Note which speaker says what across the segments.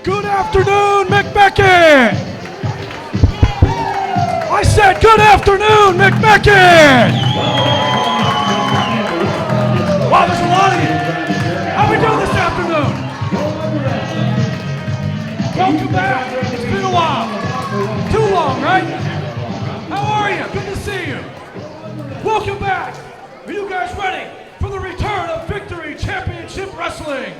Speaker 1: Good afternoon, McMecken! I said good afternoon, McMecken! Wow, there's a lot of you. How we doing this afternoon? Welcome back. It's been a while. Too long, right? How are you? Good to see you. Welcome back. Are you guys ready for the return of Victory Championship Wrestling?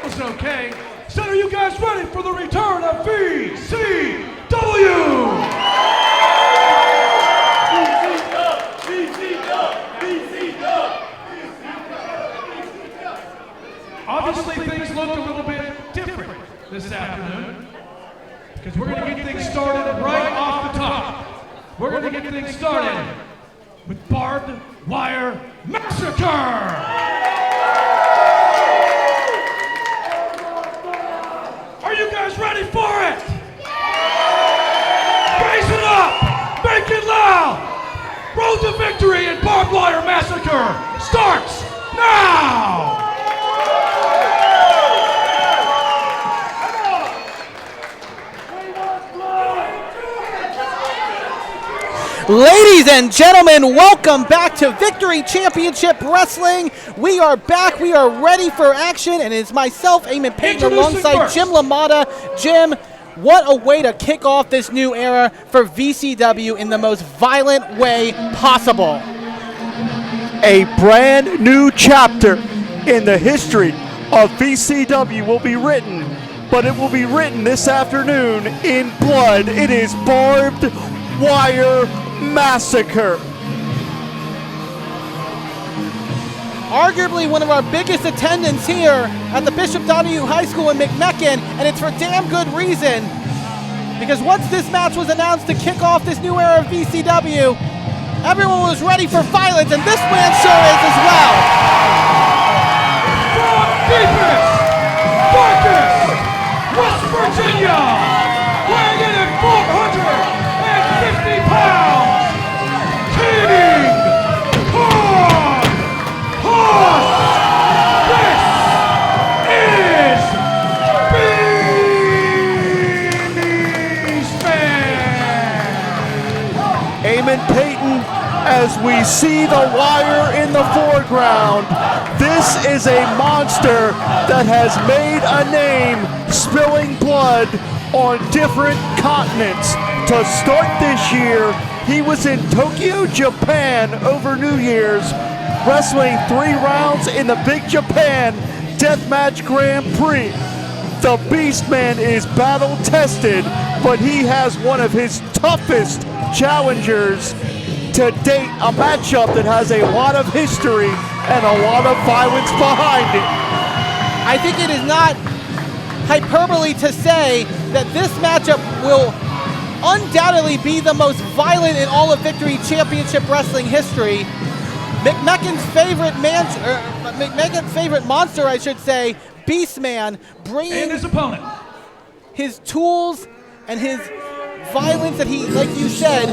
Speaker 1: It's okay. So are you guys ready for the return of VCW? Obviously things look a little bit different this afternoon because we're going to get things started right off the top. We're going to get things started with Barbed Wire Massacre! Are you guys ready for it? Raise it up! Make it loud! Road to Victory and Barbed Wire Massacre starts now!
Speaker 2: Ladies and gentlemen, welcome back to Victory Championship Wrestling. We are back, we are ready for action, and it's myself, Eamon Payton, alongside Jim LaMotta. Jim, what a way to kick off this new era for VCW in the most violent way possible.
Speaker 3: A brand new chapter in the history of VCW will be written, but it will be written this afternoon in blood. It is Barbed Wire Massacre.
Speaker 2: Arguably one of our biggest attendants here at the Bishop Donahue High School in McMecken, and it's for damn good reason, because once this match was announced to kick off this new era of VCW, everyone was ready for violence, and this man sure is as well.
Speaker 1: From deepest, darkest West Virginia, weighing in at 450 pounds, King Kong Hoss. This is Beastman.
Speaker 3: Eamon Payton, as we see the Wire in the foreground, this is a monster that has made a name spilling blood on different continents. To start this year, he was in Tokyo, Japan over New Year's, wrestling 3 rounds in the Big Japan Deathmatch Grand Prix. The Beastman is battle tested, but he has one of his toughest challengers to date, a matchup that has a lot of history and a lot of violence behind it.
Speaker 2: I think it is not hyperbole to say that this matchup will undoubtedly be the most violent in all of Victory Championship Wrestling history. McMecken's favorite monster, I should say, Beastman, bringing
Speaker 1: And his opponent,
Speaker 2: his tools and his violence that he, like you said,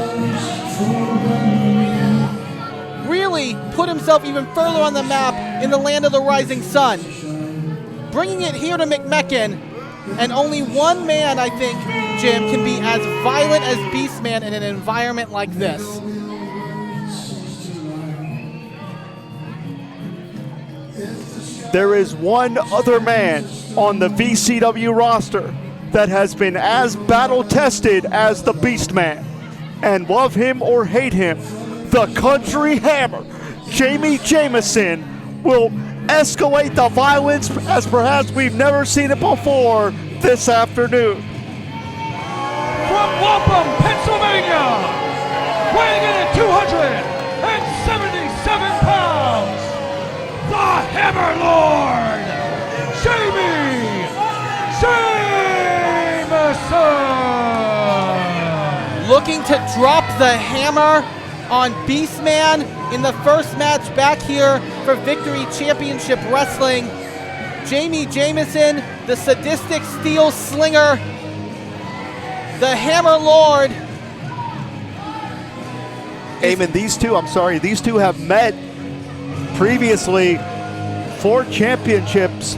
Speaker 2: really put himself even further on the map in the land of the rising sun. Bringing it here to McMecken, and only one man, I think, Jim, can be as violent as Beastman in an environment like this.
Speaker 3: There is one other man on the VCW roster that has been as battle-tested as the Beastman. And love him or hate him, the Country Hammer, Jami Jameson, will escalate the violence as perhaps we've never seen it before this afternoon.
Speaker 1: from Waupun, Pennsylvania, weighing in at 277 pounds, the Hammer Lord, Jami Jameson.
Speaker 2: Looking to drop the hammer on Beastman in the first match back here for Victory Championship Wrestling. Jami Jameson, the sadistic steel slinger, the Hammer Lord.
Speaker 3: Eamon, these two have met previously 4 championships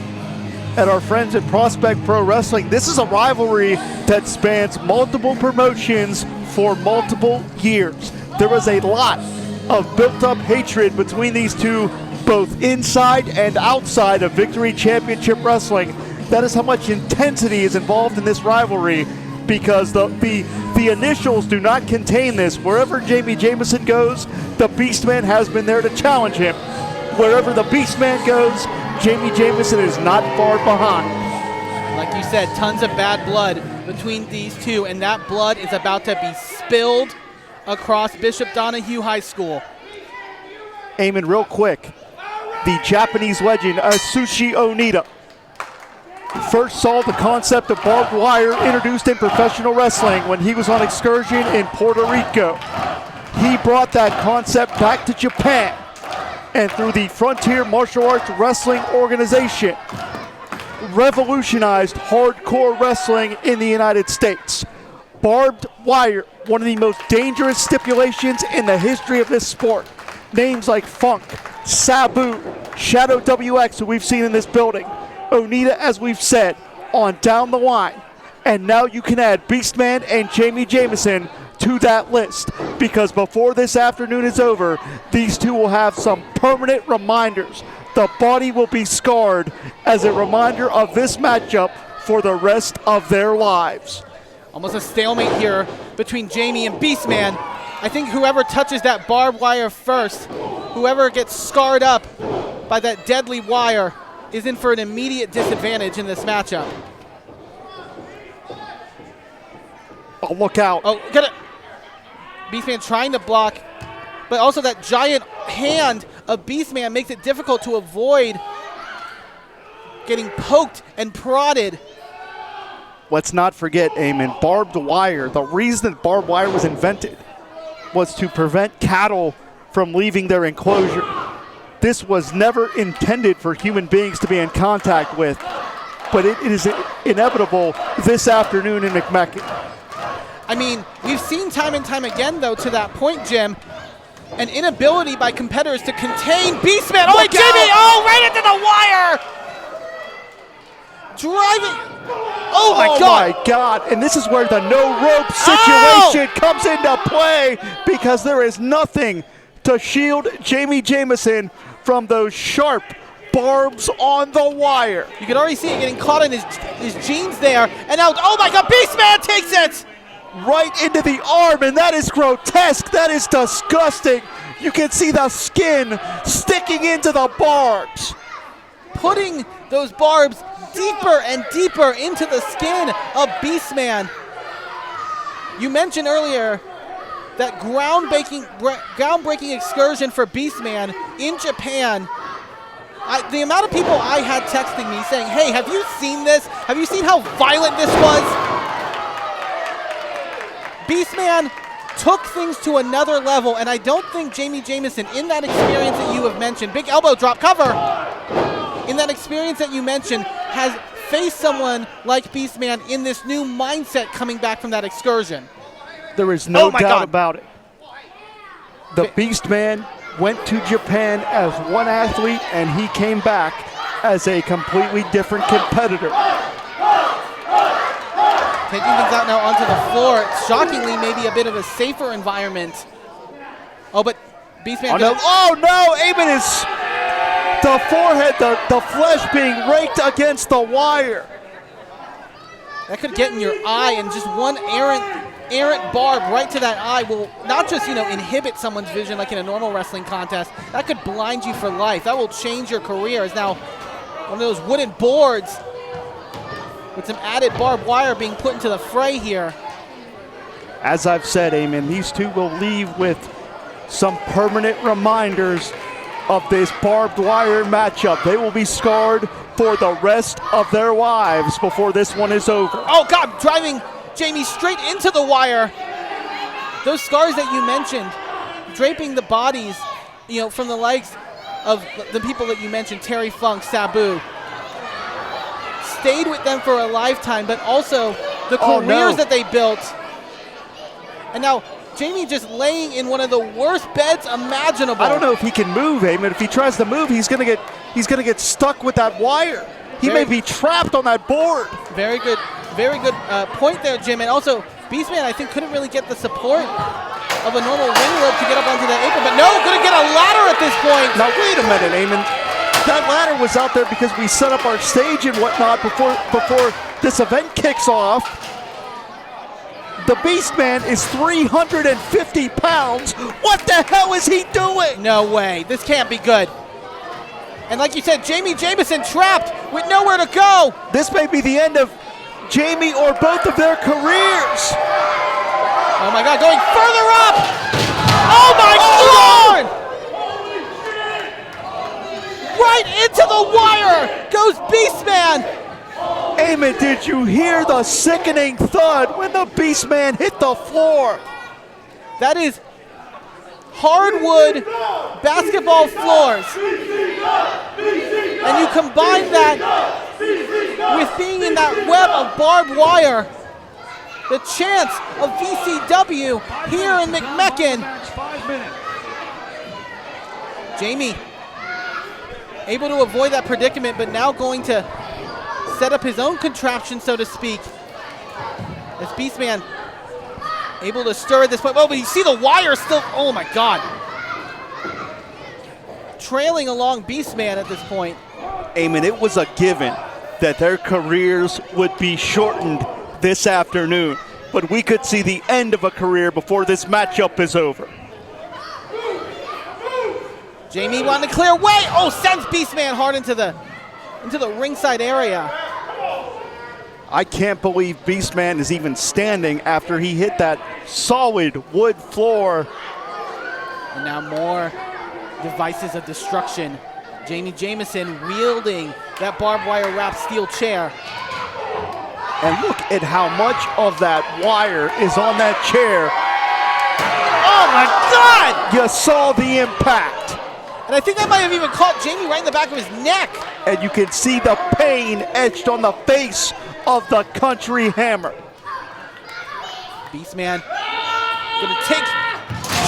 Speaker 3: at our friends at Prospect Pro Wrestling. This is a rivalry that spans multiple promotions for multiple years. There was a lot of built-up hatred between these two, both inside and outside of Victory Championship Wrestling. That is how much intensity is involved in this rivalry, because the initials do not contain this. Wherever Jami Jameson goes, the Beastman has been there to challenge him. Wherever the Beastman goes, Jami Jameson is not far behind.
Speaker 2: Like you said, tons of bad blood between these two, and that blood is about to be spilled across Bishop Donahue High School.
Speaker 3: Eamon, real quick, the Japanese legend Atsushi Onita first saw the concept of barbed wire introduced in professional wrestling when he was on excursion in Puerto Rico. He brought that concept back to Japan, and through the Frontier Martial Arts Wrestling Organization, revolutionized hardcore wrestling in the United States. Barbed wire, one of the most dangerous stipulations in the history of this sport. Names like Funk, Sabu, Shadow WX, who we've seen in this building, Onita, as we've said, on down the line. And now you can add Beastman and Jami Jameson to that list, because before this afternoon is over, these two will have some permanent reminders. The body will be scarred as a reminder of this matchup for the rest of their lives.
Speaker 2: Almost a stalemate here between Jami and Beastman. I think whoever touches that barbed wire first, whoever gets scarred up by that deadly wire, is in for an immediate disadvantage in this matchup.
Speaker 3: Oh, look out.
Speaker 2: Oh, get it. Beastman trying to block, but also that giant hand of Beastman makes it difficult to avoid getting poked and prodded.
Speaker 3: Let's not forget, Eamon, barbed wire. The reason that barbed wire was invented was to prevent cattle from leaving their enclosure. This was never intended for human beings to be in contact with, but it is inevitable this afternoon in McMecken.
Speaker 2: I mean, we've seen time and time again, though, to that point, Jim, an inability by competitors to contain Beastman. Oh, wait, Jimmy! Oh, right into the wire! Driving. Oh, my God.
Speaker 3: My God. And this is where the no-rope situation comes into play, because there is nothing to shield Jami Jameson from those sharp barbs on the wire.
Speaker 2: You can already see it getting caught in his jeans there. And now, oh, my God, Beastman takes it!
Speaker 3: Right into the arm, and that is grotesque. That is disgusting. You can see the skin sticking into the barbs.
Speaker 2: Putting those barbs deeper and deeper into the skin of Beastman. You mentioned earlier that groundbreaking excursion for Beastman in Japan. The amount of people I had texting me saying, hey, have you seen this? Have you seen how violent this was? Beastman took things to another level, and I don't think Jami Jameson, in that experience that you have mentioned, big elbow drop cover, in that experience that you mentioned, has faced someone like Beastman in this new mindset coming back from that excursion.
Speaker 3: There is no doubt about it. The Beastman went to Japan as one athlete, and he came back as a completely different competitor.
Speaker 2: Taking things out now onto the floor. Shockingly, maybe a bit of a safer environment. Oh, but Beastman.
Speaker 3: Oh no! Eamon is the forehead, the flesh being raked against the wire.
Speaker 2: That could get in your eye, and just one errant barb right to that eye will not just, inhibit someone's vision like in a normal wrestling contest. That could blind you for life. That will change your career. As now one of those wooden boards with some added barbed wire being put into the fray here.
Speaker 3: As I've said, Eamon, these two will leave with some permanent reminders of this barbed wire matchup. They will be scarred for the rest of their lives before this one is over.
Speaker 2: Oh, God, driving Jami straight into the wire. Those scars that you mentioned, draping the bodies, from the likes of the people that you mentioned, Terry Funk, Sabu, stayed with them for a lifetime, but also the careers that they built. And now Jami just laying in one of the worst beds imaginable.
Speaker 3: I don't know if he can move, Eamon. If he tries to move, he's going to get he's going to get stuck with that wire. He may be trapped on that board.
Speaker 2: Very good point there, Jim. And also, Beastman, I think, couldn't really get the support of a normal ring rope to get up onto that apron. But no, gonna get a ladder at this point.
Speaker 3: Now, wait a minute, Eamon. That ladder was out there because we set up our stage and whatnot before this event kicks off. The Beastman is 350 pounds. What the hell is he doing?
Speaker 2: No way. This can't be good. And like you said, Jami Jameson trapped with nowhere to go.
Speaker 3: This may be the end of Jami or both of their careers.
Speaker 2: Oh my God, going further up. Oh my Lord! Right into the wire goes Beastman.
Speaker 3: Eamon, did you hear the sickening thud when the Beastman hit the floor?
Speaker 2: That is hardwood basketball floors. And you combine that with being in that web of barbed wire, the chance of VCW here in McMecken. Jami able to avoid that predicament, but now going to set up his own contraption, so to speak. As Beastman able to stir at this point. Oh, but you see the wire still. Oh my God. Trailing along Beastman at this point.
Speaker 3: Eamon, it was a given that their careers would be shortened this afternoon, but we could see the end of a career before this matchup is over.
Speaker 2: Jami wanting to clear way. Oh, sends Beastman hard into the ringside area.
Speaker 3: I can't believe Beastman is even standing after he hit that solid wood floor.
Speaker 2: And now more devices of destruction. Jami Jameson wielding that barbed wire wrapped steel chair.
Speaker 3: And look at how much of that wire is on that chair.
Speaker 2: Oh my God!
Speaker 3: You saw the impact.
Speaker 2: And I think that might have even caught Jami right in the back of his neck.
Speaker 3: And you can see the pain etched on the face of the country hammer.
Speaker 2: Beastman gonna take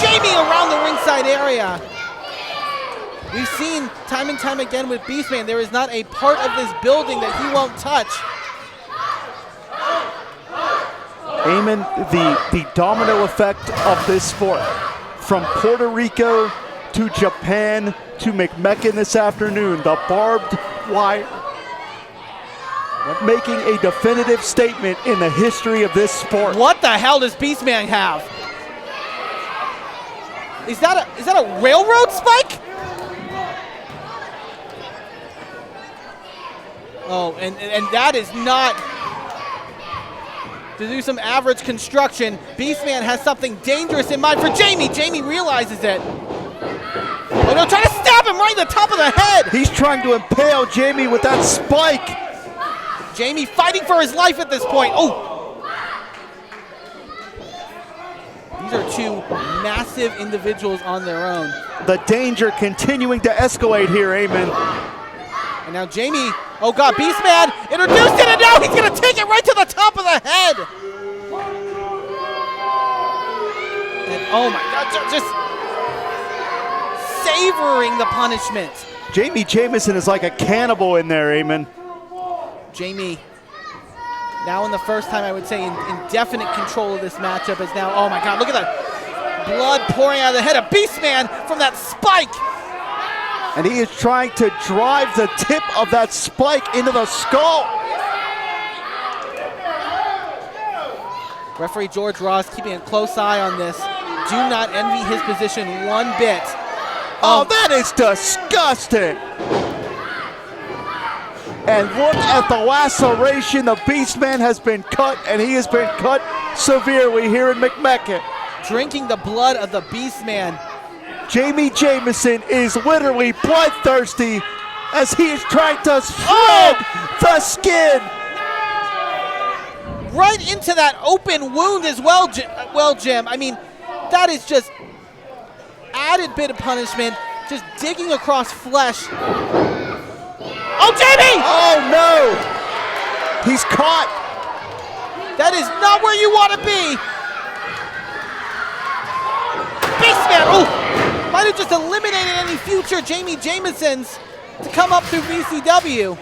Speaker 2: Jami around the ringside area. We've seen time and time again with Beastman, there is not a part of this building that he won't touch.
Speaker 3: Eamon, the domino effect of this sport, from Puerto Rico to Japan to McMecken this afternoon, the barbed wire, making a definitive statement in the history of this sport.
Speaker 2: What the hell does Beastman have? Is that a railroad spike? Oh, and that is not to do some average construction. Beastman has something dangerous in mind for Jami. Jami realizes it. Oh no, trying to stab him right in the top of the head.
Speaker 3: He's trying to impale Jami with that spike.
Speaker 2: Jami fighting for his life at this point. Oh! These are two massive individuals on their own.
Speaker 3: The danger continuing to escalate here, Eamon.
Speaker 2: And now Jami, oh God, Beastman introduced it, and now he's gonna take it right to the top of the head. And oh my God, just savoring the punishment.
Speaker 3: Jami Jameson is like a cannibal in there, Eamon.
Speaker 2: Jami, now in the first time I would say in definite control of this matchup, is now, oh my God, look at that blood pouring out of the head of Beastman from that spike.
Speaker 3: And he is trying to drive the tip of that spike into the skull.
Speaker 2: Referee George Ross keeping a close eye on this. Do not envy his position one bit.
Speaker 3: Oh, that is disgusting. And look at the laceration. The Beastman has been cut, and he has been cut severely here in McMecken.
Speaker 2: Drinking the blood of the Beastman.
Speaker 3: Jami Jameson is literally bloodthirsty as he is trying to shred the skin.
Speaker 2: Right into that open wound as well, Jim. I mean, that is just added bit of punishment, just digging across flesh. Oh, Jami!
Speaker 3: Oh, no! He's caught.
Speaker 2: That is not where you want to be. Beastman, oh! Might have just eliminated any future Jami Jamesons. to come up through VCW.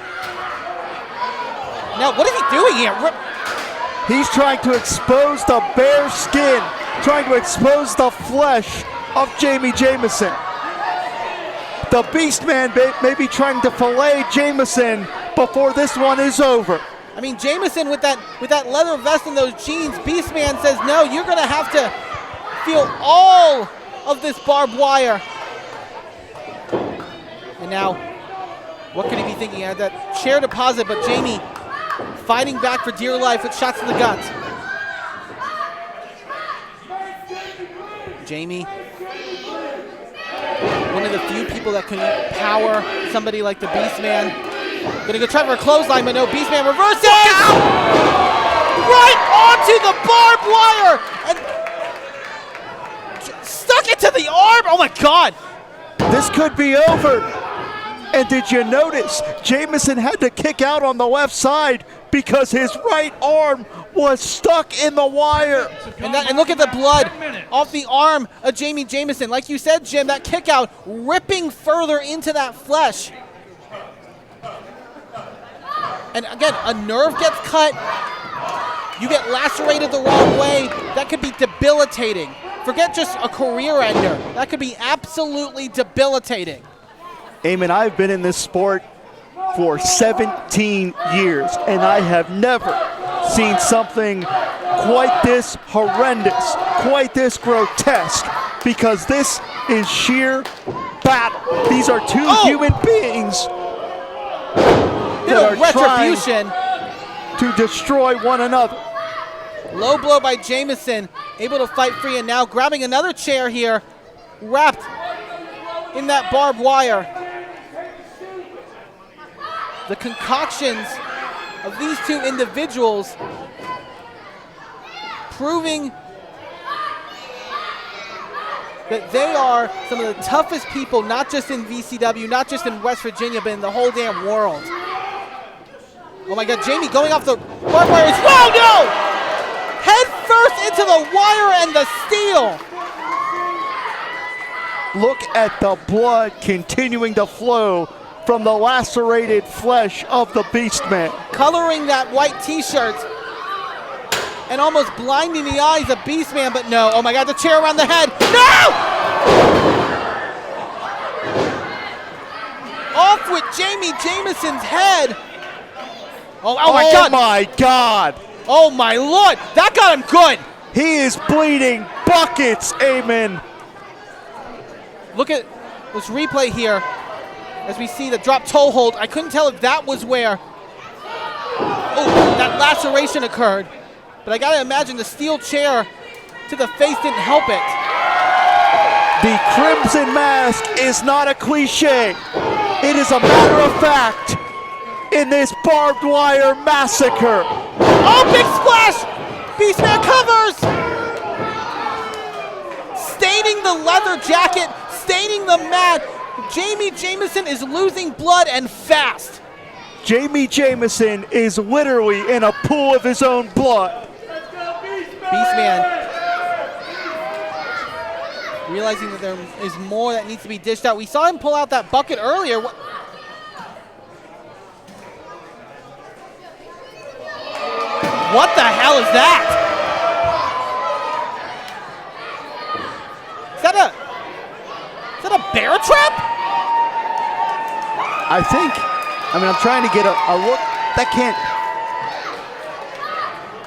Speaker 2: Now, what is he doing here?
Speaker 3: He's trying to expose the bare skin, trying to expose the flesh of Jami Jameson. The Beastman may be trying to fillet Jameson before this one is over.
Speaker 2: I mean, Jameson with that leather vest and those jeans, Beastman says, no, you're going to have to feel all of this barbed wire. And now, what could he be thinking? He had that chair deposit, but Jami fighting back for dear life with shots to the gut. Jami, one of the few people that can power somebody like the Beastman. Gonna go try for a clothesline, but no, Beastman reverses! Right onto the barbed wire! And stuck it to the arm! Oh my God!
Speaker 3: This could be over. And did you notice Jameson had to kick out on the left side because his right arm was stuck in the wire.
Speaker 2: And look at the blood off the arm of Jami Jameson. Like you said, Jim, that kick out ripping further into that flesh. And again, a nerve gets cut. You get lacerated the wrong way. That could be debilitating. Forget just a career ender. That could be absolutely debilitating.
Speaker 3: Eamon, I've been in this sport for 17 years, and I have never seen something quite this horrendous, quite this grotesque, because this is sheer battle. These are two human beings that are
Speaker 2: retribution
Speaker 3: trying to destroy one another.
Speaker 2: Low blow by Jameson, able to fight free, and now grabbing another chair here, wrapped in that barbed wire. The concoctions of these two individuals proving that they are some of the toughest people, not just in VCW, not just in West Virginia, but in the whole damn world. Oh my God, Jami going off the barbed wire. Oh no! Head first into the wire and the steel.
Speaker 3: Look at the blood continuing to flow from the lacerated flesh of the Beastman.
Speaker 2: Coloring that white t-shirt and almost blinding the eyes of Beastman, but no. Oh my God, the chair around the head. No! Off with Jami Jameson's head. Oh my God.
Speaker 3: Oh my God.
Speaker 2: Oh my Lord, that got him good.
Speaker 3: He is bleeding buckets, Eamon.
Speaker 2: Look at this replay here as we see the drop toe hold. I couldn't tell if that was where that laceration occurred, but I gotta imagine the steel chair to the face didn't help it.
Speaker 3: The Crimson Mask is not a cliche. It is a matter of fact in this barbed wire massacre.
Speaker 2: Oh, big splash! Beastman covers! Staining the leather jacket, staining the mat. Jami Jameson is losing blood and fast.
Speaker 3: Jami Jameson is literally in a pool of his own blood.
Speaker 2: Beastman realizing that there is more that needs to be dished out. We saw him pull out that bucket earlier. What the hell is that? Is that a bear trap?
Speaker 3: I think. I mean, I'm trying to get a look. That can't.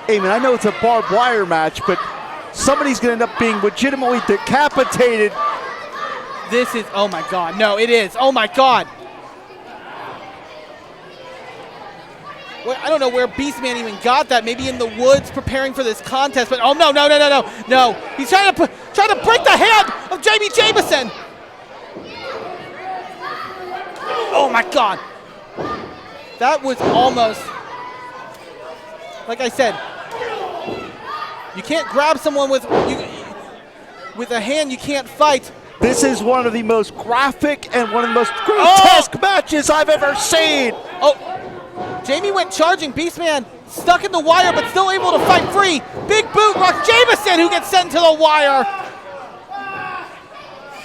Speaker 3: Eamon, I know it's a barbed wire match, but somebody's going to end up being legitimately decapitated.
Speaker 2: This is, oh my God. No, it is. Oh my God. Well, I don't know where Beastman even got that. Maybe in the woods preparing for this contest. But oh no, no, no, no, no, no! He's trying to break the hand of Jami Jameson. Oh my God! That was almost, like I said, you can't grab someone with a hand you can't fight.
Speaker 3: This is one of the most graphic and one of the most grotesque matches I've ever seen.
Speaker 2: Oh. Jami went charging. Beastman stuck in the wire, but still able to fight free. Big boot rock Jameson, who gets sent to the wire.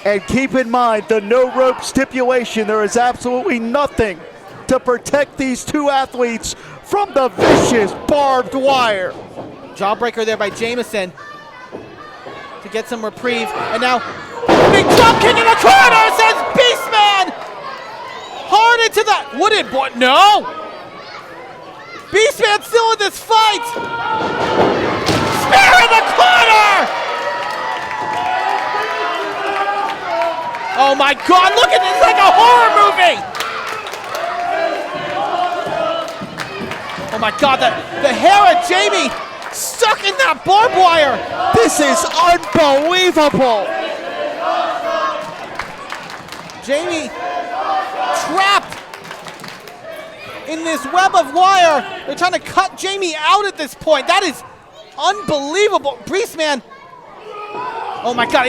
Speaker 3: And keep in mind the no rope stipulation. There is absolutely nothing to protect these two athletes from the vicious barbed wire.
Speaker 2: Jawbreaker there by Jameson to get some reprieve. And now, big drop kick in the corner, says Beastman! Hard into the wooden board. No! Beastman still in this fight! Spear in the corner! Oh my God, look at this, it's like a horror movie! Oh my God, the hair of Jami stuck in that barbed wire!
Speaker 3: This is unbelievable!
Speaker 2: Jami trapped in this web of wire. They're trying to cut Jami out at this point. That is unbelievable. Beastman, oh my God,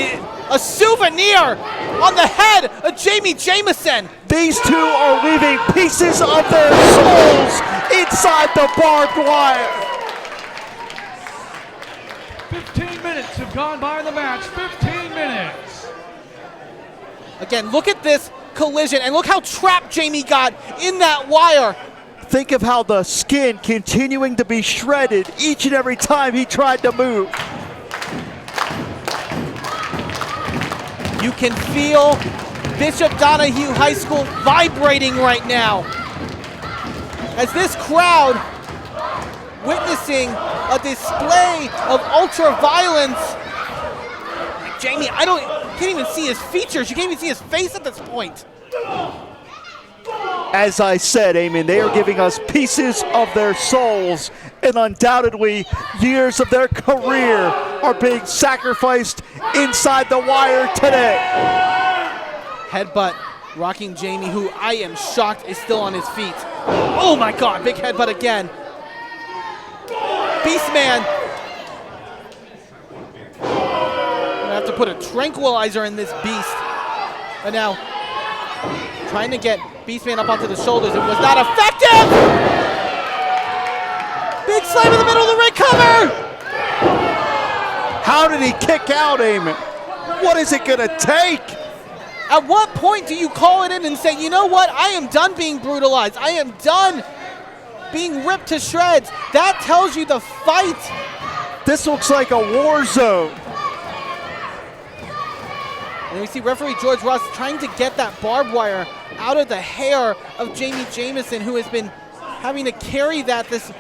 Speaker 2: a souvenir on the head of Jami Jameson.
Speaker 3: These two are leaving pieces of their souls inside the barbed wire.
Speaker 1: 15 minutes have gone by in the match. 15 minutes.
Speaker 2: Again, look at this collision and look how trapped Jami got in that wire.
Speaker 3: Think of how the skin continuing to be shredded each and every time he tried to move.
Speaker 2: You can feel Bishop Donahue High School vibrating right now as this crowd witnessing a display of ultra violence. Jami, can't even see his features. You can't even see his face at this point.
Speaker 3: As I said, Eamon, they are giving us pieces of their souls, and undoubtedly years of their career are being sacrificed inside the wire today.
Speaker 2: Headbutt rocking Jami, who I am shocked is still on his feet. Oh my God, big headbutt again. Beastman. I'm gonna have to put a tranquilizer in this beast. And now, trying to get Beastman up onto the shoulders. It was not effective! Big slam in the middle of the ring cover!
Speaker 3: How did he kick out, Eamon? What is it gonna take?
Speaker 2: At what point do you call it in and say, you know what, I am done being brutalized. I am done being ripped to shreds. That tells you the fight.
Speaker 3: This looks like a war zone.
Speaker 2: And we see referee George Ross trying to get that barbed wire out of the hair of Jami Jameson, who has been having to carry that this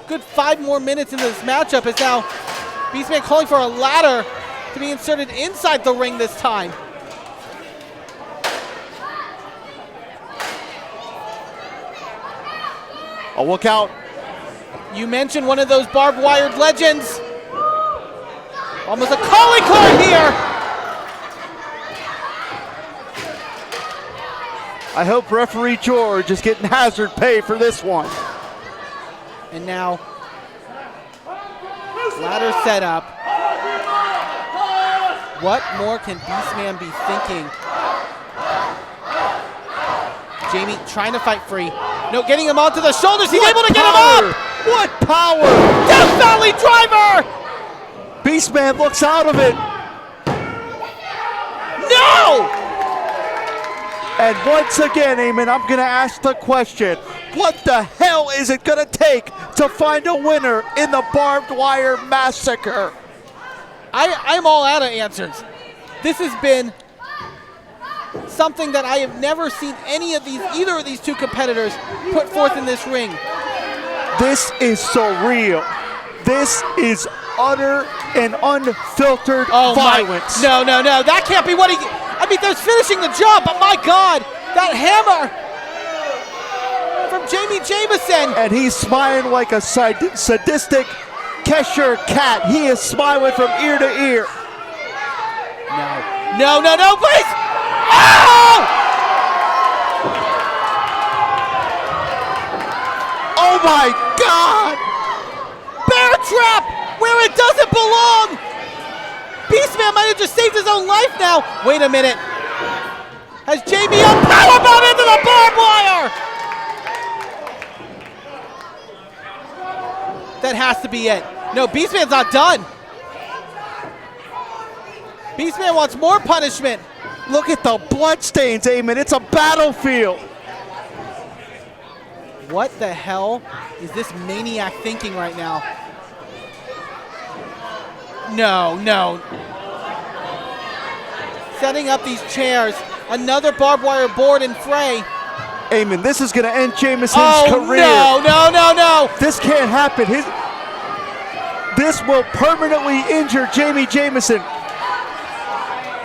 Speaker 2: good 5 more minutes into this matchup. Is now Beastman calling for a ladder to be inserted inside the ring this time.
Speaker 3: Oh, look out.
Speaker 2: You mentioned one of those barbed wired legends. Almost a calling card here.
Speaker 3: I hope referee George is getting hazard pay for this one.
Speaker 2: And now, ladder set up. What more can Beastman be thinking? Jami trying to fight free. No, getting him onto the shoulders. He's able to get him up!
Speaker 3: What power!
Speaker 2: Death Valley driver!
Speaker 3: Beastman looks out of it.
Speaker 2: No!
Speaker 3: And once again, Eamon, I'm going to ask the question, what the hell is it going to take to find a winner in the barbed wire massacre?
Speaker 2: I'm all out of answers. This has been something that I have never seen either of these two competitors put forth in this ring.
Speaker 3: This is surreal. This is utter and unfiltered violence.
Speaker 2: No, that can't be what he... I mean, there's finishing the job, but my God, that hammer from Jami Jameson.
Speaker 3: And he's smiling like a sadistic Cheshire cat. He is smiling from ear to ear.
Speaker 2: No, please! Oh!
Speaker 3: Oh my God!
Speaker 2: Bear trap where it doesn't belong! Beastman might have just saved his own life now. Wait a minute. Has Jami up? Powerbomb into the barbed wire! That has to be it. No, Beastman's not done. Beastman wants more punishment.
Speaker 3: Look at the bloodstains, Eamon. It's a battlefield.
Speaker 2: What the hell is this maniac thinking right now? No, no. Setting up these chairs. Another barbed wire board and fray.
Speaker 3: Eamon, this is going to end Jameson's career.
Speaker 2: No, no, no, no.
Speaker 3: This can't happen. This will permanently injure Jami Jameson.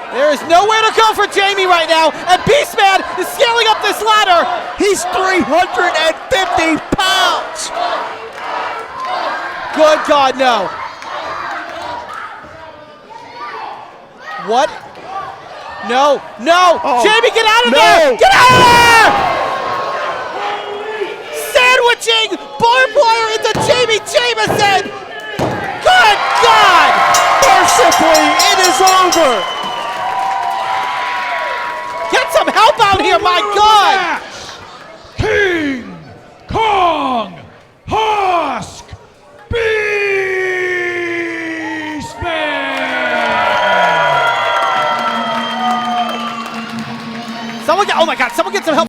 Speaker 2: There is nowhere to go for Jami right now, and Beastman is scaling up this ladder.
Speaker 3: He's 350 pounds.
Speaker 2: Good God, no. What? No, no.
Speaker 3: Oh,
Speaker 2: Jami, get out of
Speaker 3: no.
Speaker 2: there. Get out of there. Sandwiching barbed wire into Jami Jameson. Good God.
Speaker 3: Mercifully, it is over.
Speaker 2: Get some help out here, my God!
Speaker 1: King Kong Husk Beastman!
Speaker 2: Someone get, oh my God, someone get some help.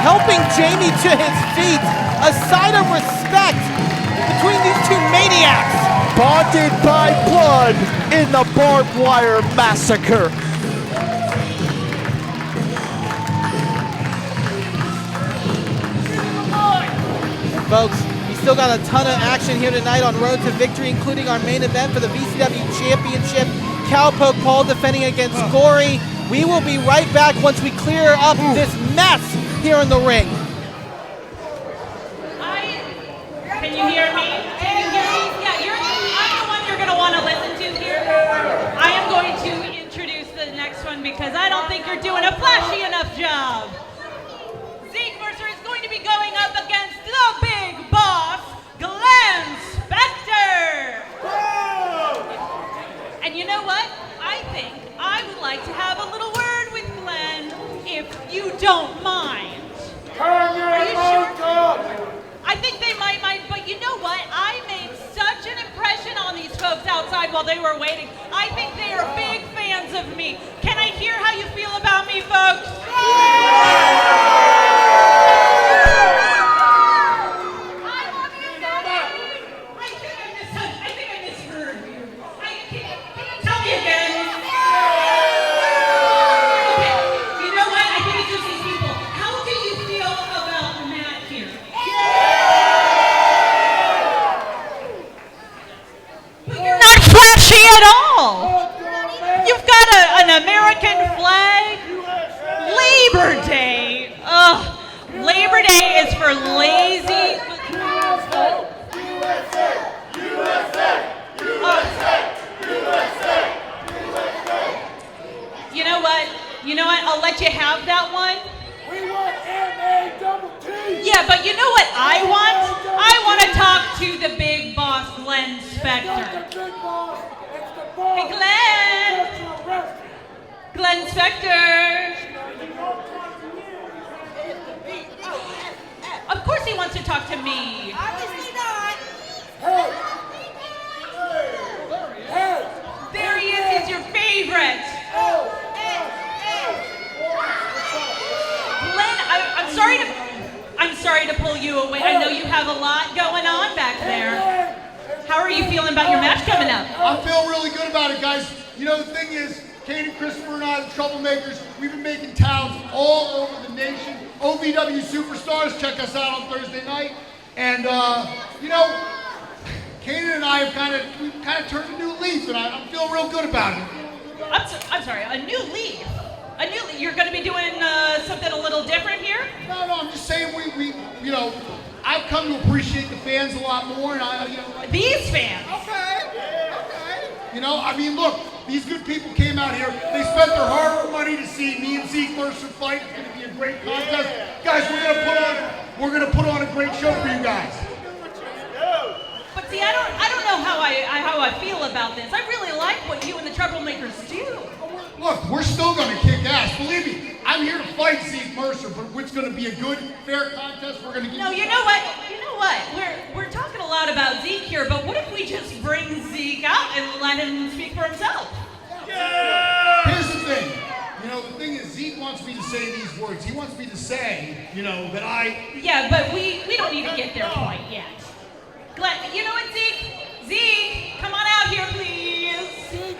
Speaker 2: Helping Jami to his feet, a sign of respect between these two maniacs.
Speaker 3: Bonded by blood in the barbed wire massacre.
Speaker 2: Folks, we still got a ton of action here tonight on Road to Victory, including our main event for the VCW Championship. Cowpoke Paul defending against Gory. We will be right back once we clear up this mess here in the ring.
Speaker 4: Can you hear me? Can you hear me? Yeah, I'm the one you're going to want to listen to here. I am going to introduce the next one because I don't think you're doing a flashy enough job. Zeke Mercer is going to be going up against the big boss, Glenn Spectre. And you know what? I think I would like to have a little word with Glenn, if you don't mind. Are you sure? I think they might mind, but you know what? I made such an impression on these folks outside while they were waiting. I think they are big fans of me. Can I hear how you feel about me, folks? I think I misheard you. Can you tell me again? You know what? I think it's just these people. How do you feel about Matt here? Not flashy at all. You've got an American flag. Labor Day. Ugh. Labor Day is for lazy. You know what? You know what? I'll let you have that one.
Speaker 5: We want M-A-double-T.
Speaker 4: Yeah, but you know what I want? I want to talk to the big boss, Glenn Spectre.
Speaker 5: The big boss. It's the boss.
Speaker 4: Hey, Glenn. Glenn Spectre. Of course he wants to talk to me.
Speaker 5: Obviously not. Hey. Hey.
Speaker 4: There he is. He's your favorite.
Speaker 5: Oh.
Speaker 4: I know you have a lot going on back there. How are you feeling about your match coming up?
Speaker 6: I feel really good about it, guys. You know, the thing is, Kane and Christopher and I, the Troublemakers, we've been making towns all over the nation. OVW Superstars, check us out on Thursday night. And, you know, Kane and I have kind of turned a new leaf, and I'm feeling real good about it.
Speaker 4: I'm sorry, a new leaf? A new leaf? You're going to be doing something a little different here?
Speaker 6: No, I'm just saying we you know, I've come to appreciate the fans a lot more, and you know.
Speaker 4: These fans?
Speaker 6: Okay. You know, I mean, look, these good people came out here. They spent their hard-earned money to see me and Zeke Mercer fight. It's going to be a great contest. Guys, we're going to put on a great show for you guys.
Speaker 4: But see, I don't know how I feel about this. I really like what you and the Troublemakers do.
Speaker 6: Look, we're still going to kick ass. Believe me, I'm here to fight Zeke Mercer, but it's going to be a good, fair contest. We're going to get.
Speaker 4: No, you know what? We're talking a lot about Zeke here, but what if we just bring Zeke out and let him speak for himself?
Speaker 6: Yeah! Here's the thing. You know, the thing is, Zeke wants me to say these words. He wants me to say, you know, that I.
Speaker 4: Yeah, but we don't need to get there quite yet. Glenn, you know what, Zeke? Zeke, come on out here, please. Zeke.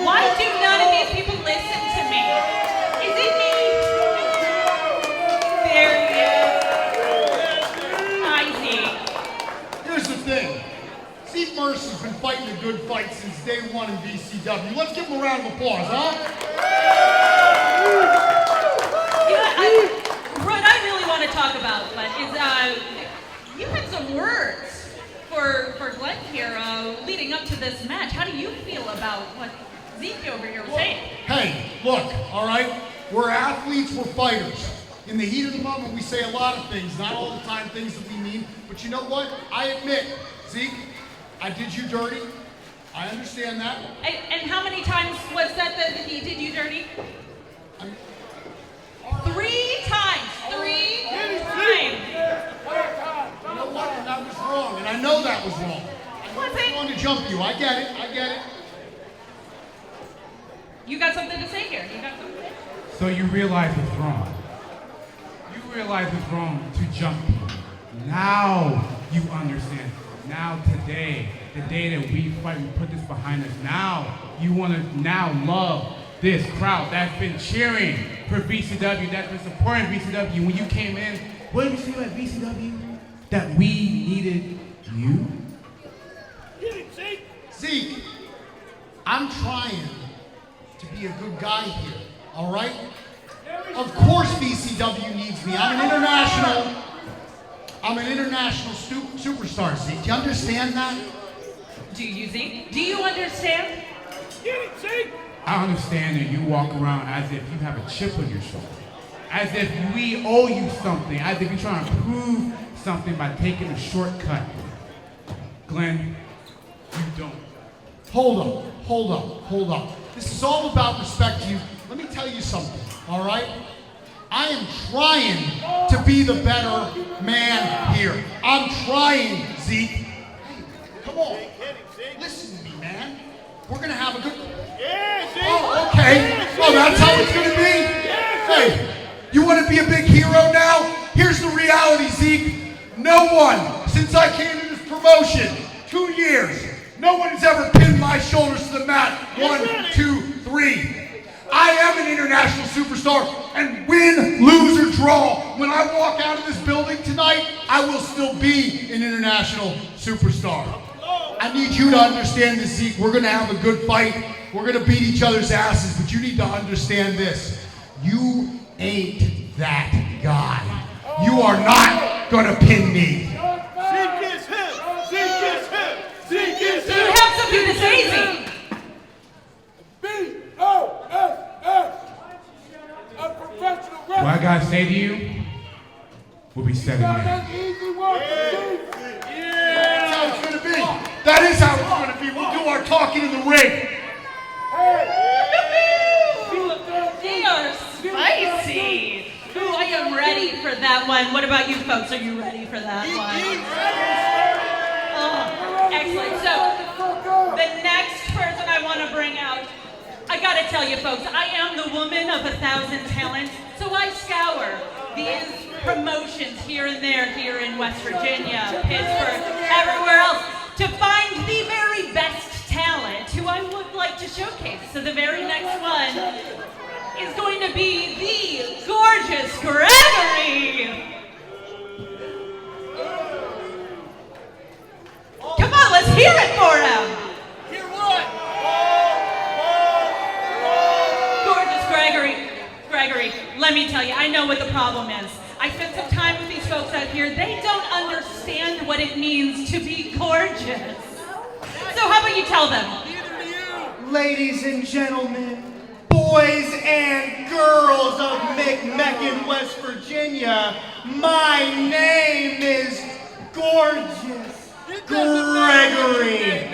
Speaker 4: Why do none of these people listen to me? Is it me? There he is. Hi, Zeke.
Speaker 6: Here's the thing. Zeke Mercer's been fighting a good fight since day one in VCW. Let's give him a round of applause, huh?
Speaker 4: You know what I really want to talk about, Glenn, is you had some words for Glenn here leading up to this match. How do you feel about what Zeke over here was saying?
Speaker 6: Hey, look, all right? We're athletes, we're fighters. In the heat of the moment, we say a lot of things, not all the time things that we mean. But you know what? I admit, Zeke, I did you dirty. I understand that.
Speaker 4: And how many times was that he did you dirty? 3 times. 3 times.
Speaker 6: You know what? And that was wrong, and I know that was wrong. I was wrong to jump you. I get it.
Speaker 4: You got something to say here.
Speaker 1: So you realize it's wrong. You realize it's wrong to jump people. Now you understand. Now today, the day that we fight, we put this behind us. Now you want to love this crowd that's been cheering for VCW, that's been supporting VCW. When you came in, what did you say about VCW? That we needed you?
Speaker 6: Zeke, I'm trying to be a good guy here, all right? Of course VCW needs me. I'm an international superstar, Zeke. Do you understand that?
Speaker 4: Do you, Zeke? Do you understand?
Speaker 1: I understand that you walk around as if you have a chip on your shoulder. As if we owe you something. As if you're trying to prove something by taking a shortcut. Glenn, you don't.
Speaker 6: Hold up. This is all about respect to you. Let me tell you something, all right? I am trying to be the better man here. I'm trying, Zeke. Hey, come on. Listen to me, man. We're going to have a good... Oh, okay. Oh, that's how it's going to be? Hey, you want to be a big hero now? Here's the reality, Zeke. No one, since I came to this promotion, 2 years, no one has ever pinned my shoulders to the mat. 1, 2, 3. I am an international superstar, and win, lose, or draw, when I walk out of this building tonight, I will still be an international superstar. I need you to understand this, Zeke. We're going to have a good fight. We're going to beat each other's asses, but you need to understand this. You ain't that guy. You are not going to pin me.
Speaker 5: Zeke is him! Zeke is him! Zeke is
Speaker 4: Do
Speaker 5: him!
Speaker 4: you have something to say, Zeke?
Speaker 5: B-O-S-S! A professional
Speaker 1: What I
Speaker 5: wrestler!
Speaker 1: gotta say to you will be said in
Speaker 5: Now
Speaker 1: there.
Speaker 5: that's easy work for Zeke!
Speaker 6: That's how it's going to be. That is how it's going to be. We'll do our talking in the ring.
Speaker 4: They are spicy. Ooh, I am ready for that one. What about you folks? Are you ready for that one? Oh, excellent. So, the next person I want to bring out, I gotta tell you folks, I am the woman of 1,000 talents, so I scour these promotions here and there, here in West Virginia, Pittsburgh, everywhere else, to find the very best talent who I would like to showcase. So the very next one is going to be the gorgeous Gregory. Come on, let's hear it for him.
Speaker 5: Hear what?
Speaker 4: Gorgeous Gregory. Gregory, let me tell you, I know what the problem is. I spent some time with these folks out here. They don't understand what it means to be gorgeous. So how about you tell them?
Speaker 5: Neither do you.
Speaker 7: Ladies and gentlemen, boys and girls of McMecken, West Virginia, my name is Gorgeous Gregory.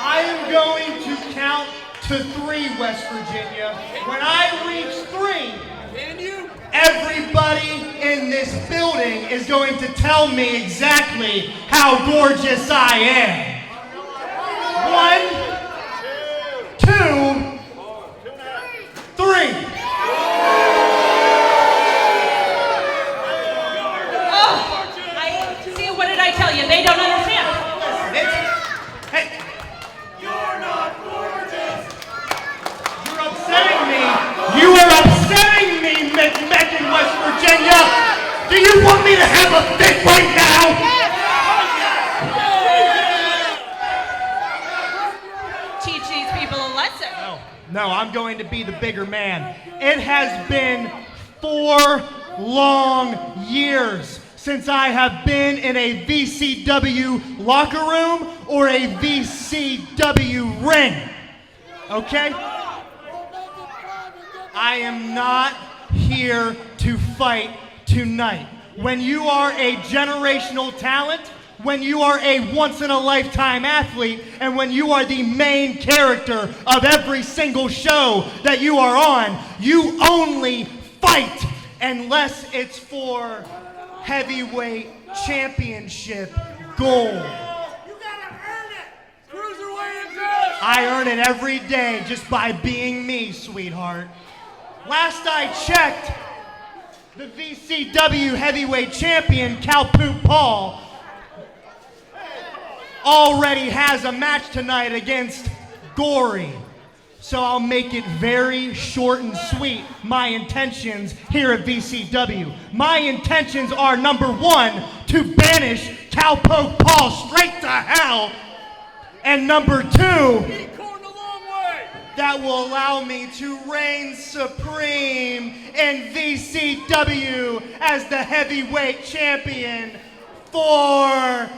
Speaker 7: I am going to count to 3, West Virginia. When I reach 3,
Speaker 5: Can you?
Speaker 7: everybody in this building is going to tell me exactly how gorgeous I am. 1, 2, 3.
Speaker 4: What did I tell you? They don't understand.
Speaker 7: Hey,
Speaker 5: You're not gorgeous.
Speaker 7: you're upsetting me. You are upsetting me, McMecken, West Virginia. Do you want me to have a fit right now?
Speaker 4: Teach these people a lesson.
Speaker 7: No, I'm going to be the bigger man. It has been 4 long years since I have been in a VCW locker room or a VCW ring. Okay? I am not here to fight tonight. When you are a generational talent, when you are a once-in-a-lifetime athlete, and when you are the main character of every single show that you are on, you only fight unless it's for heavyweight championship gold.
Speaker 5: You gotta earn it. Cruiserweight and dress.
Speaker 7: I earn it every day just by being me, sweetheart. Last I checked, the VCW heavyweight champion, Cowpoke Paul, already has a match tonight against Gory. So I'll make it very short and sweet, my intentions here at VCW. My intentions are, number 1, to banish Cowpoke Paul straight to hell. And number 2,
Speaker 5: Eat corn the long way.
Speaker 7: that will allow me to reign supreme in VCW as the heavyweight champion forever.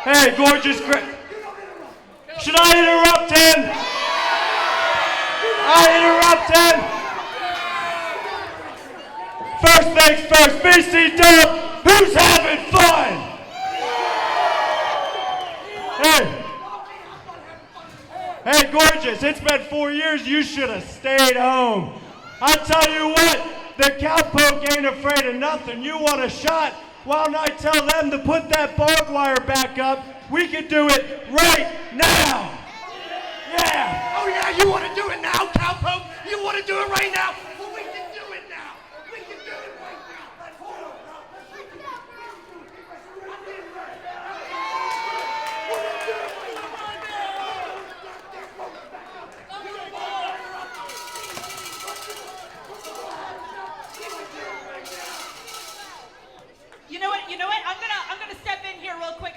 Speaker 8: Hey, gorgeous should I interrupt him? First things first, VCW, who's having fun? Hey, gorgeous, it's been 4 years, you should have stayed home. I tell you what, the Cowpoke ain't afraid of nothing. You want a shot? Why don't I tell them to put that barbed wire back up? We can do it right now. Yeah.
Speaker 7: Oh yeah, you want to do it now, Cowpoke? You want to do it right now? Well, we can do it now. We can do it right now. Hold on.
Speaker 4: You know what? I'm gonna step in here real quick.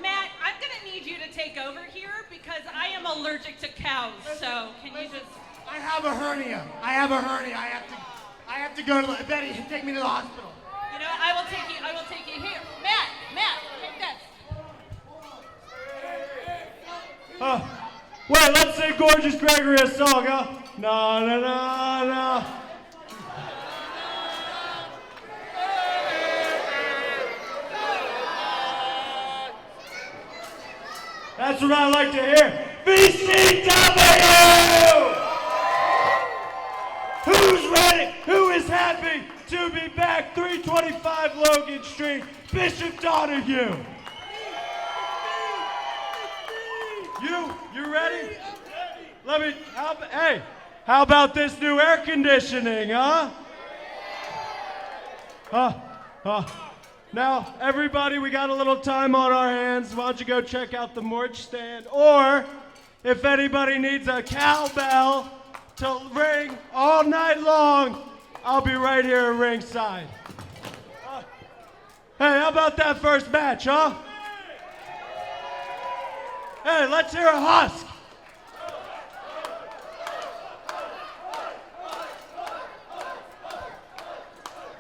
Speaker 4: Matt, I'm gonna need you to take over here because I am allergic to cows. So can you just?
Speaker 7: I have a hernia. I have to go to the, Betty, take me to the hospital.
Speaker 4: You know what? I will take you here. Matt, take this.
Speaker 8: Wait, let's sing Gorgeous Gregory a song, huh? No, no, no, no. That's what I like to hear. VCW! Who's ready? Who is happy to be back, 325 Logan Street, Bishop Donahue. You ready? How about this new air conditioning, huh? Now, everybody, we got a little time on our hands. Why don't you go check out the merch stand? Or, if anybody needs a cowbell to ring all night long, I'll be right here at ringside. Hey, how about that first match, huh? Hey, let's hear a husk.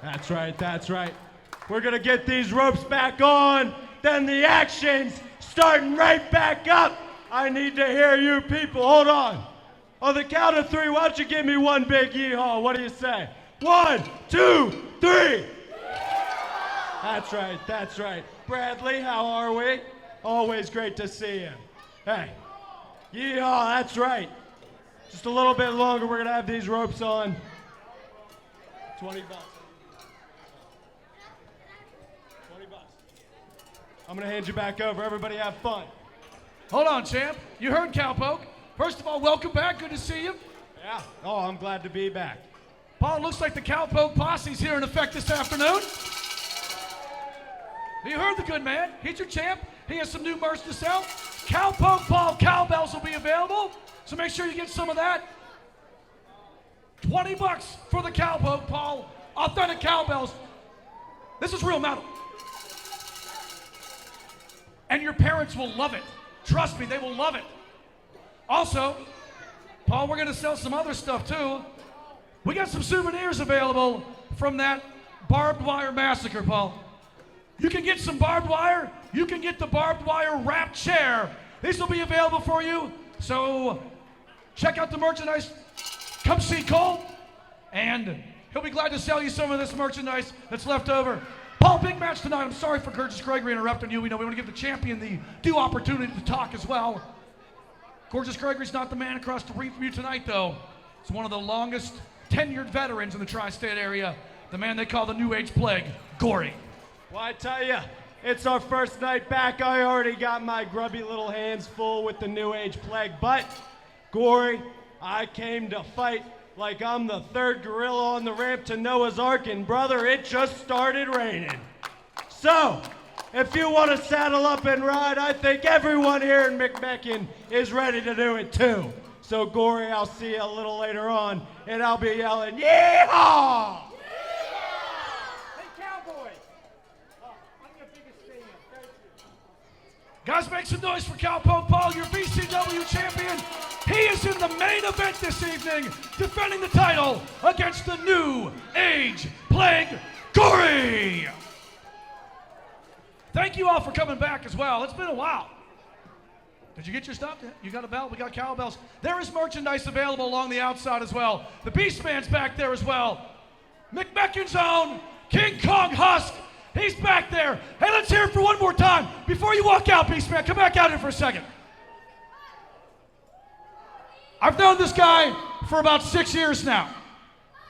Speaker 8: That's right. We're gonna get these ropes back on, then the action's starting right back up. I need to hear you people, hold on. On the count of 3, why don't you give me one big yeehaw? What do you say? 1, 2, 3. That's right. Bradley, how are we? Always great to see you. Hey, yeehaw, that's right. Just a little bit longer, we're gonna have these ropes on. $20. I'm gonna hand you back over. Everybody have fun.
Speaker 1: Hold on, champ. You heard Cowpoke. First of all, welcome back. Good to see you.
Speaker 8: Yeah. Oh, I'm glad to be back.
Speaker 1: Paul, it looks like the Cowpoke posse's here in effect this afternoon. You heard the good man. He's your champ. He has some new merch to sell. Cowpoke Paul cowbells will be available, so make sure you get some of that. $20 for the Cowpoke Paul. Authentic cowbells. This is real metal. And your parents will love it. Trust me, they will love it. Also, Paul, we're gonna sell some other stuff too. We got some souvenirs available from that barbed wire massacre, Paul. You can get some barbed wire. You can get the barbed wire wrapped chair. These will be available for you. So check out the merchandise. Come see Cole, and he'll be glad to sell you some of this merchandise that's left over. Paul, big match tonight. I'm sorry for Gorgeous Gregory interrupting you. We know we want to give the champion the due opportunity to talk as well. Gorgeous Gregory's not the man across the ring from you tonight, though. He's one of the longest tenured veterans in the tri-state area. The man they call the New Age Plague, Gory.
Speaker 8: Well, I tell you, it's our first night back. I already got my grubby little hands full with the New Age Plague. But, Gory, I came to fight like I'm the third gorilla on the ramp to Noah's Ark, and brother, it just started raining. So, if you want to saddle up and ride, I think everyone here in McMecken is ready to do it too. So, Gory, I'll see you a little later on, and I'll be yelling, yeehaw!
Speaker 1: Guys, make some noise for Cowpoke Paul, your VCW champion. He is in the main event this evening, defending the title against the New Age Plague, Gory. Thank you all for coming back as well. It's been a while. Did you get your stuff? You got a belt? We got cowbells. There is merchandise available along the outside as well. The Beastman's back there as well. McMecken's own King Kong Husk. He's back there. Hey, let's hear it for one more time. Before you walk out, Beastman, come back out here for a second. I've known this guy for about 6 years now.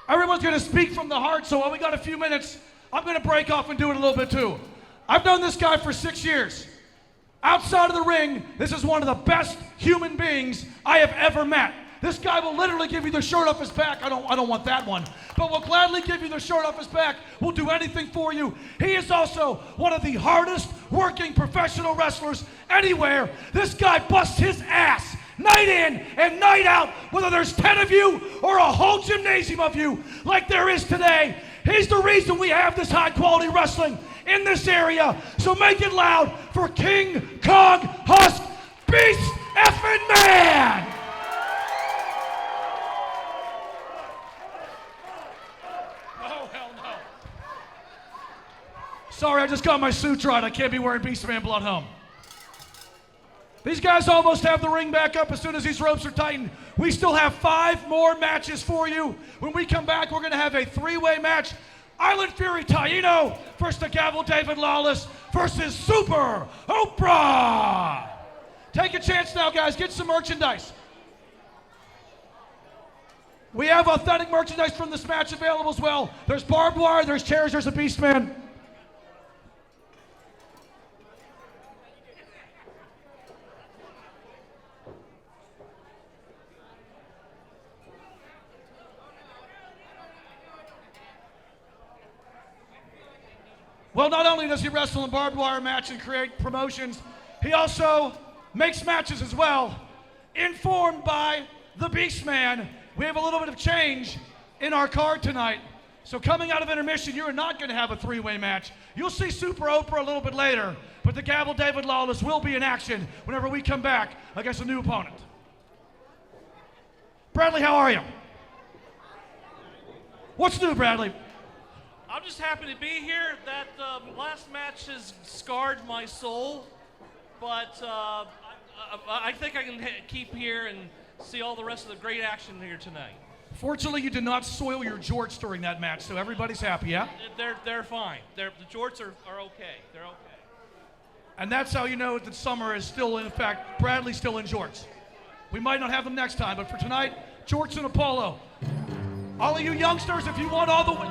Speaker 1: Everyone's going to speak from the heart, so while we got a few minutes, I'm going to break off and do it a little bit too. I've known this guy for 6 years. Outside of the ring, this is one of the best human beings I have ever met. This guy will literally give you the shirt off his back. I don't want that one. But will gladly give you the shirt off his back. We'll do anything for you. He is also one of the hardest working professional wrestlers anywhere. This guy busts his ass night in and night out, whether there's 10 of you or a whole gymnasium of you like there is today. He's the reason we have this high quality wrestling in this area. So make it loud for King Kong Husk Beast effing Man! Sorry, I just got my suit right. I can't be wearing Beastman blood home. These guys almost have the ring back up as soon as these ropes are tightened. We still have 5 more matches for you. When we come back, we're going to have a 3-way match. Island Fury Taino versus the Gavel David Lawless versus Super Oprah. Take a chance now, guys. Get some merchandise. We have authentic merchandise from this match available as well. There's barbed wire, there's chairs, there's a Beastman. Well, not only does he wrestle in barbed wire match and create promotions, he also makes matches as well. Informed by the Beastman, we have a little bit of change in our card tonight. So coming out of intermission, you are not going to have a three-way match. You'll see Super Oprah a little bit later, but the Gavel David Lawless will be in action whenever we come back against a new opponent. Bradley, how are you? What's new, Bradley?
Speaker 9: I'm just happy to be here. That last match has scarred my soul, but I think I can keep here and see all the rest of the great action here tonight.
Speaker 1: Fortunately, you did not soil your jorts during that match, so everybody's happy, yeah?
Speaker 9: They're fine. The jorts are okay. They're okay.
Speaker 1: And that's how you know that summer is still in effect. Bradley's still in jorts. We might not have them next time, but for tonight, jorts and a polo. All of you youngsters, if you want all the way.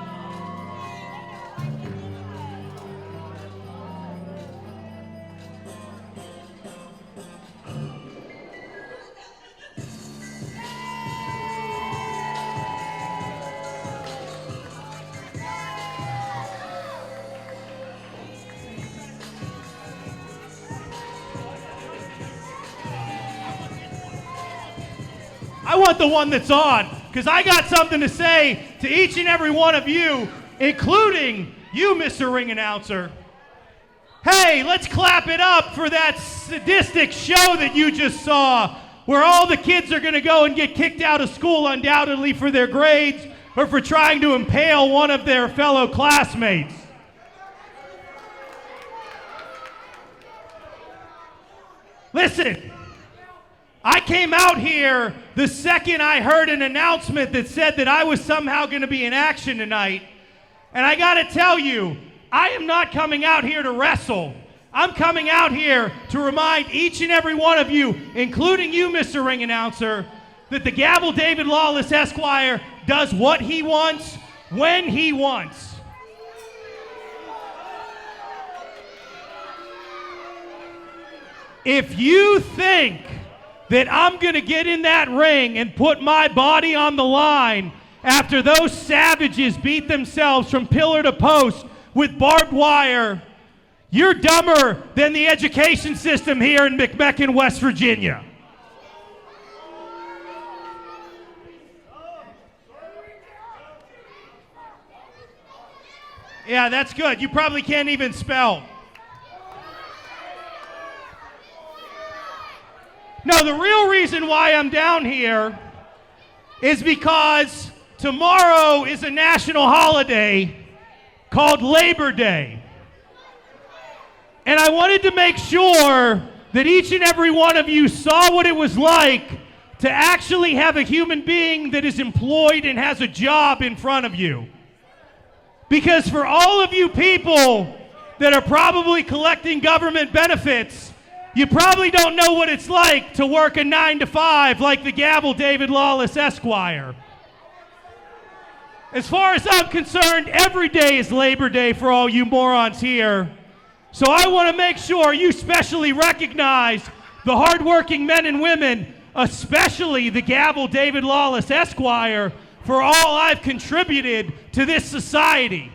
Speaker 7: I want the one that's on, because I got something to say to each and every one of you, including you, Mr. Ring Announcer. Hey, let's clap it up for that sadistic show that you just saw, where all the kids are going to go and get kicked out of school undoubtedly for their grades or for trying to impale one of their fellow classmates. Listen. I came out here the second I heard an announcement that said that I was somehow going to be in action tonight. And I got to tell you, I am not coming out here to wrestle. I'm coming out here to remind each and every one of you, including you, Mr. Ring Announcer, that the Gavel David Lawless Esquire does what he wants, when he wants. If you think that I'm going to get in that ring and put my body on the line after those savages beat themselves from pillar to post with barbed wire, you're dumber than the education system here in McMecken, West Virginia. Yeah, that's good. You probably can't even spell. No, the real reason why I'm down here is because tomorrow is a national holiday called Labor Day. And I wanted to make sure that each and every one of you saw what it was like to actually have a human being that is employed and has a job in front of you. Because for all of you people that are probably collecting government benefits, you probably don't know what it's like to work a 9-to-5 like the Gavel David Lawless Esquire. As far as I'm concerned, every day is Labor Day for all you morons here. So I want to make sure you specially recognize the hardworking men and women, especially the Gavel David Lawless Esquire, for all I've contributed to this society.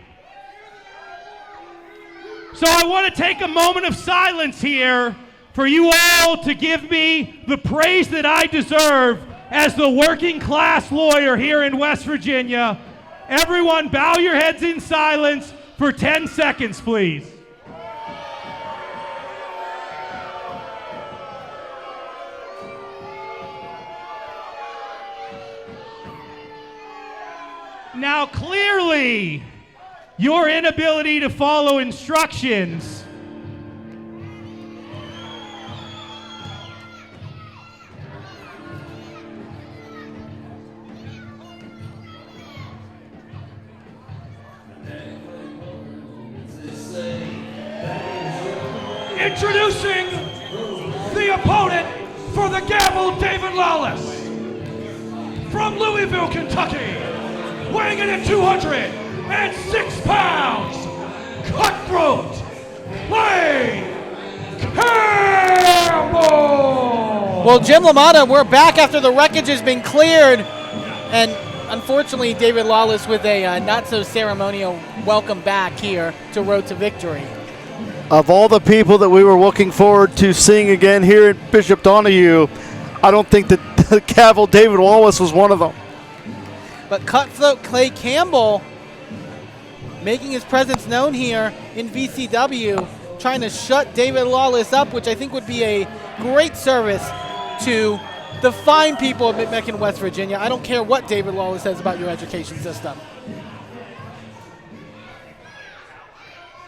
Speaker 7: So I want to take a moment of silence here for you all to give me the praise that I deserve as the working class lawyer here in West Virginia. Everyone bow your heads in silence for 10 seconds, please. Now clearly, your inability to follow instructions
Speaker 1: Introducing the opponent for the Gavel David Lawless, from Louisville, Kentucky, weighing in at 206 pounds, Cutthroat Clay Campbell!
Speaker 2: Well, Jim LaMotta, we're back after the wreckage has been cleared. And unfortunately, David Lawless with a not-so-ceremonial welcome back here to Road to Victory.
Speaker 3: Of all the people that we were looking forward to seeing again here at Bishop Donahue, I don't think that the Gavel David Lawless was one of them.
Speaker 2: But Cutthoat Clay Campbell making his presence known here in VCW, trying to shut David Lawless up, which I think would be a great service to the fine people of Macon, West Virginia. I don't care what David Lawless says about your education system.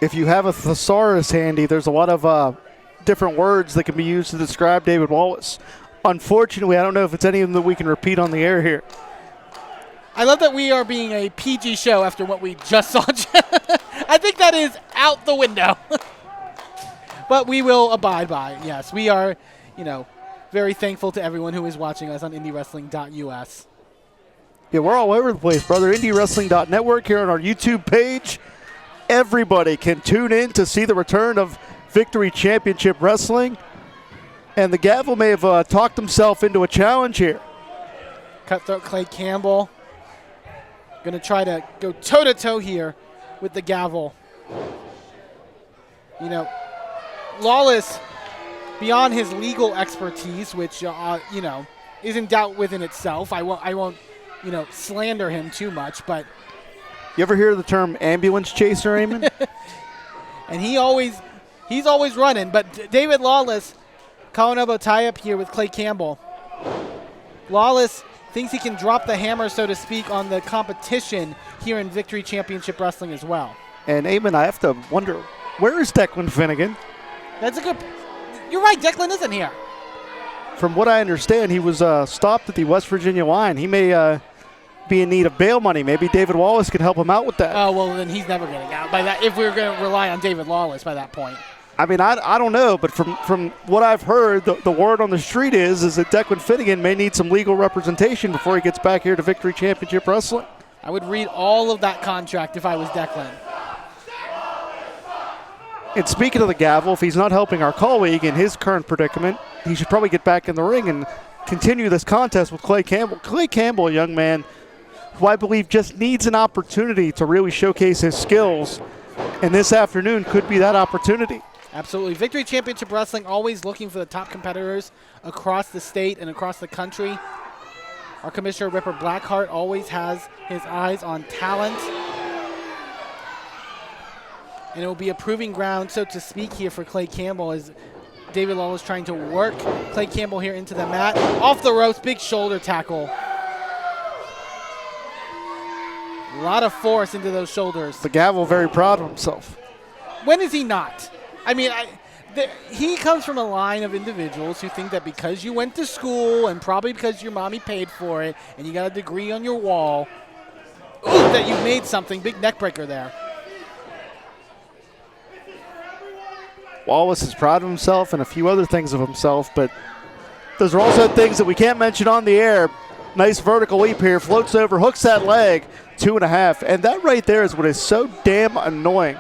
Speaker 3: If you have a thesaurus handy, there's a lot of different words that can be used to describe David Lawless. Unfortunately, I don't know if it's any of them that we can repeat on the air here.
Speaker 2: I love that we are being a PG show after what we just saw. I think that is out the window. But we will abide by it. Yes, we are, very thankful to everyone who is watching us on IndyWrestling.us.
Speaker 3: Yeah, we're all over the place, brother. IndyWrestling.network here on our YouTube page. Everybody can tune in to see the return of Victory Championship Wrestling. And the Gavel may have talked himself into a challenge here.
Speaker 2: Cutthoat Clay Campbell going to try to go toe-to-toe here with the Gavel. Lawless, beyond his legal expertise, which, is in doubt within itself. I won't, slander him too much, but.
Speaker 3: You ever hear the term ambulance chaser, Eamon?
Speaker 2: And he's always running, but David Lawless, Kawanabo tie-up here with Clay Campbell. Lawless thinks he can drop the hammer, so to speak, on the competition here in Victory Championship Wrestling as well.
Speaker 3: And Eamon, I have to wonder, where is Declan Finnegan?
Speaker 2: That's a good. You're right, Declan isn't here.
Speaker 3: From what I understand, he was stopped at the West Virginia line. He may be in need of bail money. Maybe David Lawless could help him out with that.
Speaker 2: Oh, well, then he's never getting out by that, if we're going to rely on David Lawless by that point.
Speaker 3: I mean, I don't know, but from what I've heard, the word on the street is that Declan Finnegan may need some legal representation before he gets back here to Victory Championship Wrestling.
Speaker 2: I would read all of that contract if I was Declan.
Speaker 3: And speaking of the Gavel, if he's not helping our colleague in his current predicament, he should probably get back in the ring and continue this contest with Clay Campbell. Clay Campbell, a young man who I believe just needs an opportunity to really showcase his skills, and this afternoon could be that opportunity.
Speaker 2: Absolutely. Victory Championship Wrestling always looking for the top competitors across the state and across the country. Our commissioner, Ripper Blackheart, always has his eyes on talent. And it will be a proving ground, so to speak, here for Clay Campbell as David Lawless trying to work Clay Campbell here into the mat. Off the ropes, big shoulder tackle. A lot of force into those shoulders.
Speaker 3: The Gavel very proud of himself.
Speaker 2: When is he not? I mean, he comes from a line of individuals who think that because you went to school and probably because your mommy paid for it and you got a degree on your wall, that you made something. Big neck breaker there.
Speaker 3: Wallace is proud of himself and a few other things of himself, but those are also things that we can't mention on the air. Nice vertical leap here, floats over, hooks that leg, 2.5. And that right there is what is so damn annoying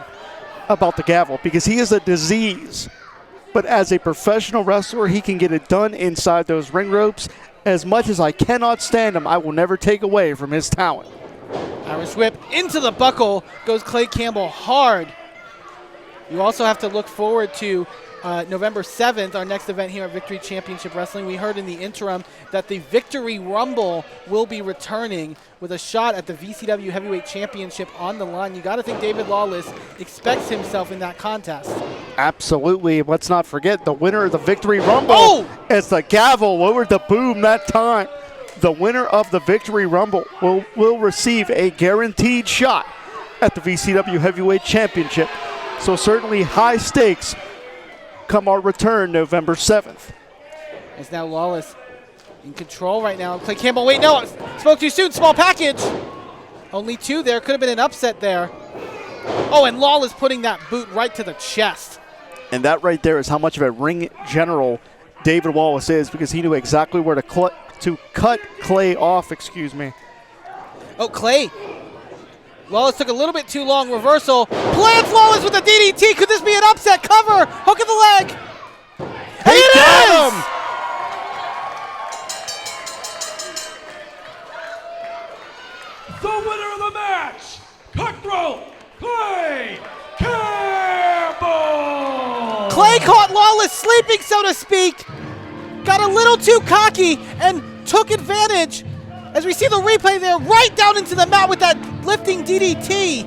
Speaker 3: about the Gavel, because he is a disease. But as a professional wrestler, he can get it done inside those ring ropes. As much as I cannot stand him, I will never take away from his talent.
Speaker 2: Irish whip into the buckle, goes Clay Campbell hard. You also have to look forward to November 7th, our next event here at Victory Championship Wrestling. We heard in the interim that the Victory Rumble will be returning with a shot at the VCW Heavyweight Championship on the line. You got to think David Lawless expects himself in that contest.
Speaker 3: Absolutely. Let's not forget the winner of the Victory Rumble.
Speaker 2: Oh!
Speaker 3: As the Gavel lowered the boom that time. The winner of the Victory Rumble will receive a guaranteed shot at the VCW Heavyweight Championship. So certainly high stakes come our return November 7th.
Speaker 2: It's now Lawless in control right now. Clay Campbell, wait, no, spoke too soon, small package. Only two there, could have been an upset there. Oh, and Lawless putting that boot right to the chest.
Speaker 3: And that right there is how much of a ring general David Wallace is, because he knew exactly where to to cut Clay off, excuse me.
Speaker 2: Oh, Clay. Lawless took a little bit too long. Reversal. Plants Lawless with a DDT. Could this be an upset cover? Hook of the leg. And it
Speaker 3: got
Speaker 2: is!
Speaker 3: him!
Speaker 1: The winner of the match, Cutthroat Clay Campbell!
Speaker 2: Clay caught Lawless sleeping, so to speak. Got a little too cocky and took advantage. As we see the replay there, right down into the mat with that lifting DDT.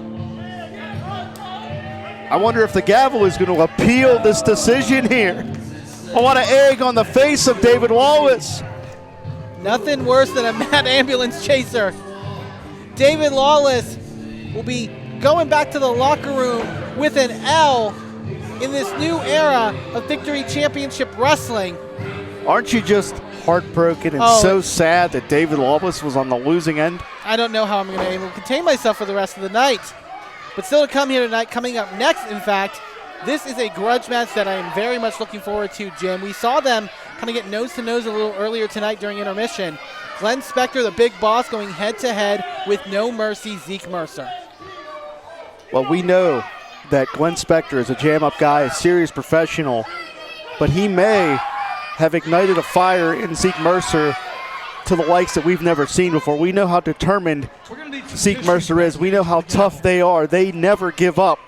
Speaker 3: I wonder if the gavel is going to appeal this decision here. I want an egg on the face of David Lawless.
Speaker 2: Nothing worse than a mad ambulance chaser. David Lawless will be going back to the locker room with an L in this new era of Victory Championship Wrestling.
Speaker 3: Aren't you just heartbroken and so sad that David Lawless was on the losing end?
Speaker 2: I don't know how I'm going to be able to contain myself for the rest of the night. But still to come here tonight, coming up next, in fact, this is a grudge match that I am very much looking forward to, Jim. We saw them kind of get nose-to-nose a little earlier tonight during intermission. Glenn Spectre, the big boss, going head-to-head with No Mercy, Zeke Mercer.
Speaker 3: Well, we know that Glenn Spectre is a jam-up guy, a serious professional, but he may have ignited a fire in Zeke Mercer to the likes that we've never seen before. We know how determined Zeke Mercer is. We know how tough they are. They never give up.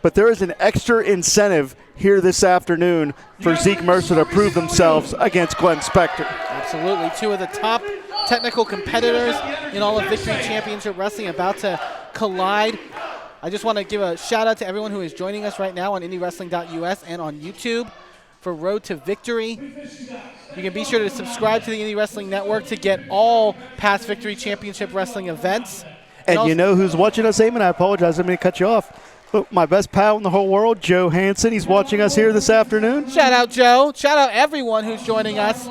Speaker 3: But there is an extra incentive here this afternoon for Zeke Mercer to prove themselves against Glenn Spectre.
Speaker 2: Absolutely. Two of the top technical competitors in all of Victory Championship Wrestling about to collide. I just want to give a shout out to everyone who is joining us right now on IndyWrestling.us and on YouTube for Road to Victory. You can be sure to subscribe to the Indie Wrestling Network to get all past Victory Championship Wrestling events.
Speaker 3: And you know who's watching us, Eamon? I apologize, I'm going to cut you off. But my best pal in the whole world, Joe Hansen, he's watching us here this afternoon.
Speaker 2: Shout out, Joe. Shout out everyone who's joining us,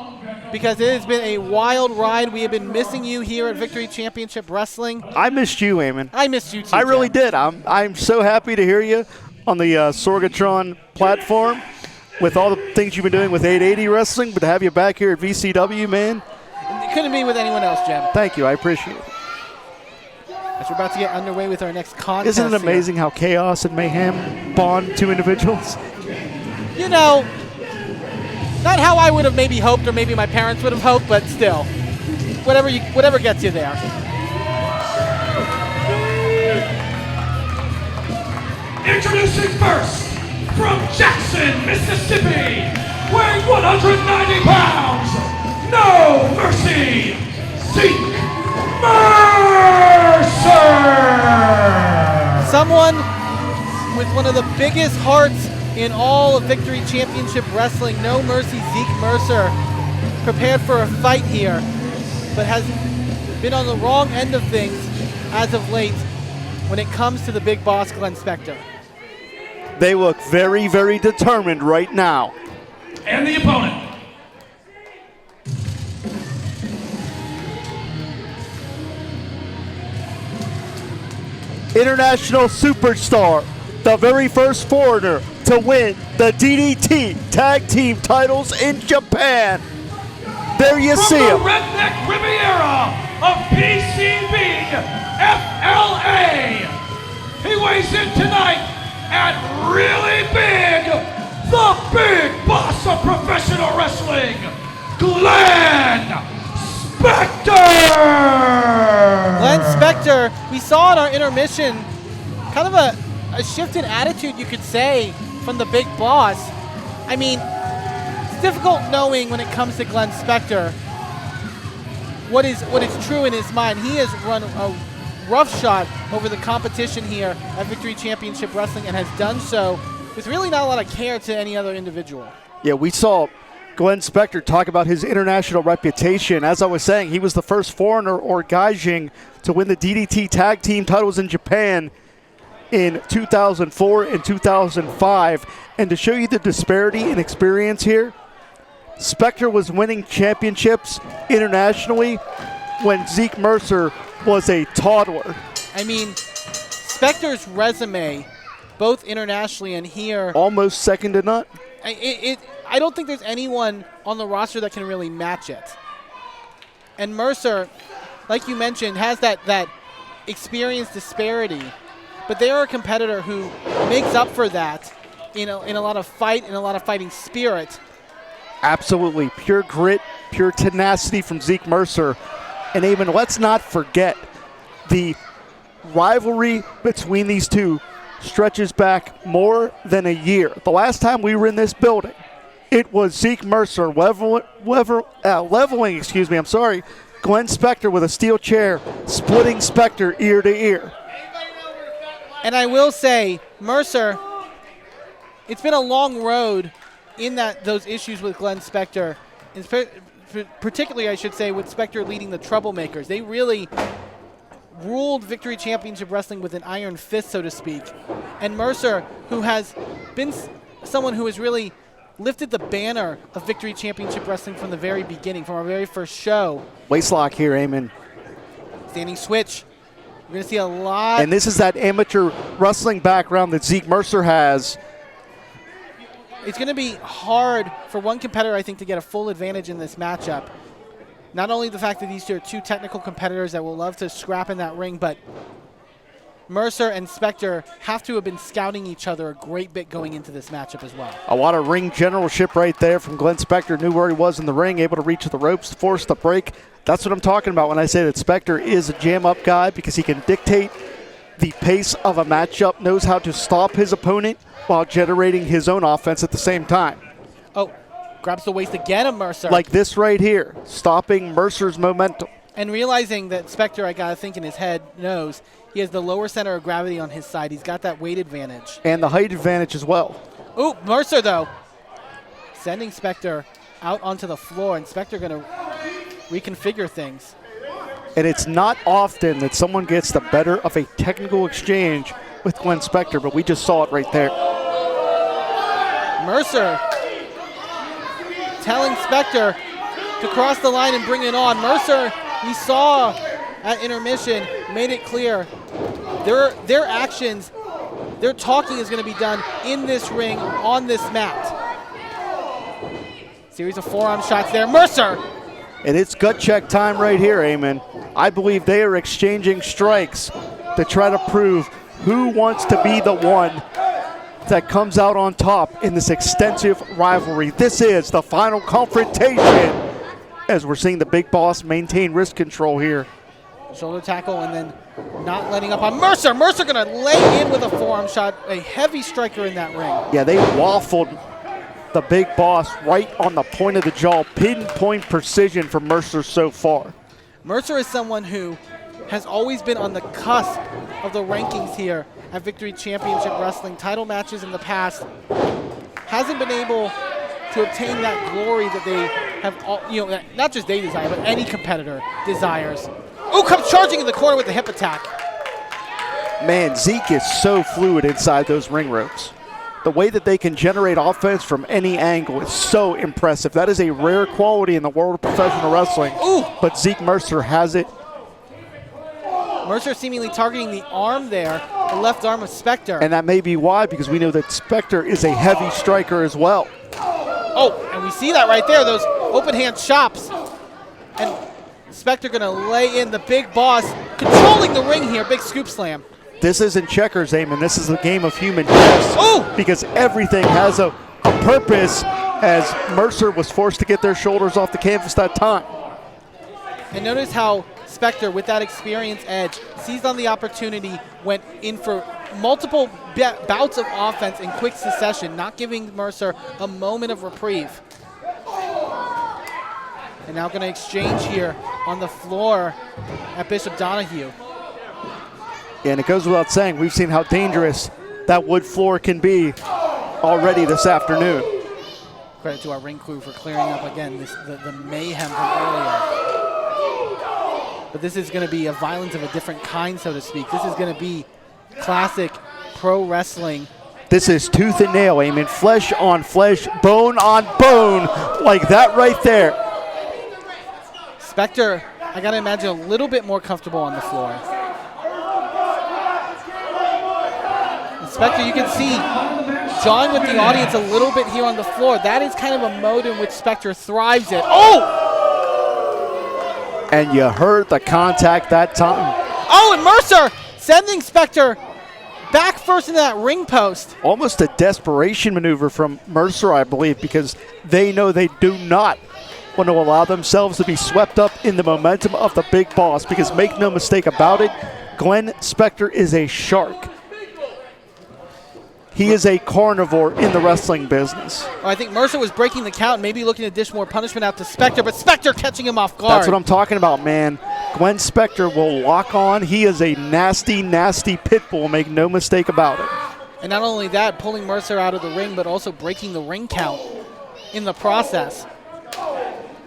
Speaker 2: because it has been a wild ride. We have been missing you here at Victory Championship Wrestling.
Speaker 3: I missed you, Eamon.
Speaker 2: I missed you too.
Speaker 3: I really did. I'm so happy to hear you on the Sorgatron platform with all the things you've been doing with 880 Wrestling, but to have you back here at VCW, man.
Speaker 2: It couldn't be with anyone else, Jim.
Speaker 3: Thank you. I appreciate it.
Speaker 2: As we're about to get underway with our next contest.
Speaker 3: Isn't it amazing how chaos and mayhem bond two individuals?
Speaker 2: You know, not how I would have maybe hoped, or maybe my parents would have hoped, but still, whatever gets you there.
Speaker 1: Introducing first, from Jackson, Mississippi, weighing 190 pounds, No Mercy, Zeke Mercer!
Speaker 2: Someone with one of the biggest hearts in all of Victory Championship Wrestling, No Mercy, Zeke Mercer, prepared for a fight here, but has been on the wrong end of things as of late when it comes to the big boss, Glenn Spectre.
Speaker 3: They look very, very determined right now.
Speaker 1: And the opponent.
Speaker 3: International superstar, the very first foreigner to win the DDT Tag Team titles in Japan. There you see him.
Speaker 1: From the Redneck Riviera of PCB FLA. He weighs in tonight at really big, the big boss of professional wrestling, Glenn Spectre!
Speaker 2: Glenn Spectre, we saw in our intermission kind of a shift in attitude, you could say, from the big boss. I mean, it's difficult knowing when it comes to Glenn Spectre what is true in his mind. He has run a roughshod over the competition here at Victory Championship Wrestling and has done so with really not a lot of care to any other individual.
Speaker 3: Yeah, we saw Glenn Spectre talk about his international reputation. As I was saying, he was the first foreigner or Gaijin to win the DDT Tag Team titles in Japan in 2004 and 2005. And to show you the disparity in experience here, Spectre was winning championships internationally when Zeke Mercer was a toddler.
Speaker 2: I mean, Spectre's resume, both internationally and here,
Speaker 3: almost second to none.
Speaker 2: I don't think there's anyone on the roster that can really match it. And Mercer, like you mentioned, has that experience disparity. But they are a competitor who makes up for that in a lot of fight and a lot of fighting spirit.
Speaker 3: Absolutely. Pure grit, pure tenacity from Zeke Mercer. And even let's not forget the rivalry between these two stretches back more than a year. The last time we were in this building, it was Zeke Mercer leveling Glenn Spectre with a steel chair, splitting Spectre ear to ear.
Speaker 2: And I will say, Mercer, it's been a long road in those issues with Glenn Spectre, and particularly, I should say, with Spectre leading the Troublemakers. They really ruled Victory Championship Wrestling with an iron fist, so to speak. And Mercer, who has been someone who has really lifted the banner of Victory Championship Wrestling from the very beginning, from our very first show.
Speaker 3: Waistlock here, Eamon.
Speaker 2: Standing switch. We're going to see a lot.
Speaker 3: And this is that amateur wrestling background that Zeke Mercer has.
Speaker 2: It's going to be hard for one competitor, I think, to get a full advantage in this matchup. Not only the fact that these two are two technical competitors that will love to scrap in that ring, but Mercer and Spectre have to have been scouting each other a great bit going into this matchup as well.
Speaker 3: A lot of ring generalship right there from Glenn Spectre. Knew where he was in the ring, able to reach the ropes, force the break. That's what I'm talking about when I say that Spectre is a jam-up guy, because he can dictate the pace of a matchup, knows how to stop his opponent while generating his own offense at the same time.
Speaker 2: Oh, grabs the waist again of Mercer.
Speaker 3: Like this right here, stopping Mercer's momentum.
Speaker 2: And realizing that Spectre, I got to think in his head, knows he has the lower center of gravity on his side. He's got that weight advantage.
Speaker 3: And the height advantage as well.
Speaker 2: Ooh, Mercer, though, sending Spectre out onto the floor, and Spectre going to reconfigure things.
Speaker 3: And it's not often that someone gets the better of a technical exchange with Glenn Spectre, but we just saw it right there.
Speaker 2: Mercer telling Spectre to cross the line and bring it on. Mercer, we saw at intermission, made it clear their actions, their talking is going to be done in this ring, on this mat. Series of forearm shots there. Mercer!
Speaker 3: And it's gut check time right here, Eamon. I believe they are exchanging strikes to try to prove who wants to be the one that comes out on top in this extensive rivalry. This is the final confrontation as we're seeing the big boss maintain wrist control here.
Speaker 2: Shoulder tackle and then not letting up on Mercer. Mercer going to lay in with a forearm shot, a heavy striker in that ring.
Speaker 3: Yeah, they waffled the big boss right on the point of the jaw. Pinpoint precision for Mercer so far.
Speaker 2: Mercer is someone who has always been on the cusp of the rankings here at Victory Championship Wrestling. Title matches in the past. Hasn't been able to obtain that glory that they have, not just they desire, but any competitor desires. Oh, comes charging in the corner with the hip attack.
Speaker 3: Man, Zeke is so fluid inside those ring ropes. The way that they can generate offense from any angle is so impressive. That is a rare quality in the world of professional wrestling.
Speaker 2: Ooh.
Speaker 3: But Zeke Mercer has it.
Speaker 2: Mercer seemingly targeting the arm there, the left arm of Spectre.
Speaker 3: And that may be why, because we know that Spectre is a heavy striker as well.
Speaker 2: Oh, and we see that right there, those open hand chops. And Spectre gonna lay in the big boss, controlling the ring here, big scoop slam.
Speaker 3: This isn't checkers, Eamon. This is a game of human chess.
Speaker 2: Oh!
Speaker 3: Because everything has a purpose, as Mercer was forced to get their shoulders off the canvas that time.
Speaker 2: And notice how Spectre, with that experience edge, seized on the opportunity, went in for multiple bouts of offense in quick succession, not giving Mercer a moment of reprieve. And now going to exchange here on the floor at Bishop Donahue.
Speaker 3: And it goes without saying, we've seen how dangerous that wood floor can be already this afternoon.
Speaker 2: Credit to our ring crew for clearing up again the mayhem from earlier. But this is going to be a violence of a different kind, so to speak. This is going to be classic pro wrestling.
Speaker 3: This is tooth and nail, Eamon. Flesh on flesh, bone on bone, like that right there.
Speaker 2: Spectre, I got to imagine, a little bit more comfortable on the floor. And Spectre, you can see, jawing with the audience a little bit here on the floor. That is kind of a mode in which Spectre thrives in. Oh!
Speaker 3: And you heard the contact that time.
Speaker 2: Oh, and Mercer sending Spectre back first into that ring post.
Speaker 3: Almost a desperation maneuver from Mercer, I believe, because they know they do not want to allow themselves to be swept up in the momentum of the big boss, because make no mistake about it, Glenn Spectre is a shark. He is a carnivore in the wrestling business.
Speaker 2: I think Mercer was breaking the count, maybe looking to dish more punishment out to Spectre, but Spectre catching him off guard.
Speaker 3: That's what I'm talking about, man. Glenn Spectre will lock on. He is a nasty, nasty pit bull, make no mistake about it.
Speaker 2: And not only that, pulling Mercer out of the ring, but also breaking the ring count in the process.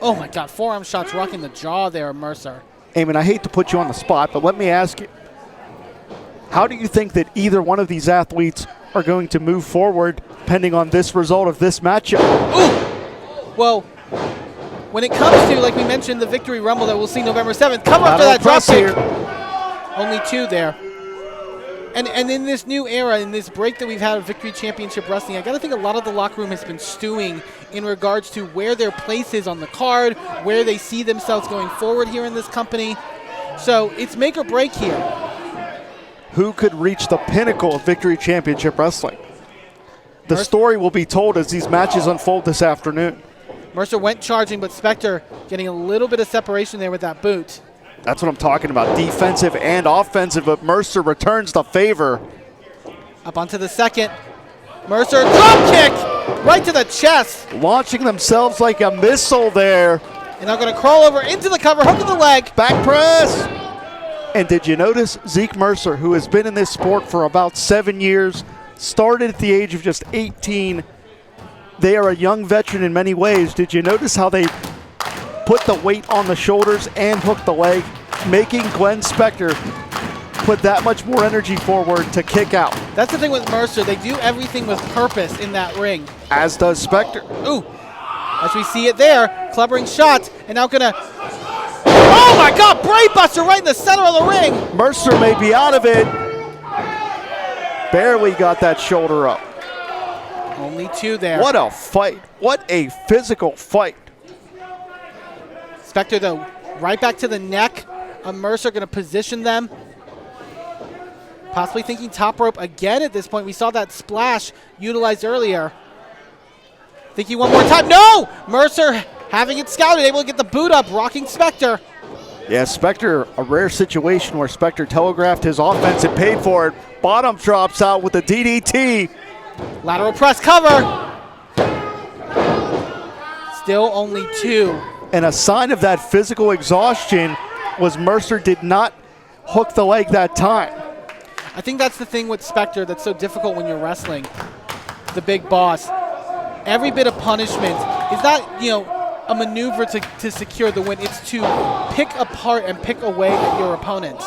Speaker 2: Oh my God, forearm shots rocking the jaw there, Mercer.
Speaker 3: Eamon, I hate to put you on the spot, but let me ask you, how do you think that either one of these athletes are going to move forward depending on this result of this matchup?
Speaker 2: Ooh! Well, when it comes to, like we mentioned, the Victory Rumble that we'll see November 7th, come up to that drop kick. Only 2 there. And in this new era, in this break that we've had of Victory Championship Wrestling, I got to think a lot of the locker room has been stewing in regards to where their place is on the card, where they see themselves going forward here in this company. So it's make or break here.
Speaker 3: Who could reach the pinnacle of Victory Championship Wrestling? The story will be told as these matches unfold this afternoon.
Speaker 2: Mercer went charging, but Spectre getting a little bit of separation there with that boot.
Speaker 3: That's what I'm talking about, defensive and offensive, but Mercer returns the favor.
Speaker 2: Up onto the second. Mercer, drop kick right to the chest.
Speaker 3: Launching themselves like a missile there.
Speaker 2: And they're going to crawl over into the cover, hook to the leg.
Speaker 3: Back press. And did you notice Zeke Mercer, who has been in this sport for about 7 years, started at the age of just 18. They are a young veteran in many ways. Did you notice how they put the weight on the shoulders and hooked the leg, making Glenn Spectre put that much more energy forward to kick out?
Speaker 2: That's the thing with Mercer. They do everything with purpose in that ring.
Speaker 3: As does Spectre.
Speaker 2: Ooh. As we see it there, clubbering shots, and now gonna... Oh my God, Brave Buster right in the center of the ring.
Speaker 3: Mercer may be out of it. Barely got that shoulder up.
Speaker 2: Only 2 there.
Speaker 3: What a fight. What a physical fight.
Speaker 2: Spectre, though, right back to the neck of Mercer, going to position them. Possibly thinking top rope again at this point. We saw that splash utilized earlier. Thinking one more time. No! Mercer having it scouted, able to get the boot up, rocking Spectre.
Speaker 3: Yeah, Spectre, a rare situation where Spectre telegraphed his offense and paid for it. Bottom drops out with the DDT.
Speaker 2: Lateral press cover. Still only 2.
Speaker 3: And a sign of that physical exhaustion was Mercer did not hook the leg that time.
Speaker 2: I think that's the thing with Spectre that's so difficult when you're wrestling. The big boss. Every bit of punishment is not, a maneuver to secure the win. It's to pick apart and pick away at your opponent.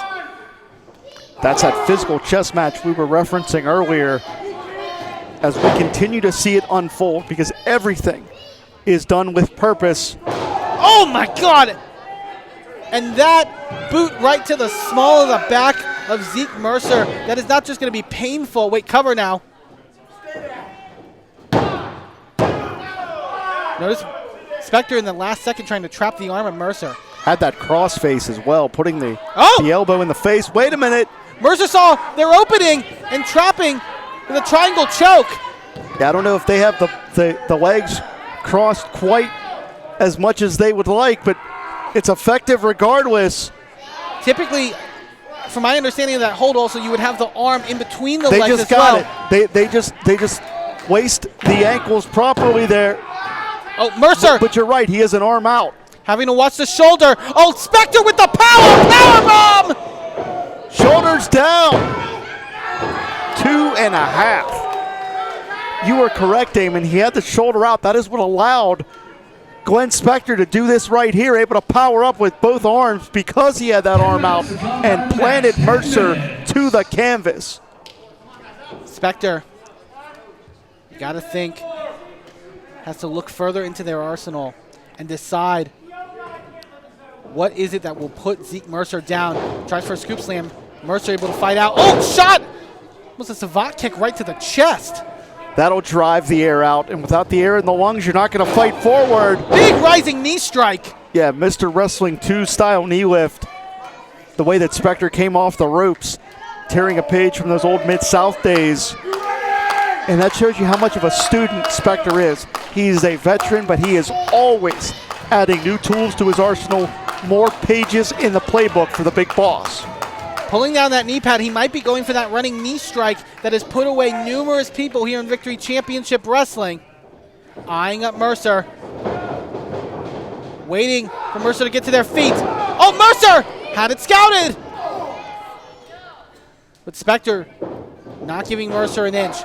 Speaker 3: That's that physical chess match we were referencing earlier as we continue to see it unfold, because everything is done with purpose.
Speaker 2: Oh my God! And that boot right to the small of the back of Zeke Mercer. That is not just going to be painful. Wait, cover now. Notice Spectre in the last second trying to trap the arm of Mercer.
Speaker 3: Had that cross face as well, putting the elbow in the face. Wait a minute.
Speaker 2: Mercer saw their opening and trapping with a triangle choke.
Speaker 3: Yeah, I don't know if they have the legs crossed quite as much as they would like, but it's effective regardless.
Speaker 2: Typically, from my understanding of that hold, also you would have the arm in between the legs
Speaker 3: just
Speaker 2: as
Speaker 3: got
Speaker 2: well.
Speaker 3: it. They just laced the ankles properly there.
Speaker 2: Oh, Mercer!
Speaker 3: But you're right, he has an arm out.
Speaker 2: Having to watch the shoulder. Oh, Spectre with the power bomb!
Speaker 3: Shoulders down. 2.5. You were correct, Damon. He had the shoulder out. That is what allowed Glenn Spectre to do this right here, able to power up with both arms because he had that arm out and planted Mercer to the canvas.
Speaker 2: Spectre, you got to think, has to look further into their arsenal and decide what is it that will put Zeke Mercer down. Tries for a scoop slam. Mercer able to fight out. Oh, shot! Was a savate kick right to the chest.
Speaker 3: That'll drive the air out, and without the air in the lungs, you're not going to fight forward.
Speaker 2: Big rising knee strike.
Speaker 3: Yeah, Mr. Wrestling 2 style knee lift. The way that Spectre came off the ropes, tearing a page from those old Mid-South days. And that shows you how much of a student Spectre is. He's a veteran, but he is always adding new tools to his arsenal, more pages in the playbook for the big boss.
Speaker 2: Pulling down that knee pad, he might be going for that running knee strike that has put away numerous people here in Victory Championship Wrestling. Eyeing up Mercer. Waiting for Mercer to get to their feet. Oh, Mercer had it scouted! But Spectre not giving Mercer an inch.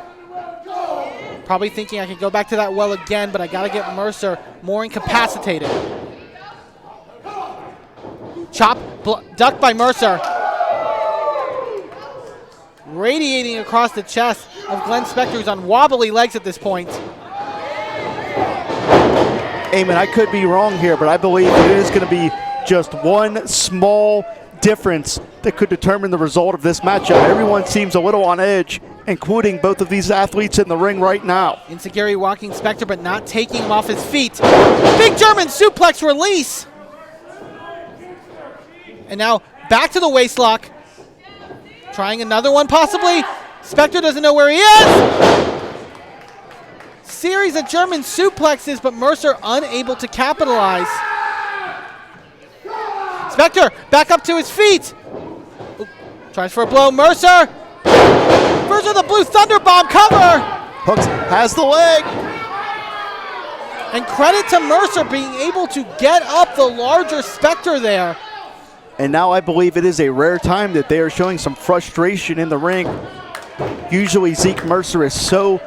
Speaker 2: Probably thinking I can go back to that well again, but I gotta get Mercer more incapacitated. Chop, ducked by Mercer. Radiating across the chest of Glenn Spectre, who's on wobbly legs at this point.
Speaker 3: Eamon, I could be wrong here, but I believe it is going to be just one small difference that could determine the result of this matchup. Everyone seems a little on edge, including both of these athletes in the ring right now.
Speaker 2: Insecurity walking Spectre, but not taking him off his feet. Big German suplex release. And now back to the waistlock. Trying another one possibly. Spectre doesn't know where he is. Series of German suplexes, but Mercer unable to capitalize. Spectre back up to his feet. Ooh, tries for a blow. Mercer. Mercer the blue thunder bomb cover.
Speaker 3: Hooks has the leg.
Speaker 2: And credit to Mercer being able to get up the larger Spectre there.
Speaker 3: And now I believe it is a rare time that they are showing some frustration in the ring. Usually Zeke Mercer is so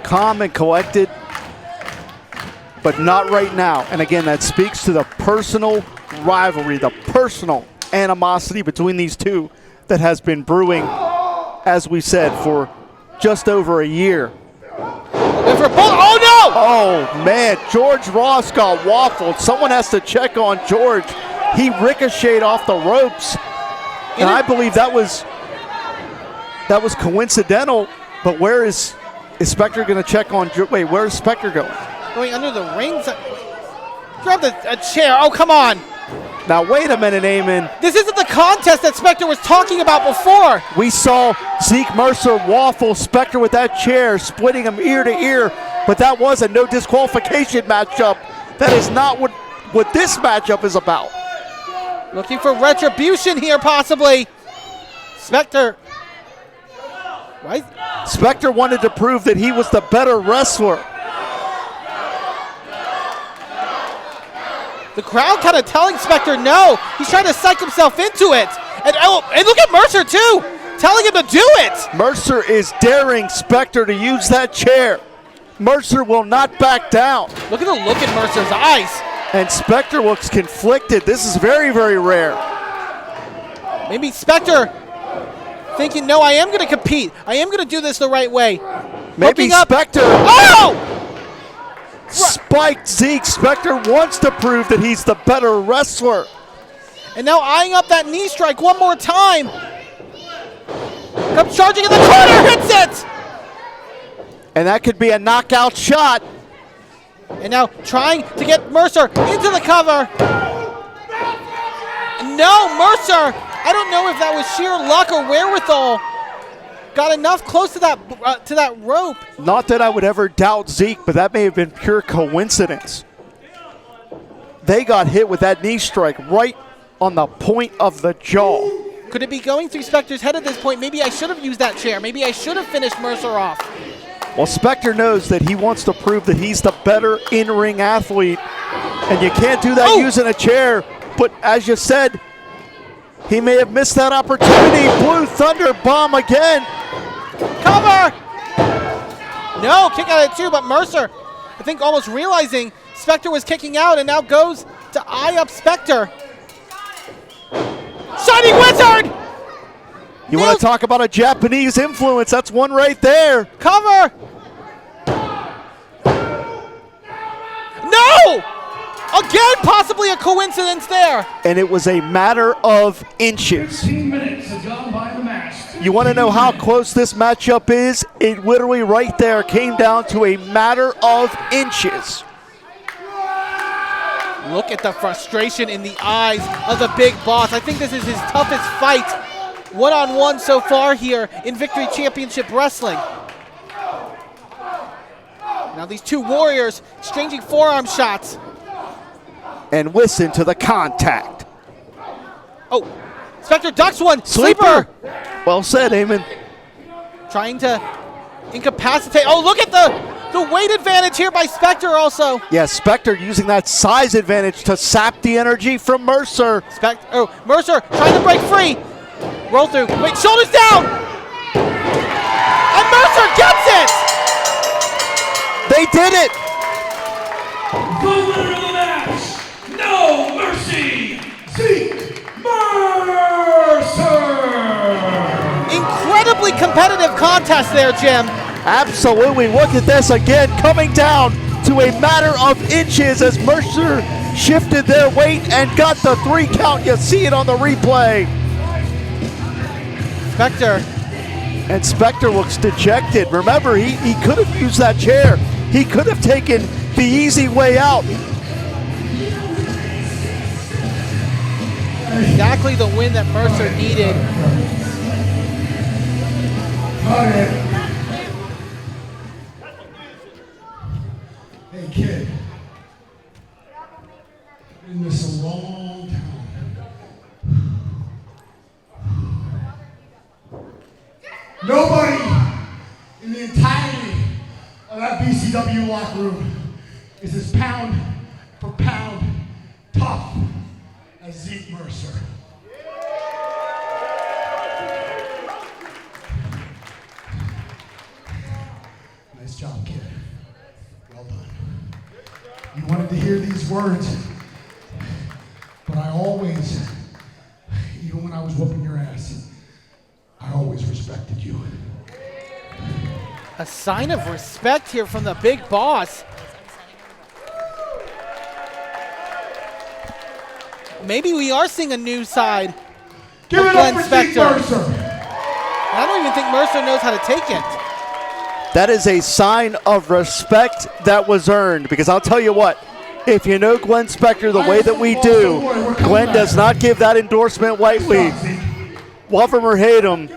Speaker 3: calm and collected, but not right now. And again, that speaks to the personal rivalry, the personal animosity between these two that has been brewing, as we said, for just over a year.
Speaker 2: Oh no!
Speaker 3: Oh man, George Ross got waffled. Someone has to check on George. He ricocheted off the ropes, and I believe that was coincidental. But where is Spectre going to check on? Wait, where is Spectre going?
Speaker 2: Going under the rings. Grab a chair. Oh, come on.
Speaker 3: Now wait a minute, Eamon.
Speaker 2: This isn't the contest that Spectre was talking about before.
Speaker 3: We saw Zeke Mercer waffle Spectre with that chair, splitting him ear to ear. But that was a no disqualification matchup. That is not what this matchup is about.
Speaker 2: Looking for retribution here, possibly. Spectre. Right?
Speaker 3: Spectre wanted to prove that he was the better wrestler.
Speaker 2: The crowd kind of telling Spectre no. He's trying to psych himself into it. And look at Mercer, too. Telling him to do it.
Speaker 3: Mercer is daring Spectre to use that chair. Mercer will not back down.
Speaker 2: Look at the look in Mercer's eyes.
Speaker 3: And Spectre looks conflicted. This is very, very rare.
Speaker 2: Maybe Spectre thinking, no, I am going to compete. I am going to do this the right way.
Speaker 3: Maybe Spectre.
Speaker 2: Oh!
Speaker 3: Spiked Zeke. Spectre wants to prove that he's the better wrestler.
Speaker 2: And now eyeing up that knee strike one more time. Comes charging in the corner, hits it!
Speaker 3: And that could be a knockout shot.
Speaker 2: And now trying to get Mercer into the cover. No, Mercer, I don't know if that was sheer luck or wherewithal. Got enough close to that rope.
Speaker 3: Not that I would ever doubt Zeke, but that may have been pure coincidence. They got hit with that knee strike right on the point of the jaw.
Speaker 2: Could it be going through Spectre's head at this point? Maybe I should have used that chair. Maybe I should have finished Mercer off.
Speaker 3: Well, Spectre knows that he wants to prove that he's the better in-ring athlete, and you can't do that using a chair. But as you said, he may have missed that opportunity. Blue Thunder Bomb again.
Speaker 2: Cover! No, kick out at two, but Mercer, I think almost realizing Spectre was kicking out and now goes to eye up Spectre. Shining Wizard!
Speaker 3: You want to talk about a Japanese influence? That's one right there.
Speaker 2: Cover! No! Again, possibly a coincidence there.
Speaker 3: And it was a matter of inches.
Speaker 1: 15 minutes have gone by the match.
Speaker 3: You want to know how close this matchup is? It literally right there came down to a matter of inches.
Speaker 2: Look at the frustration in the eyes of the big boss. I think this is his toughest fight one-on-one so far here in Victory Championship Wrestling. Now these two warriors exchanging forearm shots.
Speaker 3: And listen to the contact.
Speaker 2: Oh, Spectre ducks one. Sleeper.
Speaker 3: Well said, Eamon.
Speaker 2: Trying to incapacitate. Oh, look at the weight advantage here by Spectre also.
Speaker 3: Yeah, Spectre using that size advantage to sap the energy from Mercer.
Speaker 2: Mercer trying to break free. Roll through. Wait, shoulders down. And Mercer gets it.
Speaker 3: They did it.
Speaker 1: The winner of the match, no mercy, Zeke Mercer.
Speaker 2: Incredibly competitive contest there, Jim.
Speaker 3: Absolutely. Look at this again, coming down to a matter of inches as Mercer shifted their weight and got the 3 count. You see it on the replay.
Speaker 2: Spectre.
Speaker 3: And Spectre looks dejected. Remember, he could have used that chair. He could have taken the easy way out.
Speaker 2: Exactly the win that Mercer needed.
Speaker 6: Hey kid, been this a long time. Nobody in the entirety of that VCW locker room is as pound for pound tough as Zeke Mercer. Nice job, kid. Well done. You wanted to hear these words, but I always, even when I was whooping your ass, I always respected you.
Speaker 2: A sign of respect here from the big boss. Maybe we are seeing a new side
Speaker 6: Give
Speaker 2: of
Speaker 6: it
Speaker 2: Glenn
Speaker 6: up for
Speaker 2: Spectre.
Speaker 6: Zeke Mercer.
Speaker 2: I don't even think Mercer knows how to take it.
Speaker 3: That is a sign of respect that was earned, because I'll tell you what, if you know Glenn Spectre the way that we do, Glenn does not give that endorsement lightly. Love him or hate him,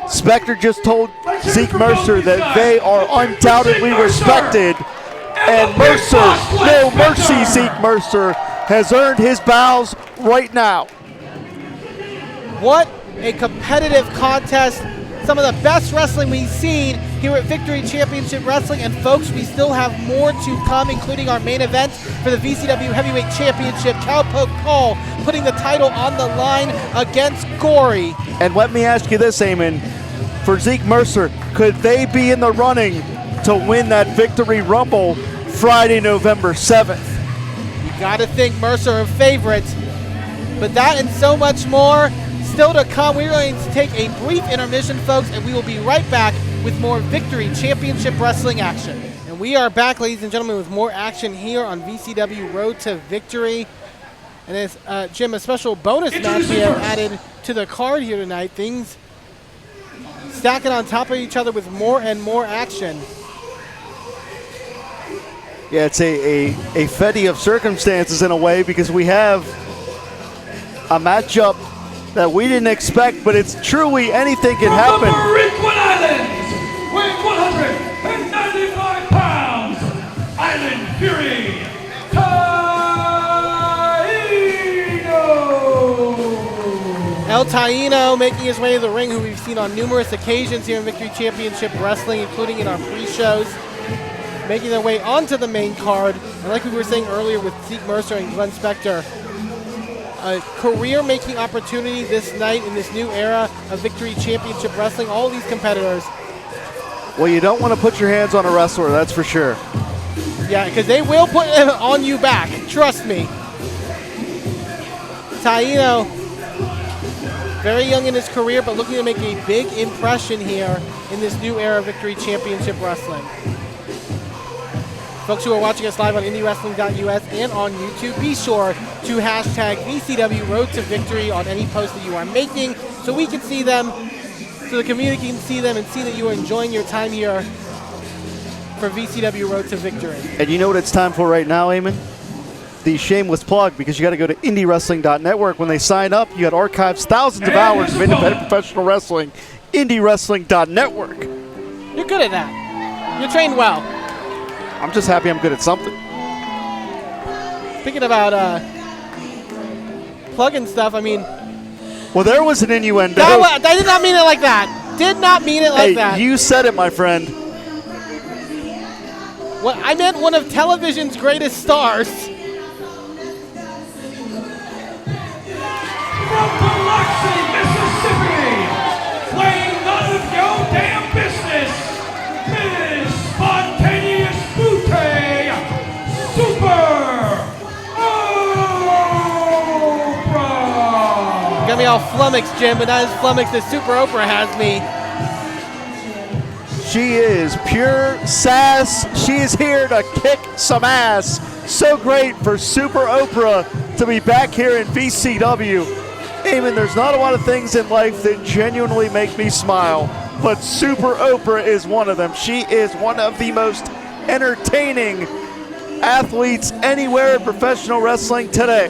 Speaker 3: Spectre just told Zeke Mercer that they are undoubtedly respected, and Mercer, no mercy, Zeke Mercer has earned his bows right now.
Speaker 2: What a competitive contest. Some of the best wrestling we've seen here at Victory Championship Wrestling. And folks, we still have more to come, including our main event for the VCW Heavyweight Championship. Cowpoke Paul putting the title on the line against Gory.
Speaker 3: And let me ask you this, Eamon. For Zeke Mercer, could they be in the running to win that Victory Rumble Friday, November 7th?
Speaker 2: You gotta think Mercer a favorite. But that and so much more still to come. We're going to take a brief intermission, folks, and we will be right back with more Victory Championship Wrestling action. And we are back, ladies and gentlemen, with more action here on VCW Road to Victory. And it's, Jim, a special bonus match we have added to the card here tonight. Things stacking on top of each other with more and more action.
Speaker 3: Yeah, it's a fetty of circumstances in a way, because we have a matchup that we didn't expect, but it's truly anything can happen.
Speaker 1: From the Quinn Islands, weighing 195 pounds, Island Fury, Taino.
Speaker 2: El Taino making his way to the ring, who we've seen on numerous occasions here in Victory Championship Wrestling, including in our pre-shows, making their way onto the main card. And like we were saying earlier with Zeke Mercer and Glenn Spectre, a career-making opportunity this night in this new era of Victory Championship Wrestling. All these competitors.
Speaker 3: Well, you don't want to put your hands on a wrestler, that's for sure.
Speaker 2: Yeah, because they will put it on you back. Trust me. Taino, very young in his career, but looking to make a big impression here in this new era of Victory Championship Wrestling. Folks who are watching us live on IndyWrestling.us and on YouTube, be sure to hashtag VCW Road to Victory on any post that you are making, so we can see them, so the community can see them and see that you are enjoying your time here for VCW Road to Victory.
Speaker 3: And you know what it's time for right now, Eamon? the shameless plug because you got to go to IndyWrestling.network. When they sign up, you got archives, thousands of hours of independent professional wrestling. IndyWrestling.network.
Speaker 2: You're good at that. You're trained well.
Speaker 3: I'm just happy I'm good at something.
Speaker 2: Thinking about plugging stuff, I mean.
Speaker 3: Well, there was an innuendo.
Speaker 2: I did not mean it like that. Did not mean it like that.
Speaker 3: You said it, my friend.
Speaker 2: What I meant one of television's greatest stars.
Speaker 1: From Biloxi, Mississippi, playing none of your damn business, Miss Spontaneous Booty, Super Oprah.
Speaker 2: Got me all flummoxed, Jim, but not as flummoxed as Super Oprah has me.
Speaker 3: She is pure sass. She is here to kick some ass. So great for Super Oprah to be back here in VCW. Eamon, there's not a lot of things in life that genuinely make me smile, but Super Oprah is one of them. She is one of the most entertaining athletes anywhere in professional wrestling today.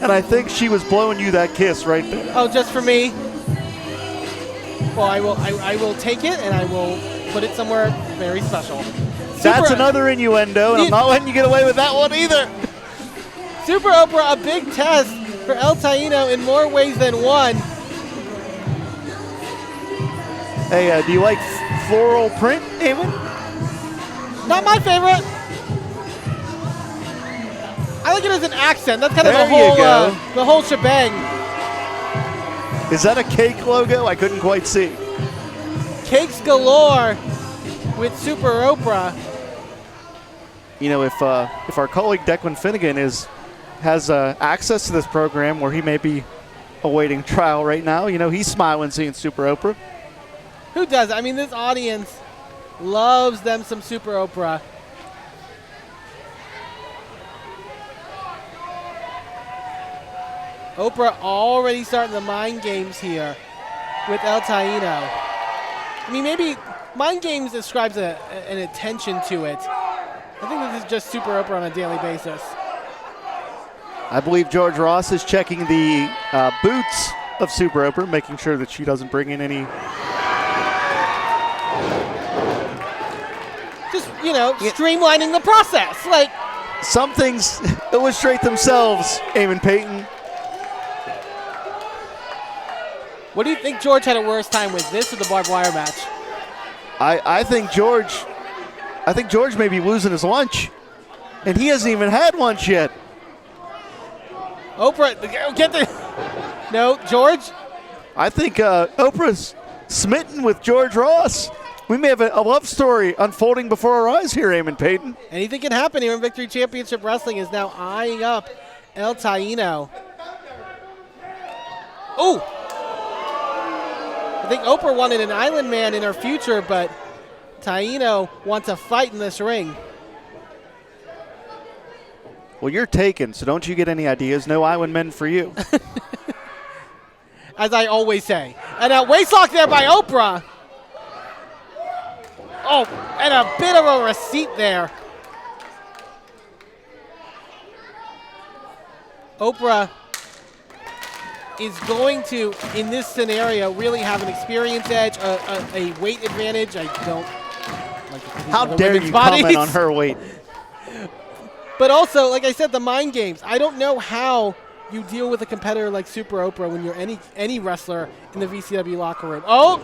Speaker 3: And I think she was blowing you that kiss right there.
Speaker 2: Oh, just for me? Well, I will take it and I will put it somewhere very special.
Speaker 3: That's another innuendo, and I'm not letting you get away with that one either.
Speaker 2: Super Oprah, a big test for El Taino in more ways than one.
Speaker 3: Hey, do you like floral print, Eamon?
Speaker 2: Not my favorite. I like it as an accent. That's kind of the whole shebang.
Speaker 3: Is that a cake logo? I couldn't quite see.
Speaker 2: Cakes galore with Super Oprah.
Speaker 3: You know, if our colleague Declan Finnegan has access to this program where he may be awaiting trial right now, you know, he's smiling seeing Super Oprah.
Speaker 2: Who does? I mean, this audience loves them some Super Oprah. Oprah already starting the mind games here with El Taino. I mean, maybe mind games describes an attention to it. I think this is just Super Oprah on a daily basis.
Speaker 3: I believe George Ross is checking the boots of Super Oprah, making sure that she doesn't bring in any.
Speaker 2: Just, you know, streamlining the process. Like,
Speaker 3: some things illustrate themselves, Eamon Payton.
Speaker 2: What do you think George had a worse time with, this or the barbed wire match?
Speaker 3: I think George may be losing his lunch, and he hasn't even had lunch yet.
Speaker 2: Oprah, get the... No, George?
Speaker 3: I think Oprah's smitten with George Ross. We may have a love story unfolding before our eyes here, Eamon Payton.
Speaker 2: Anything can happen here in Victory Championship Wrestling is now eyeing up El Taino. Oh! I think Oprah wanted an Island Man in her future, but Taino wants a fight in this ring.
Speaker 3: Well, you're taken, so don't you get any ideas. No Island Men for you.
Speaker 2: As I always say. And a waistlock there by Oprah. Oh, and a bit of a receipt there. Oprah is going to, in this scenario, really have an experience edge, a weight advantage. I don't like to see
Speaker 3: How
Speaker 2: other
Speaker 3: dare
Speaker 2: women's
Speaker 3: you
Speaker 2: bodies.
Speaker 3: comment on her weight?
Speaker 2: But also, like I said, the mind games. I don't know how you deal with a competitor like Super Oprah when you're any wrestler in the VCW locker room. Oh!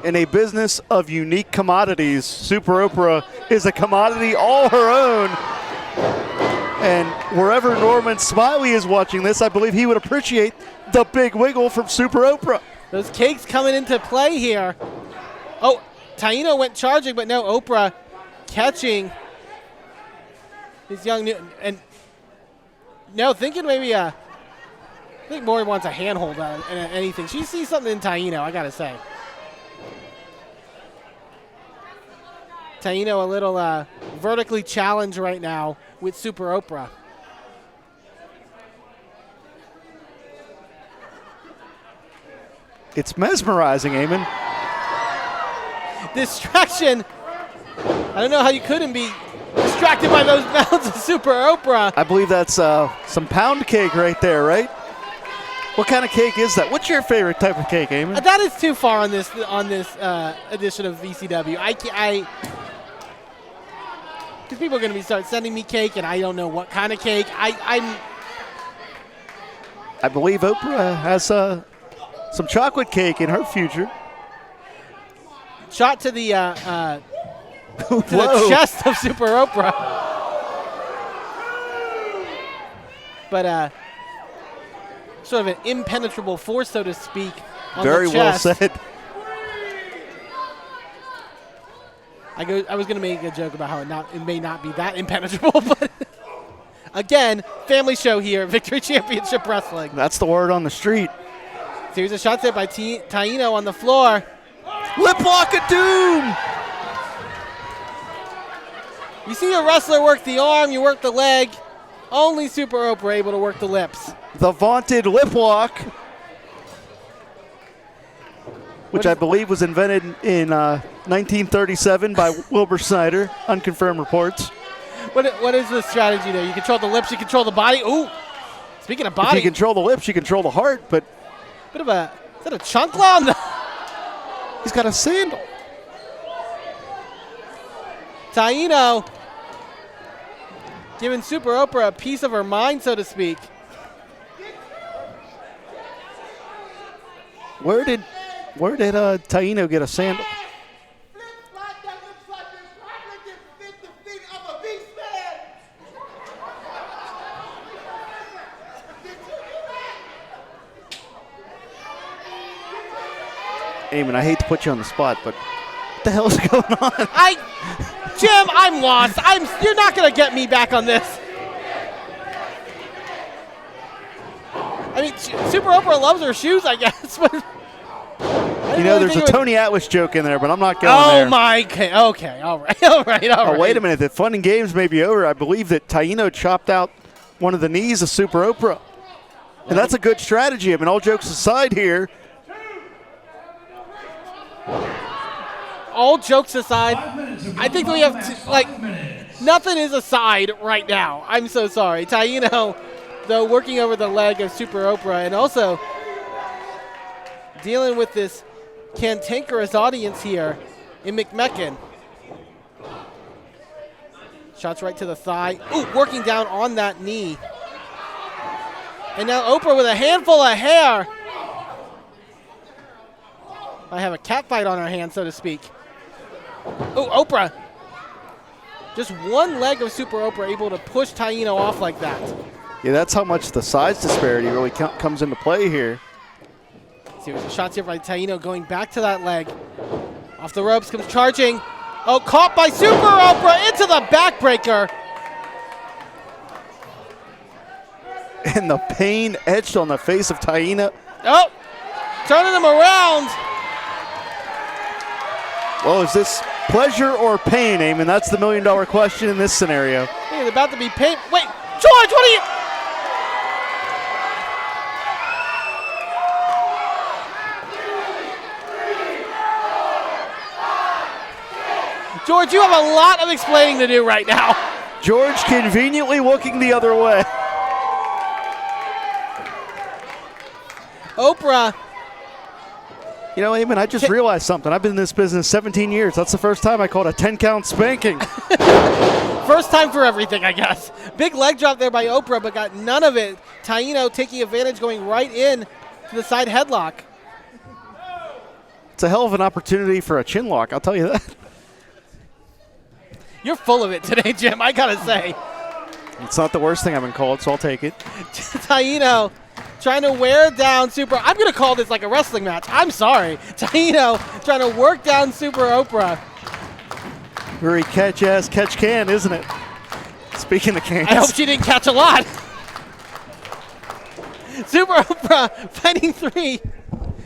Speaker 3: In a business of unique commodities, Super Oprah is a commodity all her own. And wherever Norman Smiley is watching this, I believe he would appreciate the big wiggle from Super Oprah.
Speaker 2: Those cakes coming into play here. Oh, Taino went charging, but no, Oprah catching his young new, and no, thinking maybe I think Maury wants a handhold on anything. She sees something in Taino, I gotta say. Taino a little vertically challenged right now with Super Oprah.
Speaker 3: It's mesmerizing, Eamon.
Speaker 2: Distraction. I don't know how you couldn't be distracted by those bounds of Super Oprah.
Speaker 3: I believe that's some pound cake right there, right? What kind of cake is that? What's your favorite type of cake, Eamon?
Speaker 2: That is too far on this edition of VCW. Because people are going to start sending me cake, and I don't know what kind of cake. I
Speaker 3: believe Oprah has some chocolate cake in her future.
Speaker 2: Shot to the the chest of Super Oprah. But sort of an impenetrable force, so to speak, on
Speaker 3: Very
Speaker 2: the chest.
Speaker 3: well said.
Speaker 2: I was going to make a joke about how it may not be that impenetrable, but again, family show here, Victory Championship Wrestling.
Speaker 3: That's the word on the street.
Speaker 2: Series of shots there by Taino on the floor.
Speaker 3: Lip lock of doom!
Speaker 2: You see a wrestler work the arm, you work the leg. Only Super Oprah able to work the lips.
Speaker 3: The vaunted lip lock, which I believe was invented in 1937 by Wilbur Snyder, unconfirmed reports.
Speaker 2: What is the strategy there? You control the lips, you control the body. Ooh, speaking of body.
Speaker 3: If you control the lips, you control the heart, but...
Speaker 2: Is that a chunk clown?
Speaker 3: He's got a sandal.
Speaker 2: Taino giving Super Oprah a piece of her mind, so to speak.
Speaker 3: Where did Taino get a sandal? Eamon, I hate to put you on the spot, but what the hell is going on?
Speaker 2: Jim, I'm lost. You're not going to get me back on this. I mean, Super Oprah loves her shoes, I guess. But
Speaker 3: you know, there's a Tony Atlas joke in there, but I'm not going there.
Speaker 2: Oh, my. Okay, all right.
Speaker 3: Oh, wait a minute. The fun and games may be over. I believe that Taino chopped out one of the knees of Super Oprah. And that's a good strategy. I mean, all jokes aside here.
Speaker 2: All jokes aside, I think we have nothing is aside right now. I'm so sorry. Taino, though, working over the leg of Super Oprah and also dealing with this cantankerous audience here in McMecken. Shots right to the thigh. Ooh, working down on that knee. And now Oprah with a handful of hair. I have a cat fight on her hand, so to speak. Oh, Oprah. Just one leg of Super Oprah able to push Taino off like that.
Speaker 3: Yeah, that's how much the size disparity really comes into play here.
Speaker 2: Series of shots here by Taino going back to that leg. Off the ropes, comes charging. Oh, caught by Super Oprah into the backbreaker.
Speaker 3: And the pain etched on the face of Taino.
Speaker 2: Oh, turning him around.
Speaker 3: Well, is this pleasure or pain, Eamon? That's the million-dollar question in this scenario.
Speaker 2: Hey, it's about to be pain. Wait, George, what are you? George, you have a lot of explaining to do right now.
Speaker 3: George conveniently looking the other way.
Speaker 2: Oprah.
Speaker 3: You know, Eamon, I just realized something. I've been in this business 17 years. That's the first time I called a 10-count spanking.
Speaker 2: First time for everything, I guess. Big leg drop there by Oprah, but got none of it. Taino taking advantage, going right in to the side headlock.
Speaker 3: It's a hell of an opportunity for a chin lock, I'll tell you that.
Speaker 2: You're full of it today, Jim, I gotta say.
Speaker 3: It's not the worst thing I've been called, so I'll take it.
Speaker 2: Taino trying to wear down Super. I'm going to call this like a wrestling match. I'm sorry. Taino trying to work down Super Oprah.
Speaker 3: Very catch-ass, catch-can, isn't it? Speaking of cans.
Speaker 2: I hope she didn't catch a lot. Super Oprah fighting three.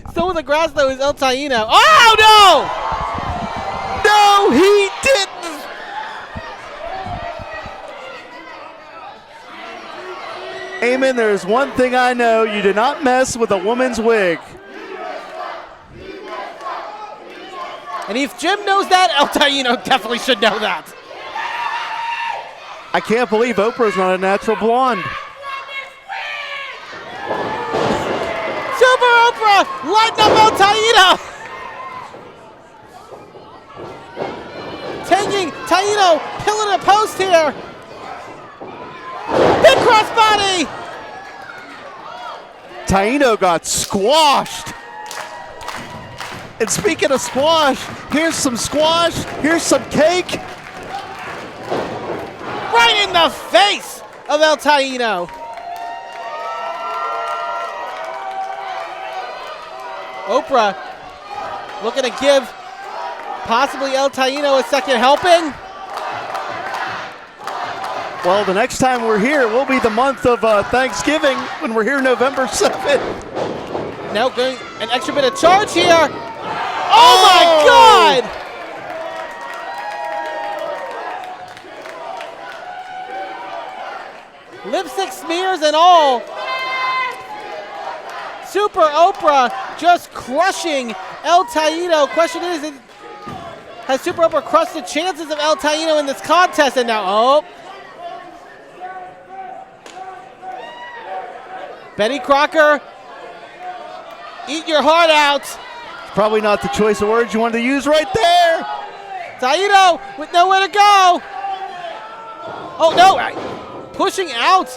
Speaker 2: Still with the grass, though, is El Taino. Oh, no!
Speaker 3: No, he didn't! Eamon, there's one thing I know. You do not mess with a woman's wig.
Speaker 2: And if Jim knows that, El Taino definitely should know that.
Speaker 3: I can't believe Oprah's not a natural blonde.
Speaker 2: Super Oprah lighting up El Taino. Taking Taino, pillar to post here. Big crossbody.
Speaker 3: Taino got squashed. And speaking of squash, here's some squash, here's some cake.
Speaker 2: Right in the face of El Taino. Oprah looking to give possibly El Taino a second helping.
Speaker 3: Well, the next time we're here will be the month of Thanksgiving when we're here November 7th.
Speaker 2: Now going an extra bit of charge here. Oh my God! Lipstick smears and all. Super Oprah just crushing El Taino. Question is, has Super Oprah crushed the chances of El Taino in this contest? And now, Betty Crocker, eat your heart out.
Speaker 3: Probably not the choice of words you wanted to use right there.
Speaker 2: Taino with nowhere to go. Oh no, pushing out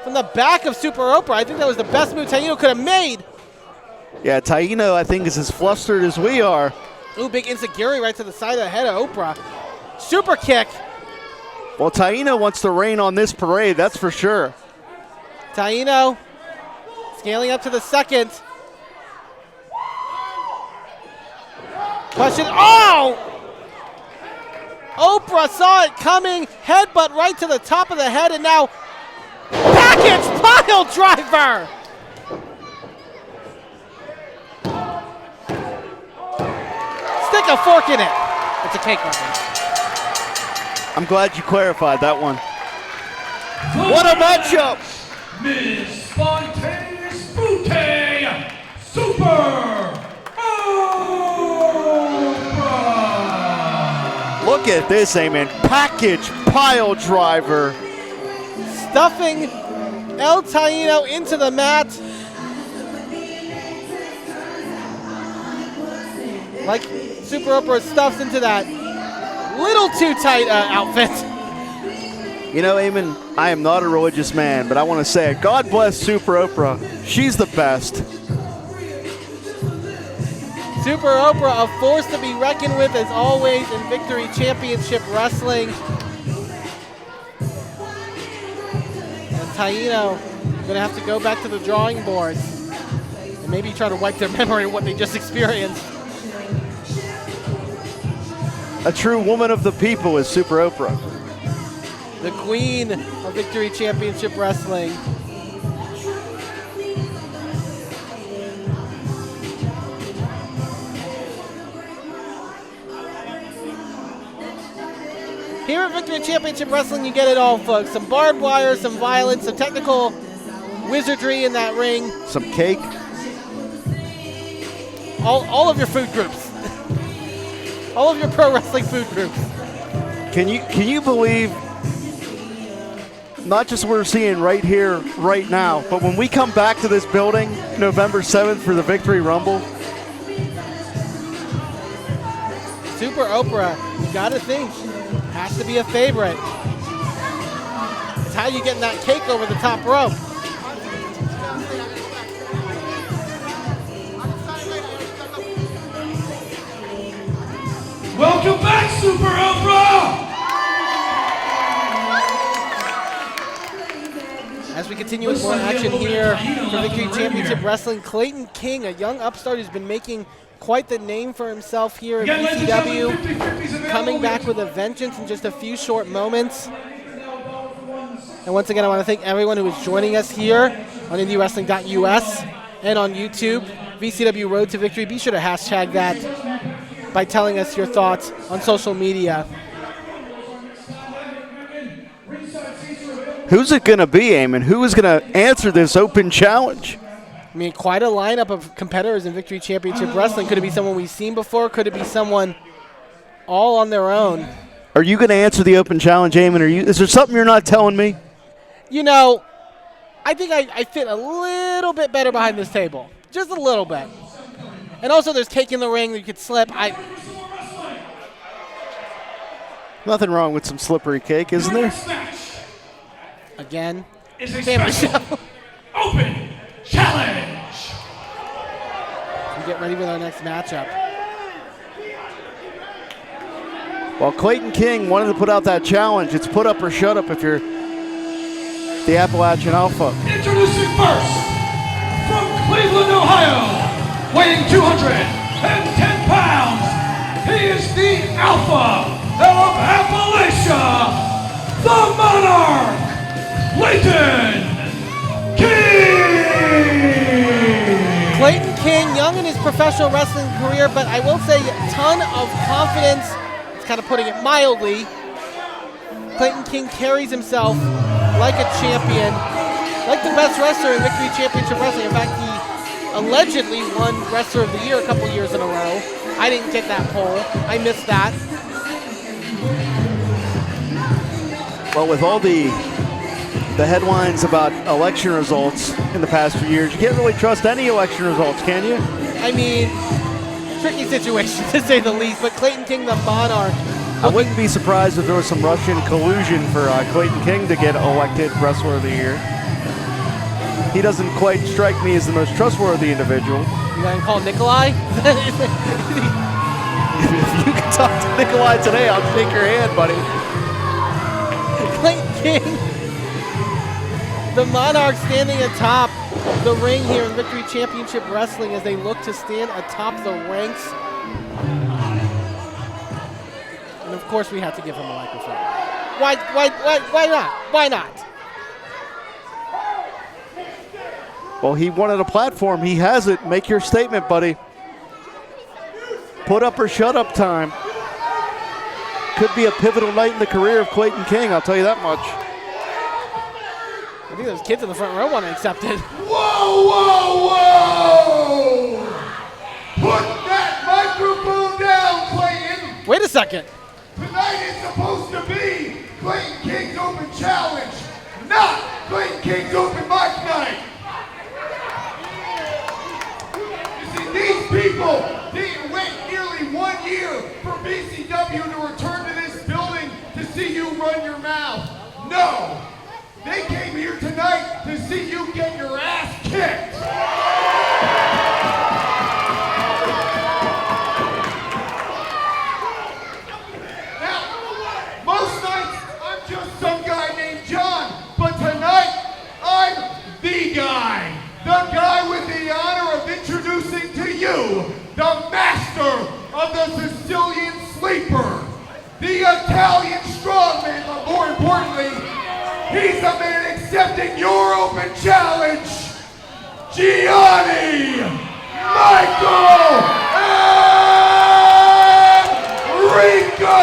Speaker 2: from the back of Super Oprah. I think that was the best move Taino could have made.
Speaker 3: Yeah, Taino, I think, is as flustered as we are.
Speaker 2: Ooh, big insecurity right to the side of the head of Oprah. Super kick.
Speaker 3: Well, Taino wants to rain on this parade, that's for sure.
Speaker 2: Taino scaling up to the second. Question, oh! Oprah saw it coming, headbutt right to the top of the head, and now package pile driver! Stick a fork in it. It's a cake reference.
Speaker 3: I'm glad you clarified that one. What a matchup!
Speaker 1: Miss Spontaneous Booty Super Oprah!
Speaker 3: Look at this, Amen. Package pile driver.
Speaker 2: Stuffing El Taino into the mat. Like Super Oprah stuffs into that little too tight outfit.
Speaker 3: You know, Eamon, I am not a religious man, but I want to say it. God bless Super Oprah. She's the best.
Speaker 2: Super Oprah, a force to be reckoned with as always in Victory Championship Wrestling. And Taino going to have to go back to the drawing boards and maybe try to wipe their memory of what they just experienced.
Speaker 3: A true woman of the people is Super Oprah.
Speaker 2: The queen of Victory Championship Wrestling. Here at Victory Championship Wrestling, you get it all, folks. Some barbed wire, some violence, some technical wizardry in that ring.
Speaker 3: Some cake.
Speaker 2: All of your food groups. All of your pro wrestling food groups.
Speaker 3: Can you believe not just what we're seeing right here, right now, but when we come back to this building November 7th for the Victory Rumble?
Speaker 2: Super Oprah, you gotta think, has to be a favorite. It's how you getting that cake over the top rope.
Speaker 1: Welcome back, Super Oprah!
Speaker 2: As we continue with more action here for Victory Championship Wrestling, Clayton King, a young upstart who's been making quite the name for himself here at VCW, coming back with a vengeance in just a few short moments. And once again, I want to thank everyone who is joining us here on IndyWrestling.us and on YouTube, VCW Road to Victory. Be sure to hashtag that by telling us your thoughts on social media.
Speaker 3: Who's it going to be, Eamon? Who is going to answer this open challenge?
Speaker 2: I mean, quite a lineup of competitors in Victory Championship Wrestling. Could it be someone we've seen before? Could it be someone all on their own?
Speaker 3: Are you going to answer the open challenge, Eamon? Is there something you're not telling me?
Speaker 2: You know, I think I fit a little bit better behind this table. Just a little bit. And also there's cake in the ring that you could slip.
Speaker 3: Nothing wrong with some slippery cake, isn't there?
Speaker 2: Again.
Speaker 1: Is a
Speaker 2: Family
Speaker 1: special
Speaker 2: show.
Speaker 1: open challenge.
Speaker 2: We get ready with our next matchup.
Speaker 3: Well, Clayton King wanted to put out that challenge. It's put up or shut up if you're the Appalachian Alpha.
Speaker 1: Introducing first, from Cleveland, Ohio, weighing 210 pounds, he is the Alpha of Appalachia, the Monarch, Clayton King!
Speaker 2: Clayton King, young in his professional wrestling career, but I will say a ton of confidence. It's kind of putting it mildly. Clayton King carries himself like a champion, like the best wrestler in Victory Championship Wrestling. In fact, he allegedly won Wrestler of the Year a couple years in a row. I didn't get that poll. I missed that.
Speaker 3: Well, with all the headlines about election results in the past few years, you can't really trust any election results, can you?
Speaker 2: I mean, tricky situation to say the least, but Clayton King, the Monarch.
Speaker 3: I wouldn't be surprised if there was some Russian collusion for Clayton King to get elected Wrestler of the Year. He doesn't quite strike me as the most trustworthy individual.
Speaker 2: You got to call Nikolai?
Speaker 3: If you can talk to Nikolai today, I'll shake your hand, buddy.
Speaker 2: Clayton King, the Monarch standing atop the ring here in Victory Championship Wrestling as they look to stand atop the ranks. And of course we have to give him a microphone. Why not? Why not?
Speaker 3: Well, he wanted a platform. He has it. Make your statement, buddy. Put up or shut up time. Could be a pivotal night in the career of Clayton King, I'll tell you that much.
Speaker 2: I think those kids in the front row want to accept it.
Speaker 5: Whoa, whoa, whoa! Put that microphone down, Clayton!
Speaker 2: Wait a second.
Speaker 5: Tonight is supposed to be Clayton King's Open Challenge, not Clayton King's Open Mic Night! You see, these people didn't wait nearly 1 year for VCW to return to this building to see you run your mouth. No! They came here tonight to see you get your ass kicked! Now, most nights I'm just some guy named John, but tonight I'm the guy with the honor of introducing to you the master of the Sicilian Sleeper, the Italian Strongman, but more importantly, he's the man accepting your open challenge, Gianni Michael Emricko!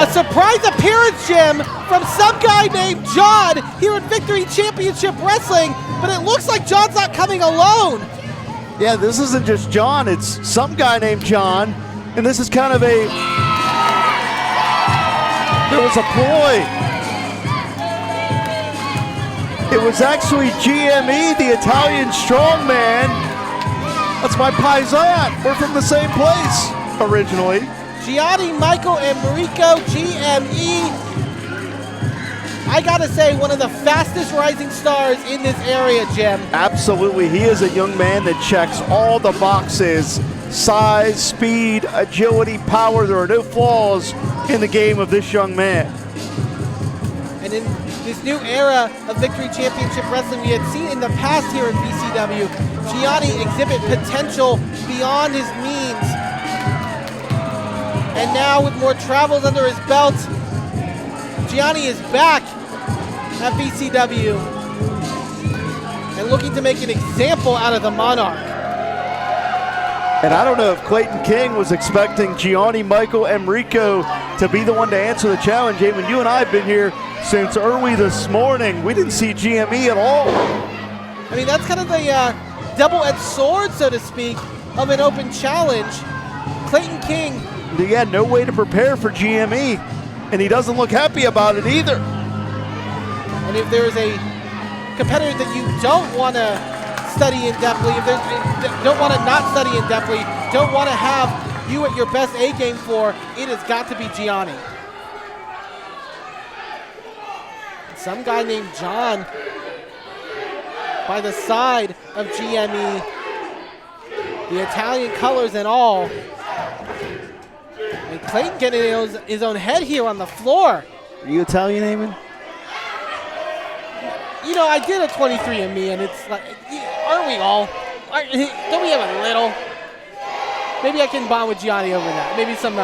Speaker 2: A surprise appearance, Jim, from some guy named John here at Victory Championship Wrestling, but it looks like John's not coming alone.
Speaker 3: Yeah, this isn't just John, it's some guy named John, and this is kind of a... There was a ploy. It was actually GME, the Italian strongman. That's my paisan. We're from the same place originally.
Speaker 2: Gianni Michael Emricko, GME. I gotta say, one of the fastest rising stars in this area, Jim.
Speaker 3: Absolutely. He is a young man that checks all the boxes. Size, speed, agility, power. There are no flaws in the game of this young man.
Speaker 2: And in this new era of Victory Championship Wrestling we had seen in the past here at VCW, Gianni exhibit potential beyond his means. And now with more travels under his belt, Gianni is back at VCW and looking to make an example out of the Monarch.
Speaker 3: And I don't know if Clayton King was expecting Gianni Michael Emricko to be the one to answer the challenge. Eamon, you and I have been here since early this morning. We didn't see GME at all.
Speaker 2: I mean, that's kind of the double-edged sword, so to speak, of an open challenge. Clayton King
Speaker 3: he had no way to prepare for GME, and he doesn't look happy about it either.
Speaker 2: And if there is a competitor that you don't want to study in depthly, if there's don't want to not study in depthly, don't want to have you at your best A game for, it has got to be Gianni. Some guy named John by the side of GME, the Italian colors and all. And Clayton getting his own head here on the floor.
Speaker 3: Are you Italian, Eamon?
Speaker 2: You know, I did a 23andMe, and it's like, aren't we all? Don't we have a little? Maybe I can bond with Gianni over that. Maybe some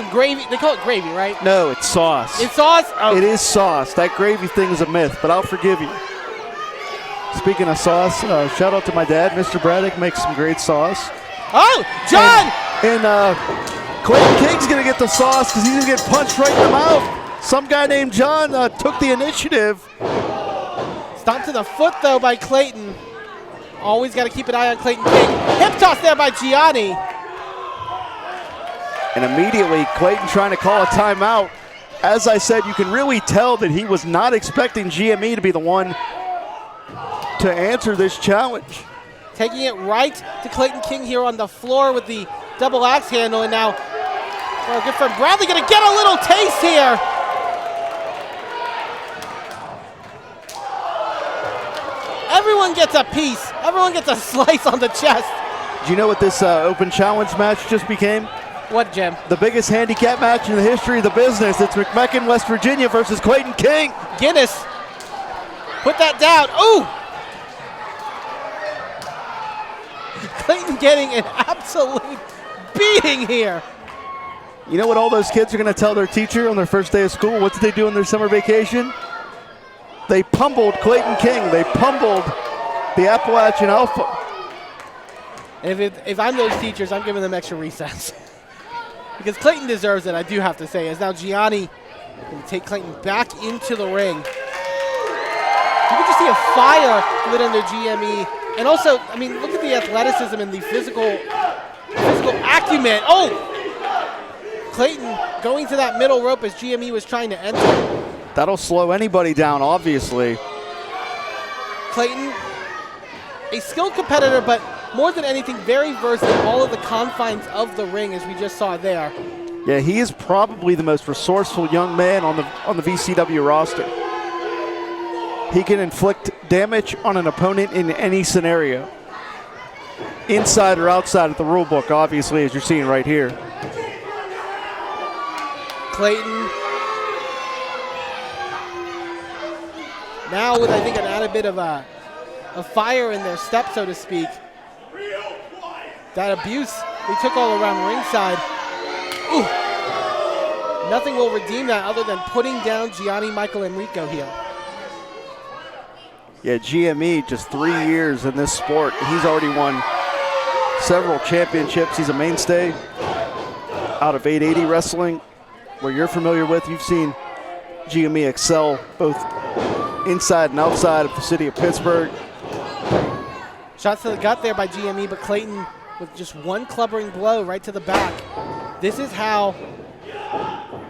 Speaker 2: gravy. They call it gravy, right?
Speaker 3: No, it's sauce.
Speaker 2: It's sauce? Oh.
Speaker 3: It is sauce. That gravy thing is a myth, but I'll forgive you. Speaking of sauce, shout out to my dad. Mr. Braddock makes some great sauce.
Speaker 2: Oh, John!
Speaker 3: And Clayton King's going to get the sauce because he's going to get punched right in the mouth. Some guy named John took the initiative.
Speaker 2: Stomped to the foot, though, by Clayton. Always got to keep an eye on Clayton King. Hip toss there by Gianni.
Speaker 3: And immediately, Clayton trying to call a timeout. As I said, you can really tell that he was not expecting GME to be the one to answer this challenge.
Speaker 2: Taking it right to Clayton King here on the floor with the double axe handle. And now our good friend Bradley going to get a little taste here. Everyone gets a piece. Everyone gets a slice on the chest.
Speaker 3: Do you know what this open challenge match just became?
Speaker 2: What, Jim?
Speaker 3: The biggest handicap match in the history of the business. It's McMecken, West Virginia versus Clayton King.
Speaker 2: Guinness. Put that down. Ooh! Clayton getting an absolute beating here.
Speaker 3: You know what all those kids are going to tell their teacher on their first day of school? What did they do on their summer vacation? They pummeled Clayton King. They pummeled the Appalachian Alpha.
Speaker 2: If I'm those teachers, I'm giving them extra recess. Because Clayton deserves it, I do have to say, as now Gianni will take Clayton back into the ring. You can just see a fire lit under GME. And also, I mean, look at the athleticism and the physical acumen. Oh! Clayton going to that middle rope as GME was trying to enter.
Speaker 3: That'll slow anybody down, obviously.
Speaker 2: Clayton, a skilled competitor, but more than anything, very versed in all of the confines of the ring, as we just saw there.
Speaker 3: Yeah, he is probably the most resourceful young man on the VCW roster. He can inflict damage on an opponent in any scenario. Inside or outside of the rule book, obviously, as you're seeing right here.
Speaker 2: Clayton. Now with, I think, an added bit of a fire in their step, so to speak. That abuse they took all around ringside. Ooh. Nothing will redeem that other than putting down Gianni Michael Emricko here.
Speaker 3: Yeah, GME, just 3 years in this sport. He's already won several championships. He's a mainstay out of 880 wrestling, where you're familiar with. You've seen GME excel both inside and outside of the city of Pittsburgh.
Speaker 2: Shots to the gut there by GME, but Clayton with just one clubbering blow right to the back. This is how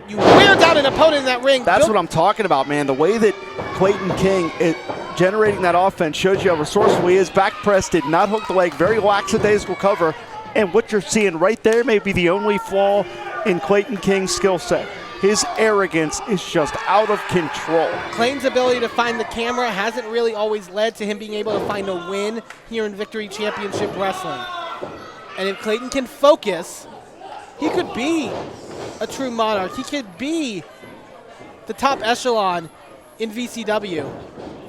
Speaker 2: you wear down an opponent in that ring.
Speaker 3: That's what I'm talking about, man. The way that Clayton King is generating that offense shows you how resourceful he is. Back press did not hook the leg, very lackadaisical cover. And what you're seeing right there may be the only flaw in Clayton King's skill set. His arrogance is just out of control.
Speaker 2: Clayton's ability to find the camera hasn't really always led to him being able to find a win here in Victory Championship Wrestling. And if Clayton can focus, he could be a true monarch. He could be the top echelon in VCW.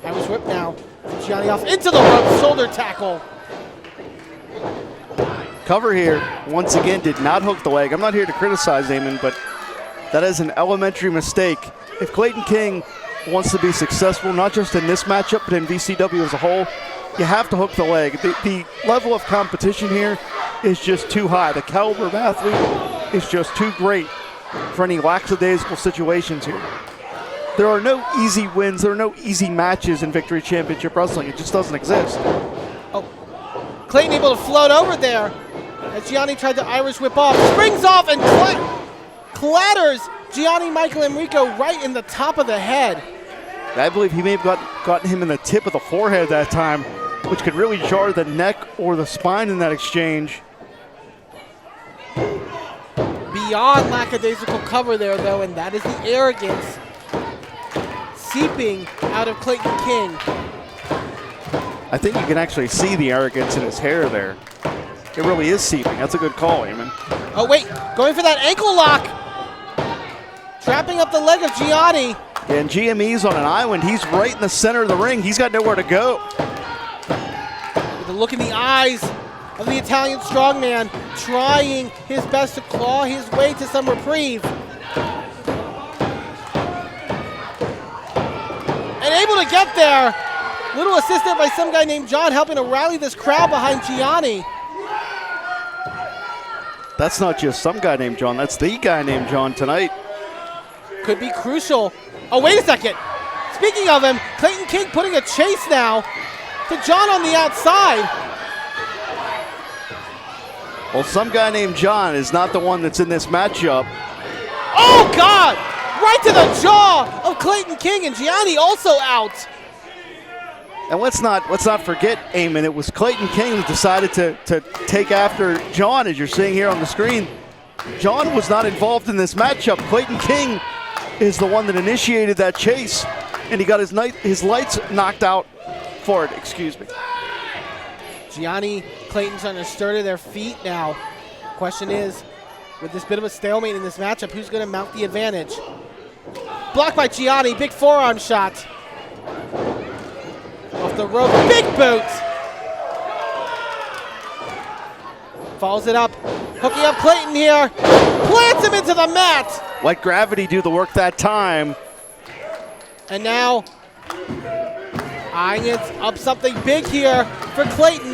Speaker 2: Irish whip now. Gianni off into the rope, shoulder tackle.
Speaker 3: Cover here, once again, did not hook the leg. I'm not here to criticize Eamon, but that is an elementary mistake. If Clayton King wants to be successful, not just in this matchup, but in VCW as a whole, you have to hook the leg. The level of competition here is just too high. The caliber of athlete is just too great for any lackadaisical situations here. There are no easy wins. There are no easy matches in Victory Championship Wrestling. It just doesn't exist.
Speaker 2: Oh, Clayton able to float over there. as Gianni tried to Irish whip off. Springs off and clatters Gianni Michael Emricko right in the top of the head.
Speaker 3: I believe he may have gotten him in the tip of the forehead that time, which could really jar the neck or the spine in that exchange.
Speaker 2: Beyond lackadaisical cover there, though, and that is the arrogance seeping out of Clayton King.
Speaker 3: I think you can actually see the arrogance in his hair there. It really is seeping. That's a good call, Eamon.
Speaker 2: Oh, wait, going for that ankle lock. Trapping up the leg of Gianni.
Speaker 3: And GME's on an island. He's right in the center of the ring. He's got nowhere to go.
Speaker 2: With a look in the eyes of the Italian strongman, trying his best to claw his way to some reprieve. And able to get there. Little assist there by some guy named John, helping to rally this crowd behind Gianni.
Speaker 3: That's not just some guy named John. That's the guy named John tonight.
Speaker 2: Could be crucial. Oh, wait a second. Speaking of him, Clayton King putting a chase now to John on the outside.
Speaker 3: Well, some guy named John is not the one that's in this matchup.
Speaker 2: Oh, God! Right to the jaw of Clayton King, and Gianni also out.
Speaker 3: And let's not forget, Eamon, it was Clayton King who decided to take after John, as you're seeing here on the screen. John was not involved in this matchup. Clayton King is the one that initiated that chase, and he got his lights knocked out for it, excuse me.
Speaker 2: Gianni, Clayton trying to stir to their feet now. Question is, with this bit of a stalemate in this matchup, who's going to mount the advantage? Blocked by Gianni, big forearm shot. Off the rope, big boot. Follows it up, hooking up Clayton here. Plants him into the mat.
Speaker 3: Let gravity do the work that time.
Speaker 2: And now, eyeing it up something big here for Clayton.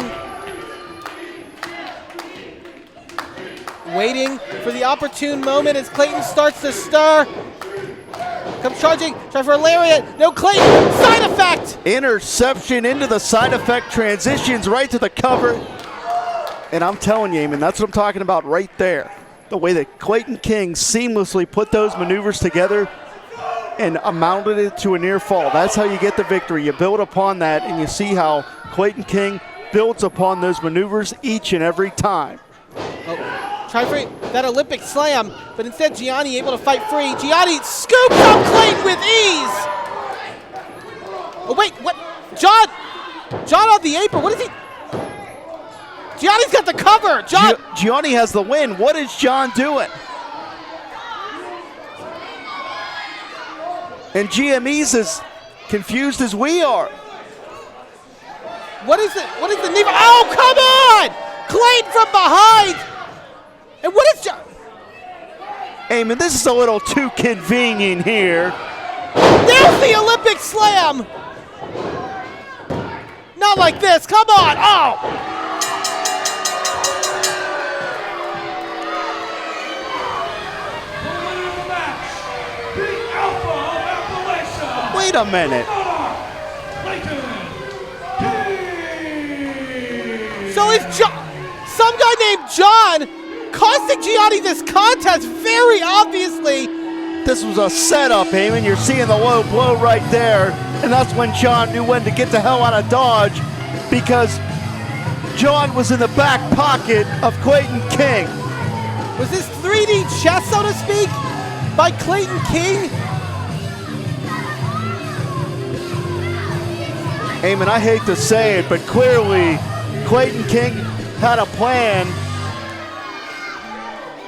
Speaker 2: Waiting for the opportune moment as Clayton starts to stir. Comes charging, try for a lariat. No, Clayton, side effect!
Speaker 3: Interception into the side effect, transitions right to the cover. And I'm telling you, Eamon, that's what I'm talking about right there. The way that Clayton King seamlessly put those maneuvers together and amounted it to a near fall. That's how you get the victory. You build upon that, and you see how Clayton King builds upon those maneuvers each and every time.
Speaker 2: Oh, try for that Olympic slam, but instead Gianni able to fight free. Gianni scoops up Clayton with ease. Oh wait, what? John on the apron. What is he? Gianni's got the cover.
Speaker 3: Gianni has the win. What is John doing? And GME's as confused as we are.
Speaker 2: What is it? What is the knee? Oh, come on! Clayton from behind! And what is John?
Speaker 3: Eamon, this is a little too convenient here.
Speaker 2: There's the Olympic slam! Not like this, come on! Oh!
Speaker 3: Wait a minute.
Speaker 2: So it's some guy named John costing Gianni this contest very obviously.
Speaker 3: This was a setup, Eamon. You're seeing the low blow right there. And that's when John knew when to get the hell out of Dodge, because John was in the back pocket of Clayton King.
Speaker 2: Was this 3D chess, so to speak, by Clayton King?
Speaker 3: Eamon, I hate to say it, but clearly Clayton King had a plan,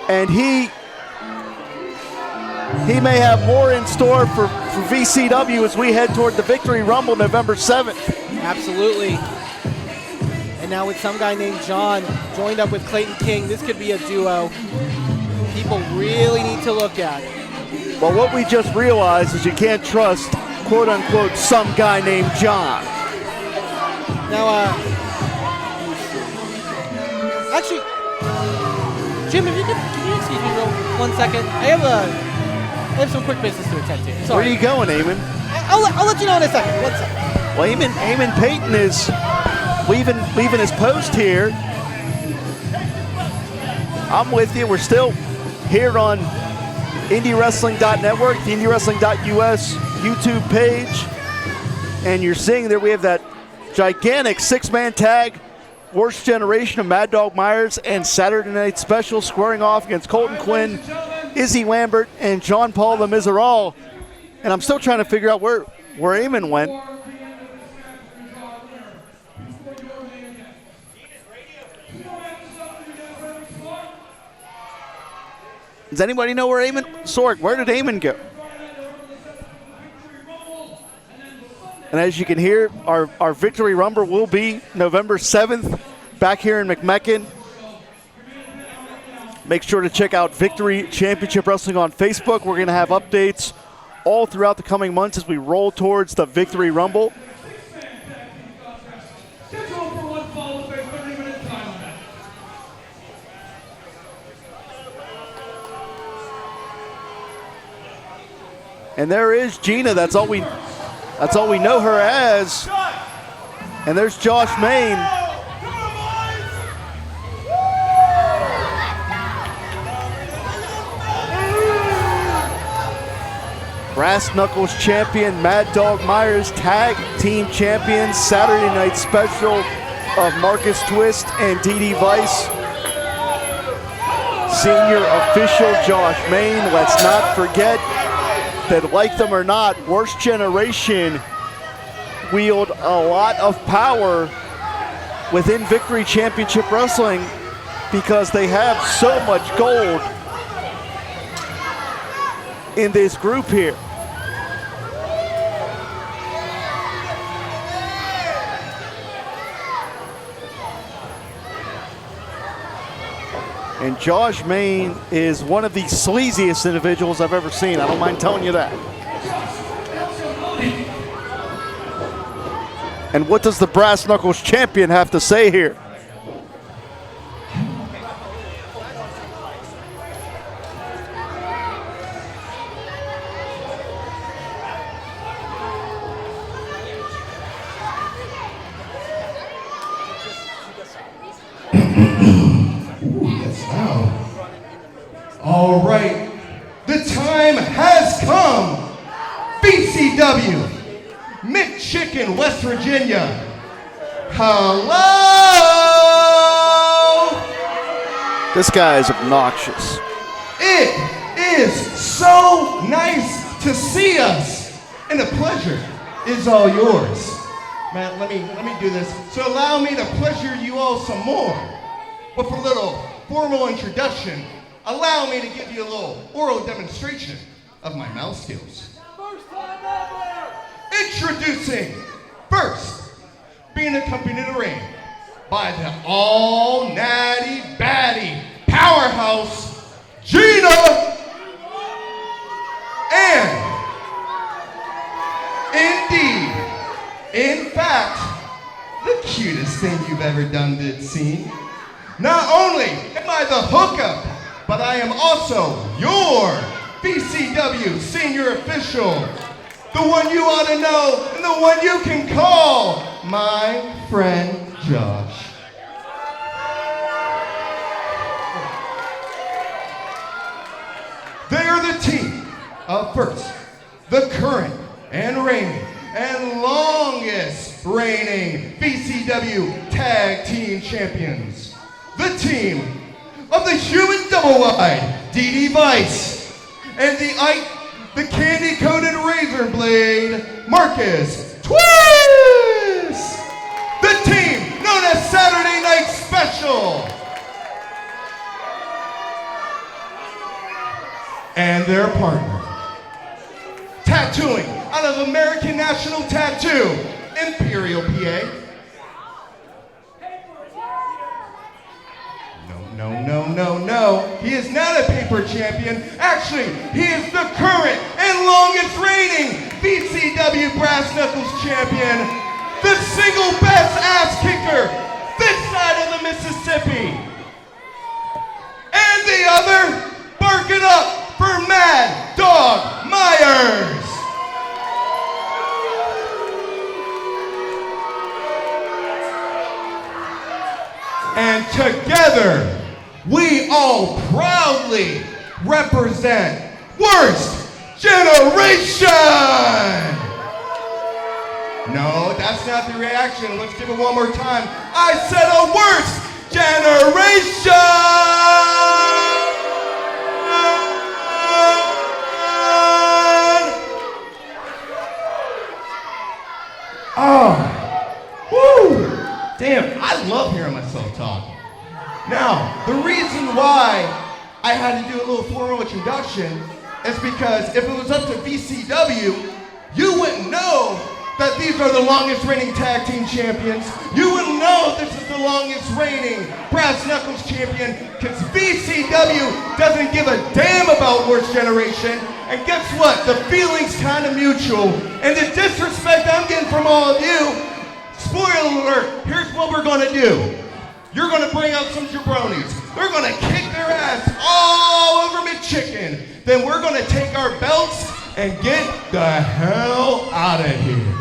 Speaker 3: and he may have more in store for VCW as we head toward the Victory Rumble November 7th. Absolutely.
Speaker 2: And now with some guy named John joined up with Clayton King, this could be a duo people really need to look at.
Speaker 3: Well, what we just realized is you can't trust, quote unquote, some guy named John.
Speaker 2: Now, actually, Jim, if you can you excuse me real 1 second? I have some quick business to attend to. Sorry.
Speaker 3: Where are you going, Eamon?
Speaker 2: I'll let you know in a second. 1 second.
Speaker 3: Well, Eamon Payton is leaving his post here. I'm with you. We're still here on IndyWrestling.network, the IndyWrestling.us YouTube page. And you're seeing there we have that gigantic six-man tag, Worst Generation of Mad Dog Myers and Saturday Night Special squaring off against Colton, Quinn, Izzy, Lambert, and John Paul the Miserable. And I'm still trying to figure out where Eamon went. Does anybody know where Eamon? Sorg, where did Eamon go? And as you can hear, our Victory Rumble will be November 7th back here in McMecken. Make sure to check out Victory Championship Wrestling on Facebook. We're going to have updates all throughout the coming months as we roll towards the Victory Rumble. And there is Gina. That's all we know her as. And there's Josh Main. Brass Knuckles champion, Mad Dog Myers tag team champions, Saturday Night Special of Marcus Twist and DD Vice. Senior official Josh Main. Let's not forget that, like them or not, Worst Generation wield a lot of power within Victory Championship Wrestling because they have so much gold in this group here. And Josh Main is one of the sleaziest individuals I've ever seen. I don't mind telling you that. And what does the Brass Knuckles champion have to say here?
Speaker 5: All right, the time has come. VCW, McChicken, West Virginia. Hello!
Speaker 3: This guy is obnoxious.
Speaker 5: It is so nice to see us, and the pleasure is all yours. Man, let me do this. So allow me to pleasure you all some more. But for a little formal introduction, allow me to give you a little oral demonstration of my mouth skills.
Speaker 8: First time ever!
Speaker 5: Introducing, first, being accompanied in the ring by the all-natty baddie powerhouse, Gina! And, indeed, in fact, the cutest thing you've ever done to seen. Not only am I the hookup, but I am also your VCW senior official. The one you ought to know and the one you can call my friend Josh. They are the team of first, the current and reigning and longest reigning VCW Tag Team Champions. The team of the human double wide, DD Vice, and the candy-coated razor blade, Marcus Twist! The team known as Saturday Night Special! And their partner, tattooing out of American National Tattoo, Imperial, PA. No. He is not a paper champion. Actually, he is the current and longest reigning VCW Brass Knuckles champion. The single best ass kicker this side of the Mississippi. And the other, bark it up for Mad Dog Myers. And together, we are all proudly represent Worst Generation! No, that's not the reaction. Let's give it one more time. I said a Worst Generation! Oh, woo! Damn, I love hearing myself talk. Now, the reason why I had to do a little formal introduction is because if it was up to VCW, you wouldn't know that these are the longest reigning tag team champions. You wouldn't know this is the longest reigning Brass Knuckles champion, because VCW doesn't give a damn about Worst Generation. And guess what? The feeling's kind of mutual. And the disrespect I'm getting from all of you, spoiler alert, here's what we're gonna do. You're gonna bring out some jabronis. They're gonna kick their ass all over McChicken. Then we're gonna take our belts and get the hell out of here.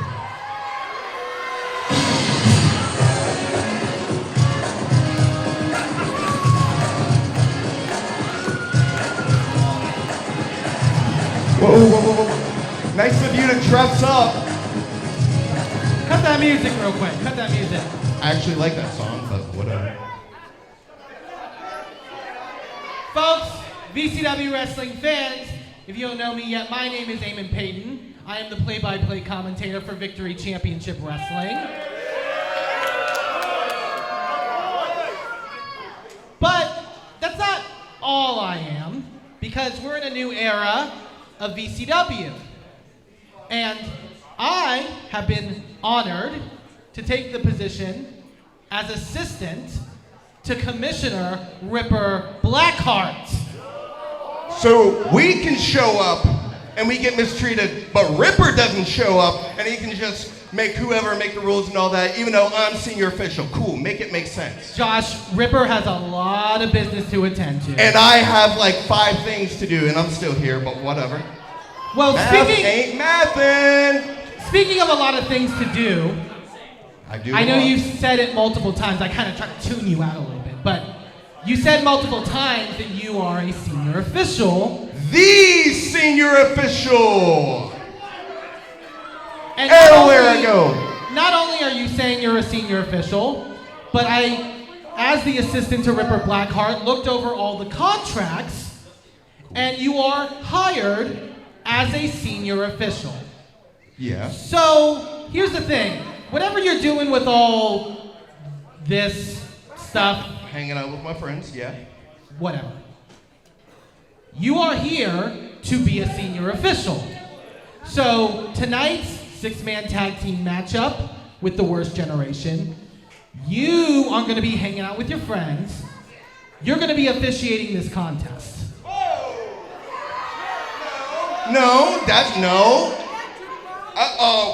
Speaker 5: Whoa. Nice of you to dress up.
Speaker 2: Cut that music real quick. Cut that music.
Speaker 5: I actually like that song, but whatever.
Speaker 2: Folks, VCW wrestling fans, if you don't know me yet, my name is Eamon Payton. I am the play-by-play commentator for Victory Championship Wrestling. But that's not all I am, because we're in a new era of VCW. And I have been honored to take the position as assistant to Commissioner Ripper Blackheart.
Speaker 5: So we can show up and we get mistreated, but Ripper doesn't show up and he can just make whoever make the rules and all that, even though I'm senior official. Cool, make it make sense.
Speaker 2: Josh, Ripper has a lot of business to attend to.
Speaker 5: And I have like 5 things to do and I'm still here, but whatever.
Speaker 2: Well,
Speaker 5: Math ain't mathin'.
Speaker 2: Speaking of a lot of things to do, I know
Speaker 5: you
Speaker 2: you've said it multiple times. I kind of tried to tune you out a little bit, but you said multiple times that you are a senior official.
Speaker 5: The senior official.
Speaker 2: And
Speaker 5: Everywhere I go.
Speaker 2: Not only are you saying you're a senior official, but I, as the assistant to Ripper Blackheart, looked over all the contracts, and you are hired as a senior official.
Speaker 5: Yeah.
Speaker 2: So, here's the thing. Whatever you're doing with all this stuff,
Speaker 5: Hanging out with my friends, yeah.
Speaker 2: whatever. You are here to be a senior official. So, tonight's 6-man tag team matchup with the Worst Generation, you aren't going to be hanging out with your friends. You're going to be officiating this contest.
Speaker 5: No.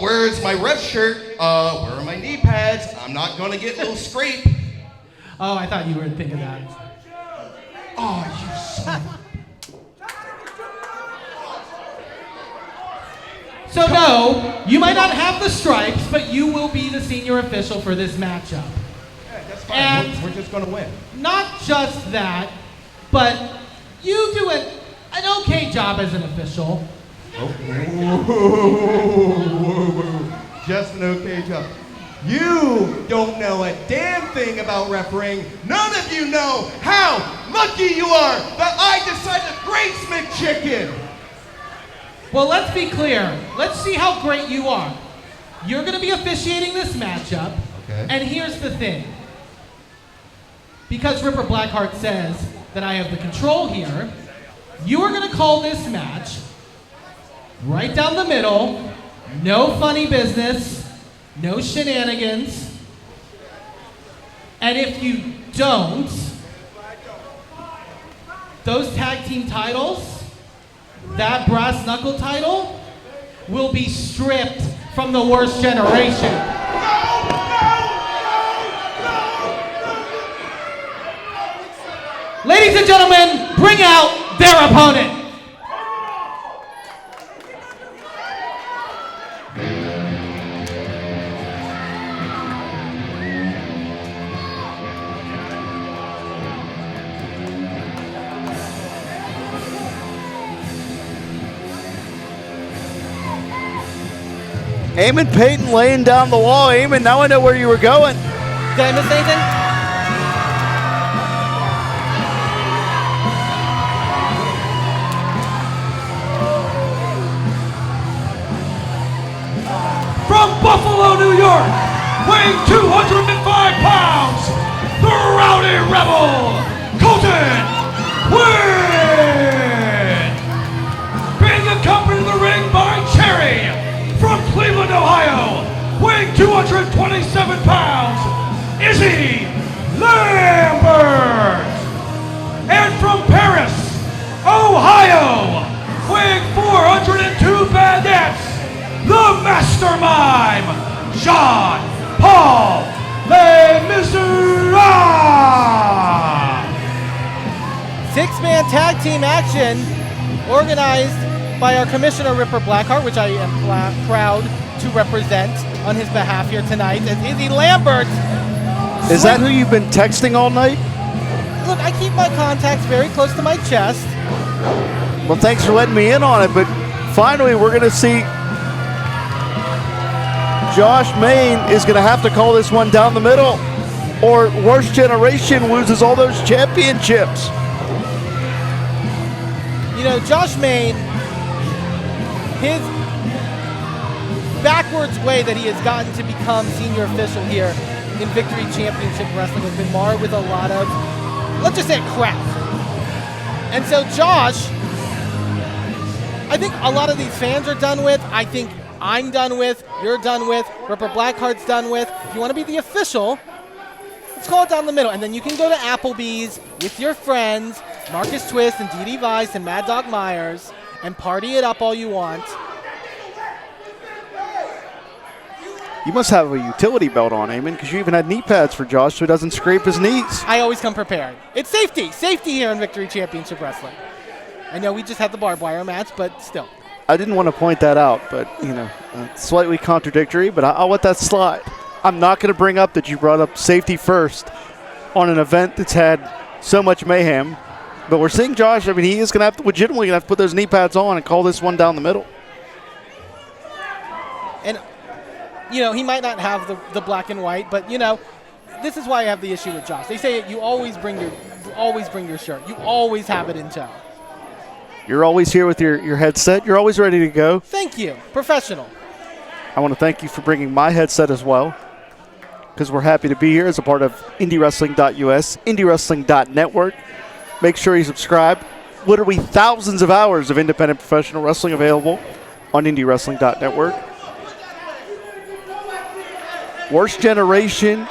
Speaker 5: Where's my ref shirt? Where are my knee pads? I'm not gonna get a little scrape.
Speaker 2: Oh, I thought you were thinking that.
Speaker 5: Oh, you son of
Speaker 2: So no, you might not have the stripes, but you will be the senior official for this matchup.
Speaker 5: Yeah, that's fine.
Speaker 2: And
Speaker 5: We're just gonna win.
Speaker 2: not just that, but you do an okay job as an official.
Speaker 5: Just an okay job. You don't know a damn thing about refereeing. None of you know how lucky you are that I decided to grace McChicken.
Speaker 2: Well, let's be clear. Let's see how great you are. You're going to be officiating this matchup.
Speaker 5: Okay.
Speaker 2: And here's the thing. Because Ripper Blackheart says that I have the control here, you are going to call this match right down the middle, no funny business, no shenanigans. And if you don't, those tag team titles, that brass knuckle title, will be stripped from the Worst Generation. Ladies and gentlemen, bring out their opponent.
Speaker 3: Eamon Payton laying down the law. Eamon, now I know where you were going.
Speaker 2: Did I miss anything?
Speaker 1: From Buffalo, New York, weighing 205 pounds, the Rowdy Rebel, Colton Quinn. Being accompanied in the ring by Cherry, from Cleveland, Ohio, weighing 227 pounds, Izzy Lambert. And from Paris, Ohio, weighing 402 baguettes, the Mastermind, Jean-Paul Le Misera.
Speaker 2: Six-man tag team action organized by our Commissioner Ripper Blackheart, which I am proud to represent on his behalf here tonight, as Izzy Lambert.
Speaker 3: Is that who you've been texting all night?
Speaker 2: Look, I keep my contacts very close to my chest.
Speaker 3: Well, thanks for letting me in on it, but finally we're going to see Josh Main is going to have to call this one down the middle, or Worst Generation loses all those championships.
Speaker 2: You know, Josh Main, his backwards way that he has gotten to become senior official here in Victory Championship Wrestling has been marred with a lot of, let's just say, crap. And so Josh, I think a lot of these fans are done with. I think I'm done with, you're done with, Ripper Blackheart's done with. If you want to be the official, let's call it down the middle. And then you can go to Applebee's with your friends, Marcus Twist and DD Vice and Mad Dog Myers, and party it up all you want.
Speaker 3: You must have a utility belt on, Eamon, because you even had knee pads for Josh so he doesn't scrape his knees.
Speaker 2: I always come prepared. It's safety here in Victory Championship Wrestling. I know we just had the barbed wire match, but still.
Speaker 3: I didn't want to point that out, but, you know, slightly contradictory, but I'll let that slide. I'm not going to bring up that you brought up safety first on an event that's had so much mayhem, but we're seeing Josh. I mean, he is going to have to legitimately have to put those knee pads on and call this one down the middle.
Speaker 2: And, you know, he might not have the black and white, but, you know, this is why I have the issue with Josh. They say you always bring your shirt. You always have it in tow.
Speaker 3: You're always here with your headset. You're always ready to go.
Speaker 2: Thank you. Professional.
Speaker 3: I want to thank you for bringing my headset as well, because we're happy to be here as a part of IndyWrestling.us, IndyWrestling.network. Make sure you subscribe. Literally thousands of hours of independent professional wrestling available on IndyWrestling.network. Worst Generation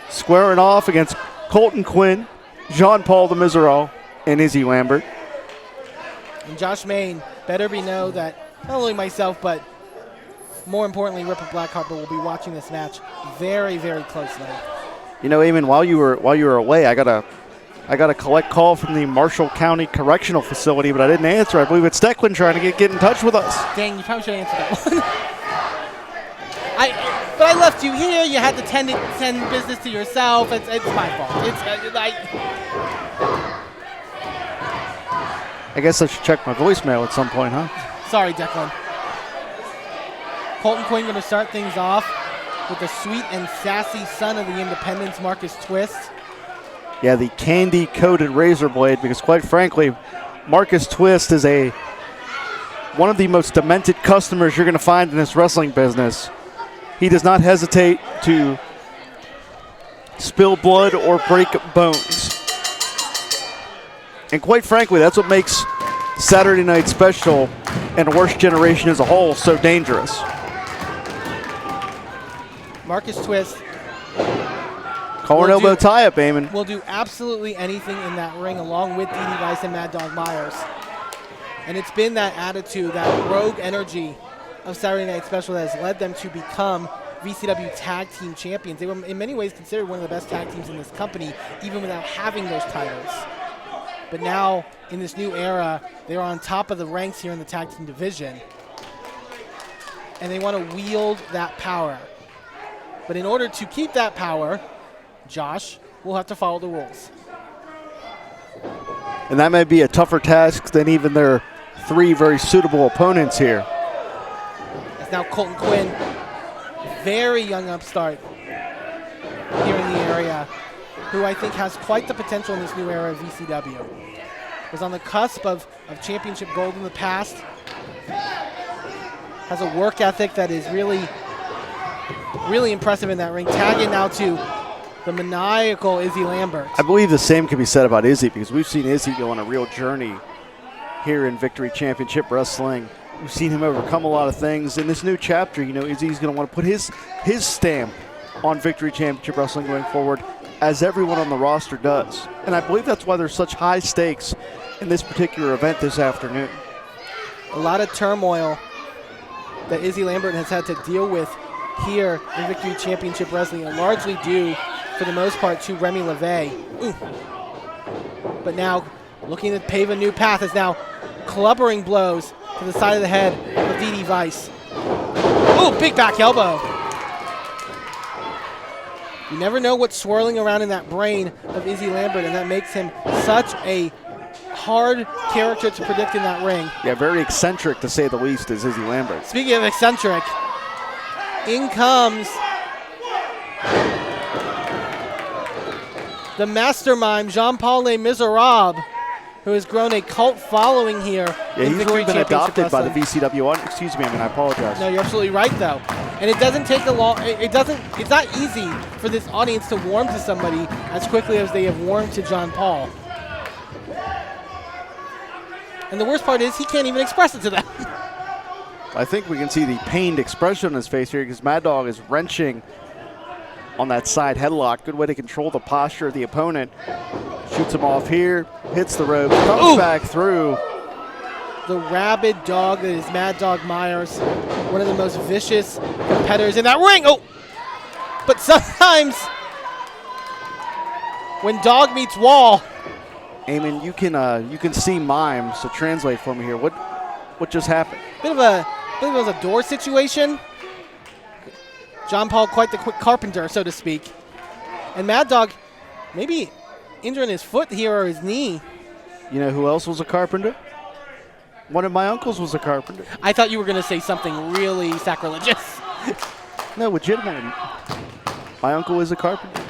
Speaker 3: squaring off against Colton Quinn, Jean-Paul the Miserable, and Izzy Lambert.
Speaker 2: And Josh Main better know that not only myself, but more importantly, Ripper Blackheart will be watching this match very, very closely.
Speaker 3: You know, Eamon, while you were away, I got a collect call from the Marshall County Correctional Facility, but I didn't answer. I believe it's Declan trying to get in touch with us.
Speaker 2: Dang, you probably should answer that one. But I left you here. You had to tend business to yourself. It's my fault.
Speaker 3: I guess I should check my voicemail at some point, huh?
Speaker 2: Sorry, Declan. Colton Quinn going to start things off with the sweet and sassy son of the Independents, Marcus Twist.
Speaker 3: Yeah, the candy-coated razor blade, because quite frankly, Marcus Twist is one of the most demented customers you're going to find in this wrestling business. He does not hesitate to spill blood or break bones. And quite frankly, that's what makes Saturday Night Special and Worst Generation as a whole so dangerous.
Speaker 2: Marcus Twist.
Speaker 3: Collar and elbow tie-up, Eamon.
Speaker 2: Will do absolutely anything in that ring along with DD Vice and Mad Dog Myers. And it's been that attitude, that rogue energy of Saturday Night Special that has led them to become VCW Tag Team Champions. They were in many ways considered one of the best tag teams in this company, even without having those titles. But now, in this new era, they're on top of the ranks here in the tag team division. And they want to wield that power. But in order to keep that power, Josh will have to follow the rules.
Speaker 3: And that may be a tougher task than even their three very suitable opponents here.
Speaker 2: now Colton Quinn, very young upstart here in the area, who I think has quite the potential in this new era of VCW. Was on the cusp of championship gold in the past. Has a work ethic that is really, really impressive in that ring. Tagging now to the maniacal Izzy Lambert.
Speaker 3: I believe the same can be said about Izzy, because we've seen Izzy go on a real journey here in Victory Championship Wrestling. We've seen him overcome a lot of things. In this new chapter, you know, Izzy's going to want to put his stamp on Victory Championship Wrestling going forward, as everyone on the roster does. And I believe that's why there's such high stakes in this particular event this afternoon.
Speaker 2: A lot of turmoil that Izzy Lambert has had to deal with here in Victory Championship Wrestling, and largely due, for the most part, to Remy LeVay. But now, looking to pave a new path, is now clubbering blows to the side of the head of DD Vice. Ooh, big back elbow. You never know what's swirling around in that brain of Izzy Lambert, and that makes him such a hard character to predict in that ring.
Speaker 3: Yeah, very eccentric, to say the least, is Izzy Lambert.
Speaker 2: Speaking of eccentric, in comes the mastermind, Jean-Paul Le Miserable, who has grown a cult following here.
Speaker 3: Yeah, he's really been adopted by the VCW. Excuse me, I apologize.
Speaker 2: No, you're absolutely right, though. And it doesn't take a long. It's not easy for this audience to warm to somebody as quickly as they have warmed to John Paul. And the worst part is he can't even express it to them.
Speaker 3: I think we can see the pained expression on his face here, because Mad Dog is wrenching on that side headlock. Good way to control the posture of the opponent. Shoots him off here, hits the rope, comes back through.
Speaker 2: The rabid dog that is Mad Dog Myers, one of the most vicious competitors in that ring. Oh, but sometimes when dog meets wall.
Speaker 3: Eamon, you can see mime, so translate for me here. What just happened?
Speaker 2: Bit of a door situation. John Paul, quite the quick carpenter, so to speak. And Mad Dog maybe injuring his foot here or his knee.
Speaker 3: You know who else was a carpenter? One of my uncles was a carpenter.
Speaker 2: I thought you were going to say something really sacrilegious.
Speaker 3: No, legitimate. My uncle is a carpenter.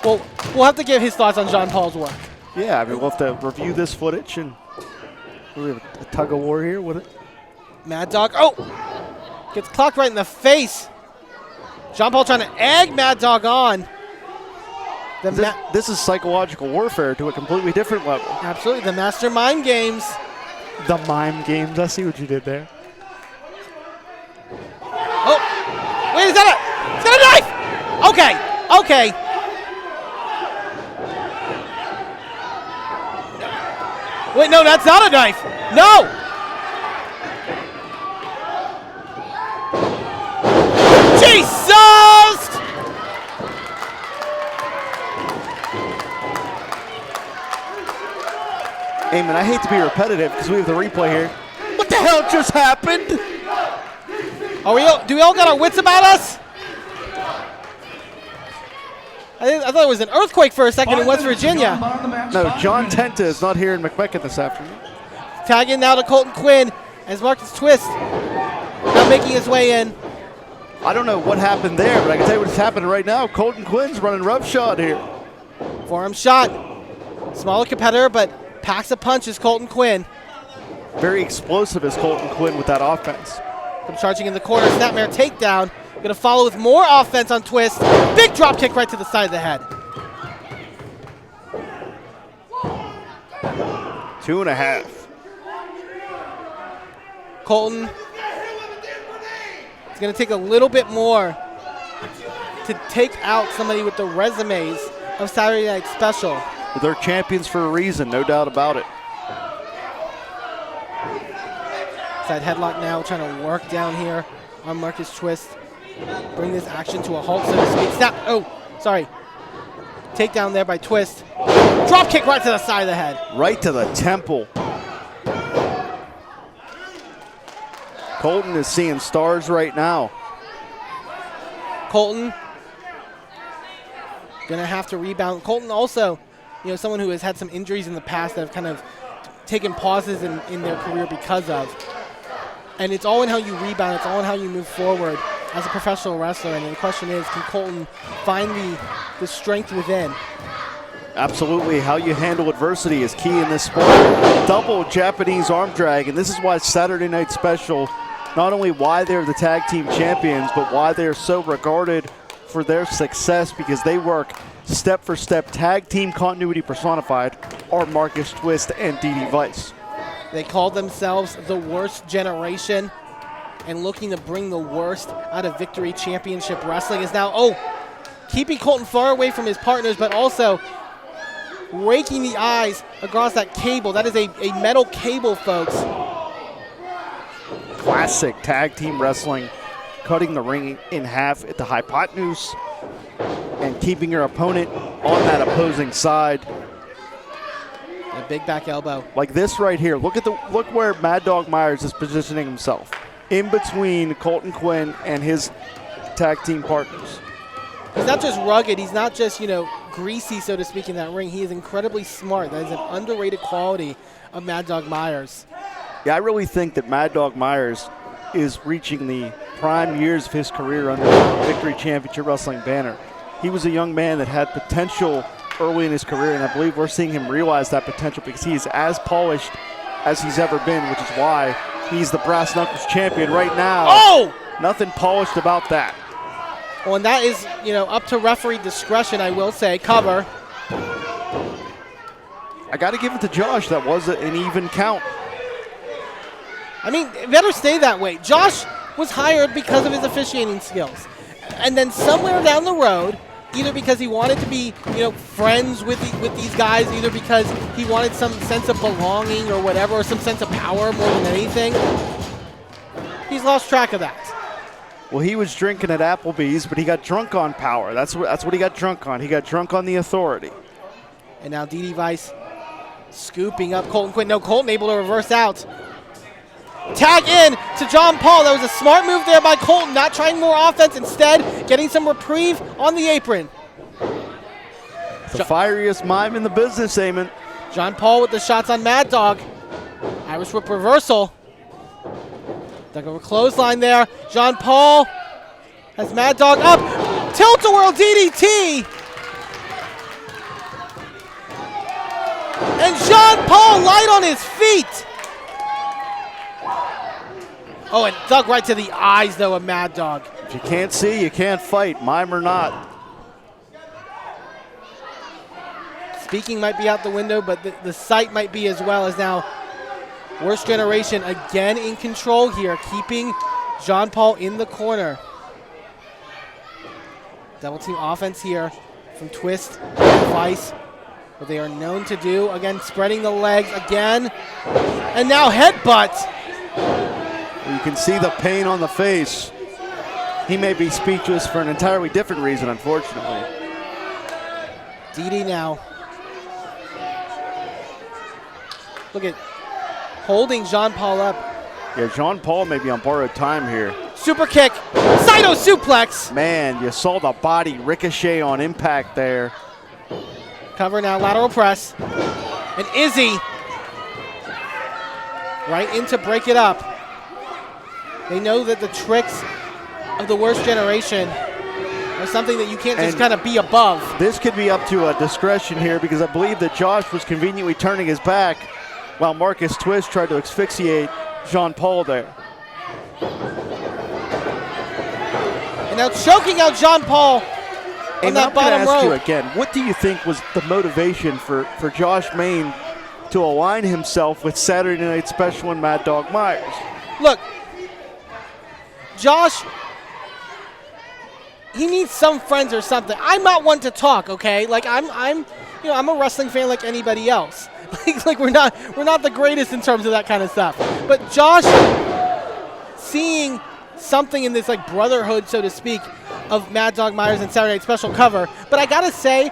Speaker 2: Well, we'll have to get his thoughts on John Paul's work.
Speaker 3: Yeah, I mean, we'll have to review this footage, and we have a tug of war here with it.
Speaker 2: Mad Dog, gets clocked right in the face. John Paul trying to egg Mad Dog on.
Speaker 3: This is psychological warfare to a completely different level.
Speaker 2: Absolutely, the master mind games.
Speaker 3: The mime games, I see what you did there.
Speaker 2: Oh, wait, is that a knife? Okay. Wait, no, that's not a knife. No! Jesus!
Speaker 3: Eamon, I hate to be repetitive because we have the replay here. What the hell just happened?
Speaker 2: Do we all got our wits about us? I thought it was an earthquake for a second in West Virginia.
Speaker 3: No, John Tenta is not here in McMecken this afternoon.
Speaker 2: Tag in now to Colton Quinn as Marcus Twist now making his way in.
Speaker 3: I don't know what happened there, but I can tell you what's happening right now. Colton Quinn's running roughshod here.
Speaker 2: Forearm shot. Smaller competitor, but packs a punch is Colton Quinn.
Speaker 3: Very explosive is Colton Quinn with that offense.
Speaker 2: From charging in the corner, snapmare takedown. Going to follow with more offense on Twist. Big drop kick right to the side of the head.
Speaker 3: 2.5.
Speaker 2: Colton. It's going to take a little bit more to take out somebody with the resumes of Saturday Night Special.
Speaker 3: Well, they're champions for a reason, no doubt about it.
Speaker 2: Side headlock now, trying to work down here on Marcus Twist. Bring this action to a halt, so to speak. Snap. Oh, sorry. Takedown there by Twist. Drop kick right to the side of the head.
Speaker 3: Right to the temple. Colton is seeing stars right now.
Speaker 2: Colton gonna have to rebound. Colton also, someone who has had some injuries in the past that have kind of taken pauses in their career because of. And it's all in how you rebound. It's all in how you move forward as a professional wrestler. And the question is, can Colton find the strength within?
Speaker 3: Absolutely. How you handle adversity is key in this sport. Double Japanese arm drag, and this is why Saturday Night Special, not only why they're the tag team champions, but why they're so regarded for their success, because they work step for step. Tag team continuity personified are Marcus Twist and DD Vice.
Speaker 2: They called themselves the worst generation, and looking to bring the worst out of Victory Championship Wrestling is now, keeping Colton far away from his partners, but also raking the eyes across that cable. That is a metal cable, folks.
Speaker 3: Classic tag team wrestling, cutting the ring in half at the hypotenuse and keeping your opponent on that opposing side.
Speaker 2: A big back elbow.
Speaker 3: Like this right here. Look where Mad Dog Myers is positioning himself. In between Colton Quinn and his tag team partners.
Speaker 2: He's not just rugged, he's not just, greasy, so to speak, in that ring. He is incredibly smart. That is an underrated quality of Mad Dog Myers.
Speaker 3: Yeah, I really think that Mad Dog Myers is reaching the prime years of his career under the Victory Championship Wrestling banner. He was a young man that had potential early in his career, and I believe we're seeing him realize that potential because he is as polished as he's ever been, which is why he's the Brass Knuckles champion right now.
Speaker 2: Oh!
Speaker 3: Nothing polished about that.
Speaker 2: Well, and that is, up to referee discretion, I will say. Cover.
Speaker 3: I got to give it to Josh. That was an even count.
Speaker 2: I mean, it better stay that way. Josh was hired because of his officiating skills. And then somewhere down the road, either because he wanted to be, friends with these guys, either because he wanted some sense of belonging or whatever, or some sense of power more than anything, he's lost track of that.
Speaker 3: Well, he was drinking at Applebee's, but he got drunk on power. That's what he got drunk on. He got drunk on the authority.
Speaker 2: And now DD Vice scooping up Colton Quinn. No, Colton able to reverse out. Tag in to John Paul. That was a smart move there by Colton, not trying more offense, instead getting some reprieve on the apron.
Speaker 3: The fieriest mime in the business, Eamon.
Speaker 2: John Paul with the shots on Mad Dog. Irish whip reversal. Dug over clothesline there. John Paul has Mad Dog up. Tilt-a-whirl DDT. And John Paul light on his feet. Oh, and dug right to the eyes, though, of Mad Dog.
Speaker 3: If you can't see, you can't fight, mime or not.
Speaker 2: Speaking might be out the window, but the sight might be as well. As now Worst Generation again in control here, keeping John Paul in the corner. Double team offense here from Twist and Vice, what they are known to do. Again, spreading the legs again. And now headbutt.
Speaker 3: You can see the pain on the face. He may be speechless for an entirely different reason, unfortunately.
Speaker 2: DD now. Look at holding John Paul up.
Speaker 3: Yeah, John Paul may be on borrowed time here.
Speaker 2: Super kick. Saito suplex.
Speaker 3: Man, you saw the body ricochet on impact there.
Speaker 2: Cover now, lateral press. And Izzy right in to break it up. They know that the tricks of the Worst Generation are something that you can't just kind of be above.
Speaker 3: This could be up to a discretion here because I believe that Josh was conveniently turning his back while Marcus Twist tried to asphyxiate Jean Paul there.
Speaker 2: And now choking out Jean Paul on that bottom rope.
Speaker 3: I'm going to ask you again, what do you think was the motivation for Josh Main to align himself with Saturday Night Special and Mad Dog Myers?
Speaker 2: Look, Josh, he needs some friends or something. I'm not one to talk, okay? Like I'm a wrestling fan like anybody else. like we're not the greatest in terms of that kind of stuff. But Josh, seeing something in this like brotherhood, so to speak, of Mad Dog Myers and Saturday Night Special cover. But I gotta say,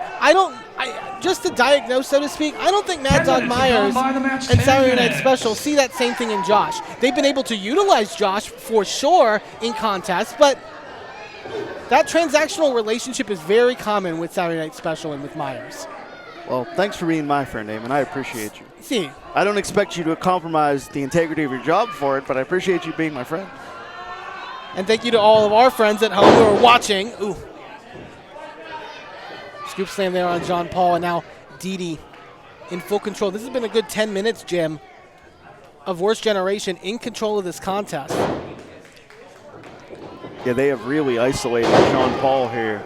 Speaker 2: just to diagnose, so to speak, I don't think Mad Dog Myers and Saturday Night Special see that same thing in Josh. They've been able to utilize Josh for sure in contests, but that transactional relationship is very common with Saturday Night Special and with Myers.
Speaker 3: Well, thanks for being my friend, Eamon. I appreciate you.
Speaker 2: See.
Speaker 3: I don't expect you to compromise the integrity of your job for it, but I appreciate you being my friend.
Speaker 2: And thank you to all of our friends at home who are watching. Ooh. Scoop slam there on John Paul, and now Didi in full control. This has been a good 10 minutes, Jim, of Worst Generation in control of this contest.
Speaker 3: Yeah, they have really isolated Jean Paul here.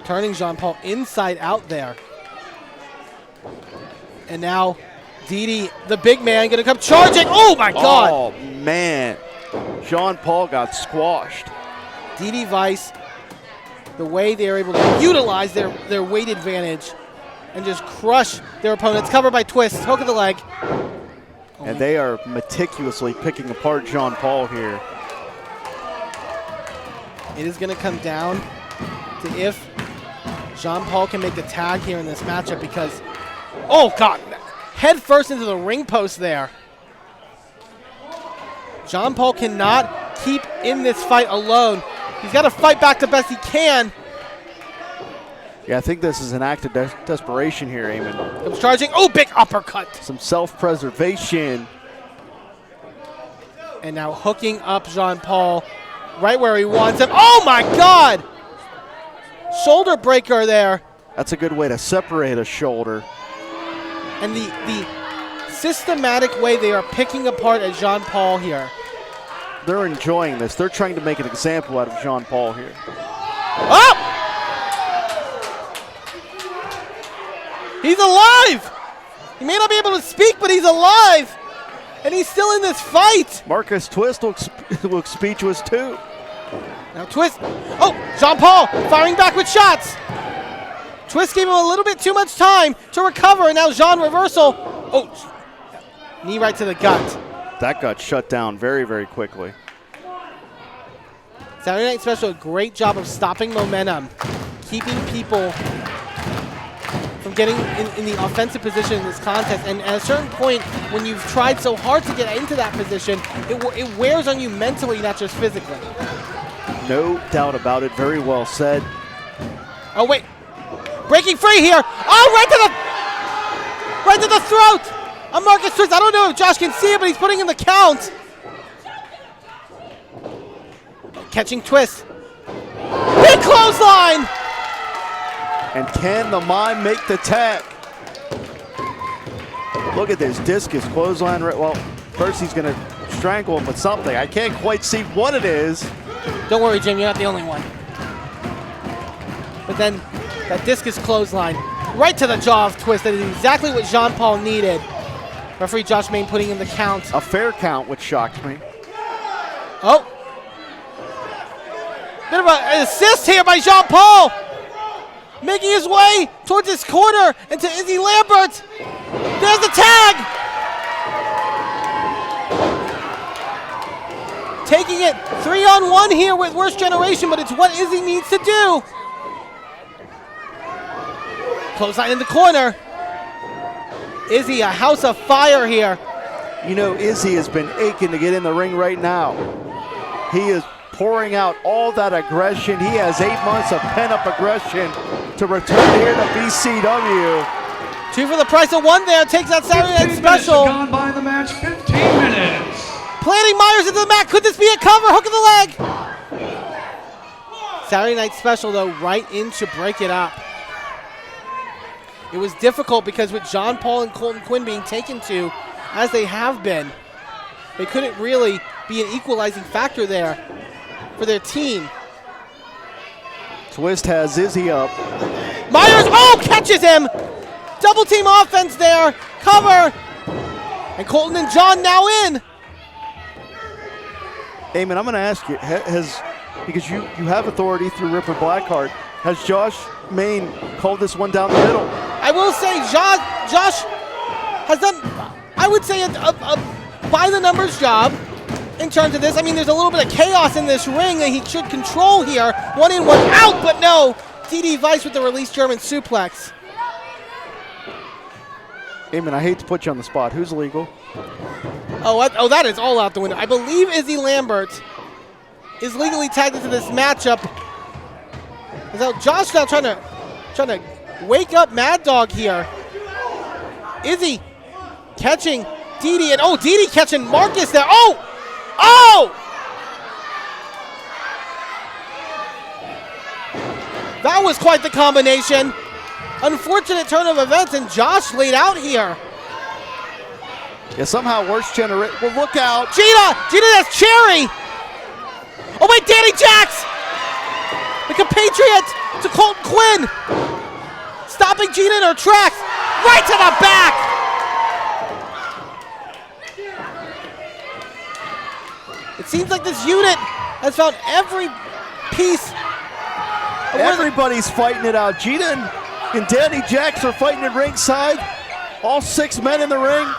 Speaker 2: Turning Jean Paul inside out there. And now Didi, the big man, going to come charging. Oh, my God.
Speaker 3: Oh, man. Jean Paul got squashed.
Speaker 2: Didi Vice, the way they are able to utilize their weight advantage and just crush their opponents. Covered by Twist, hook of the leg.
Speaker 3: And they are meticulously picking apart Jean Paul here.
Speaker 2: It is going to come down to if Jean Paul can make the tag here in this matchup because, oh, God, head first into the ring post there. Jean Paul cannot keep in this fight alone. He's got to fight back the best he can.
Speaker 3: Yeah, I think this is an act of desperation here, Eamon.
Speaker 2: Comes charging. Oh, big uppercut.
Speaker 3: Some self-preservation.
Speaker 2: And now hooking up Jean Paul right where he wants him. Oh, my God. Shoulder breaker there.
Speaker 3: That's a good way to separate a shoulder.
Speaker 2: And the systematic way they are picking apart at Jean Paul here.
Speaker 3: They're enjoying this. They're trying to make an example out of Jean Paul here.
Speaker 2: Oh! He's alive! He may not be able to speak, but he's alive! And he's still in this fight!
Speaker 3: Marcus Twist looks speechless too.
Speaker 2: Now Twist, oh, Jean Paul firing back with shots. Twist gave him a little bit too much time to recover, and now Jean reversal. Oh, knee right to the gut.
Speaker 3: That got shut down very, very quickly.
Speaker 2: Saturday Night Special, a great job of stopping momentum, keeping people from getting in the offensive position in this contest. And at a certain point, when you've tried so hard to get into that position, it wears on you mentally, not just physically.
Speaker 3: No doubt about it. Very well said.
Speaker 2: Oh, wait. Breaking free here. Oh, right to the throat. A Marcus Twist. I don't know if Josh can see it, but he's putting in the count. Catching Twist. Big clothesline.
Speaker 3: And can the mime make the tag? Look at this discus clothesline. Well, first he's going to strangle him with something. I can't quite see what it is.
Speaker 2: Don't worry, Jim. You're not the only one. But then that discus clothesline right to the jaw of Twist. That is exactly what Jean Paul needed. Referee Josh Main putting in the count.
Speaker 3: A fair count, which shocked me.
Speaker 2: Oh. Bit of an assist here by Jean Paul. Making his way towards his corner into Izzy Lambert. There's the tag. Taking it 3-on-1 here with Worst Generation, but it's what Izzy needs to do. Clothesline in the corner. Izzy, a house of fire here.
Speaker 3: You know, Izzy has been aching to get in the ring right now. He is pouring out all that aggression. He has 8 months of pent-up aggression to return here to VCW.
Speaker 2: 2 for the price of 1 there. Takes that Saturday Night Special.
Speaker 1: Gone by the match, 15 minutes.
Speaker 2: Planting Myers into the mat. Could this be a cover? Hook of the leg. Saturday Night Special, though, right in to break it up. It was difficult because with Jean Paul and Colton Quinn being taken to, as they have been, they couldn't really be an equalizing factor there for their team.
Speaker 3: Twist has Izzy up.
Speaker 2: Myers, oh, catches him. Double team offense there. Cover. And Colton and John now in.
Speaker 3: Eamon, I'm going to ask you, because you have authority through Ripper Blackheart, has Josh Main called this one down the middle?
Speaker 2: I will say Josh has done, I would say, a by-the-numbers job in terms of this. I mean, there's a little bit of chaos in this ring that he should control here. 1 in, 1 out, but no. DD Vice with the release German suplex.
Speaker 3: Eamon, I hate to put you on the spot. Who's legal?
Speaker 2: Oh, that is all out the window. I believe Izzy Lambert is legally tagged into this matchup. So Josh now trying to wake up Mad Dog here. Izzy catching Didi, and Didi catching Marcus there. Oh! That was quite the combination. Unfortunate turn of events, and Josh laid out here.
Speaker 3: Yeah, somehow worse generate. Well, look out.
Speaker 2: Gina has Cherry. Oh wait, Danny Jax. The compatriot to Colton Quinn. Stopping Gina in her tracks. Right to the back. It seems like this unit has found every piece.
Speaker 3: Everybody's fighting it out. Gina and Danny Jax are fighting at ringside. All 6 men in the ring.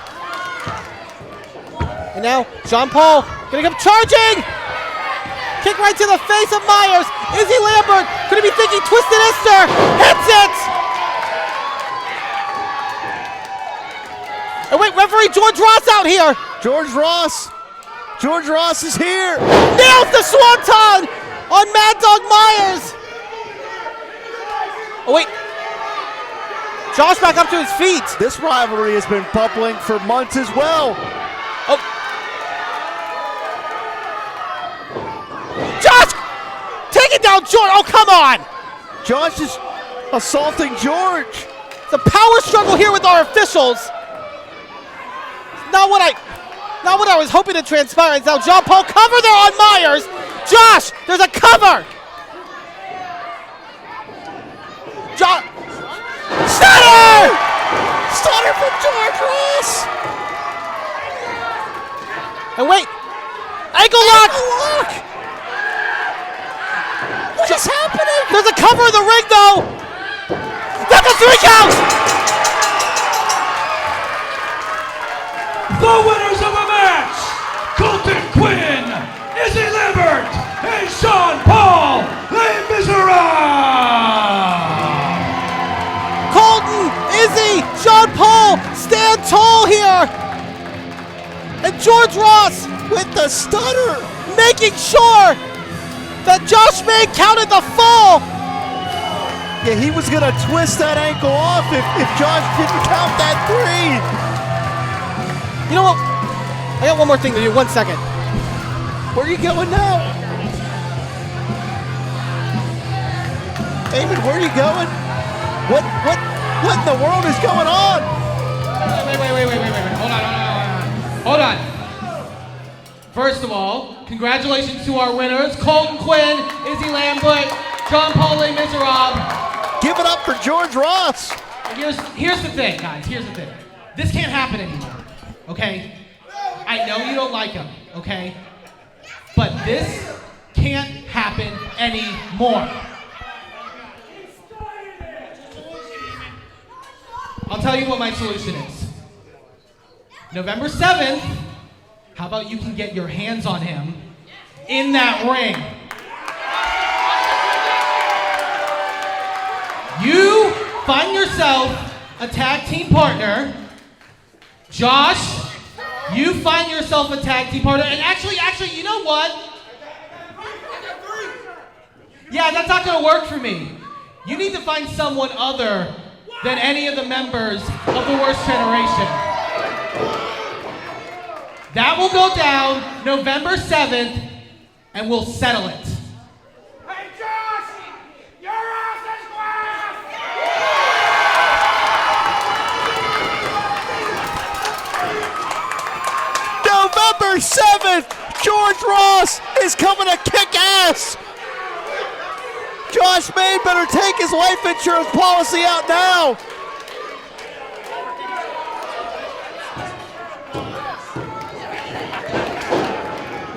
Speaker 2: And now Jean Paul gonna come charging. Kick right to the face of Myers. Izzy Lambert gonna be thinking Twisted Easter. Hits it. And wait, referee George Ross out here.
Speaker 3: George Ross is here.
Speaker 2: Nails the Swanton on Mad Dog Myers. Oh wait, Josh back up to his feet.
Speaker 3: This rivalry has been bubbling for months as well.
Speaker 2: Josh, take it down, George. Oh, come on.
Speaker 3: Josh is assaulting George.
Speaker 2: It's a power struggle here with our officials. Not what I was hoping to transpire. It's now Jean Paul cover there on Myers. Josh, there's a cover. Stunner!
Speaker 3: Stunner from George Ross.
Speaker 2: And wait, ankle lock.
Speaker 3: What is happening?
Speaker 2: There's a cover in the ring though. That's a 3 count.
Speaker 1: The winners of the match, Colton Quinn, Izzy Lambert, and Jean Paul Les Miserables.
Speaker 2: Colton, Izzy, Jean Paul stand tall here. And George Ross
Speaker 3: with the stunner,
Speaker 2: making sure that Josh May counted the fall.
Speaker 3: Yeah, he was gonna twist that ankle off if Josh didn't count that 3.
Speaker 2: You know what? I got one more thing to do. 1 second.
Speaker 3: Where are you going now? Eamon, where are you going? What in the world is going on?
Speaker 10: Wait. Hold on. First of all, congratulations to our winners, Colton Quinn, Izzy Lambert, Jean Paul Les Miserables.
Speaker 3: Give it up for George Ross.
Speaker 10: Here's the thing, guys. Here's the thing. This can't happen anymore, okay? I know you don't like him, okay? But this can't happen anymore. I'll tell you what my solution is. November 7th, how about you can get your hands on him in that ring? You find yourself a tag team partner. Josh, you find yourself a tag team partner. And actually, you know what? Yeah, that's not gonna work for me. You need to find someone other than any of the members of the Worst Generation. That will go down November 7th, and we'll settle it.
Speaker 5: Hey, Josh! Your ass is glass!
Speaker 3: November 7th, George Ross is coming to kick ass. Josh May better take his life insurance policy out now.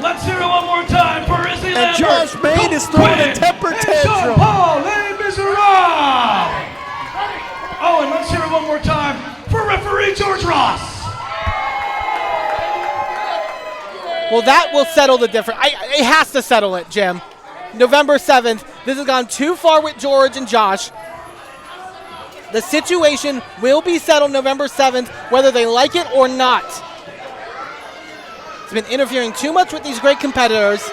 Speaker 1: Let's hear it one more time for Izzy Lambert.
Speaker 3: And Josh May is throwing a temper tantrum.
Speaker 1: Jean Paul Les Miserables. Oh, and let's hear it one more time for referee George Ross.
Speaker 2: Well, that will settle the difference. It has to settle it, Jim. November 7th. This has gone too far with George and Josh. The situation will be settled November 7th, whether they like it or not. It's been interfering too much with these great competitors.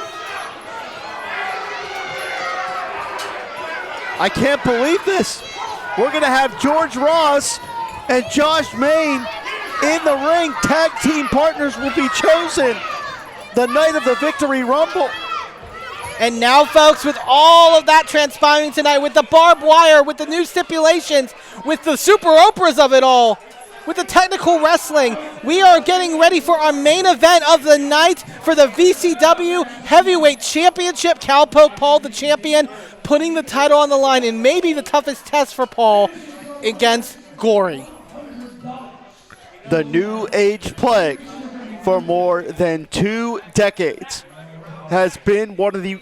Speaker 3: I can't believe this. we're going to have George Ross and Josh Main in the ring. Tag team partners will be chosen the night of the Victory Rumble.
Speaker 2: And now, folks, with all of that transpiring tonight, with the barbed wire, with the new stipulations, with the super Oprahs of it all, with the technical wrestling, we are getting ready for our main event of the night for the VCW Heavyweight Championship. Cowpoke Paul, the champion, putting the title on the line in maybe the toughest test for Paul against Gory.
Speaker 3: The New Age Plague, for more than 2 decades, has been one of the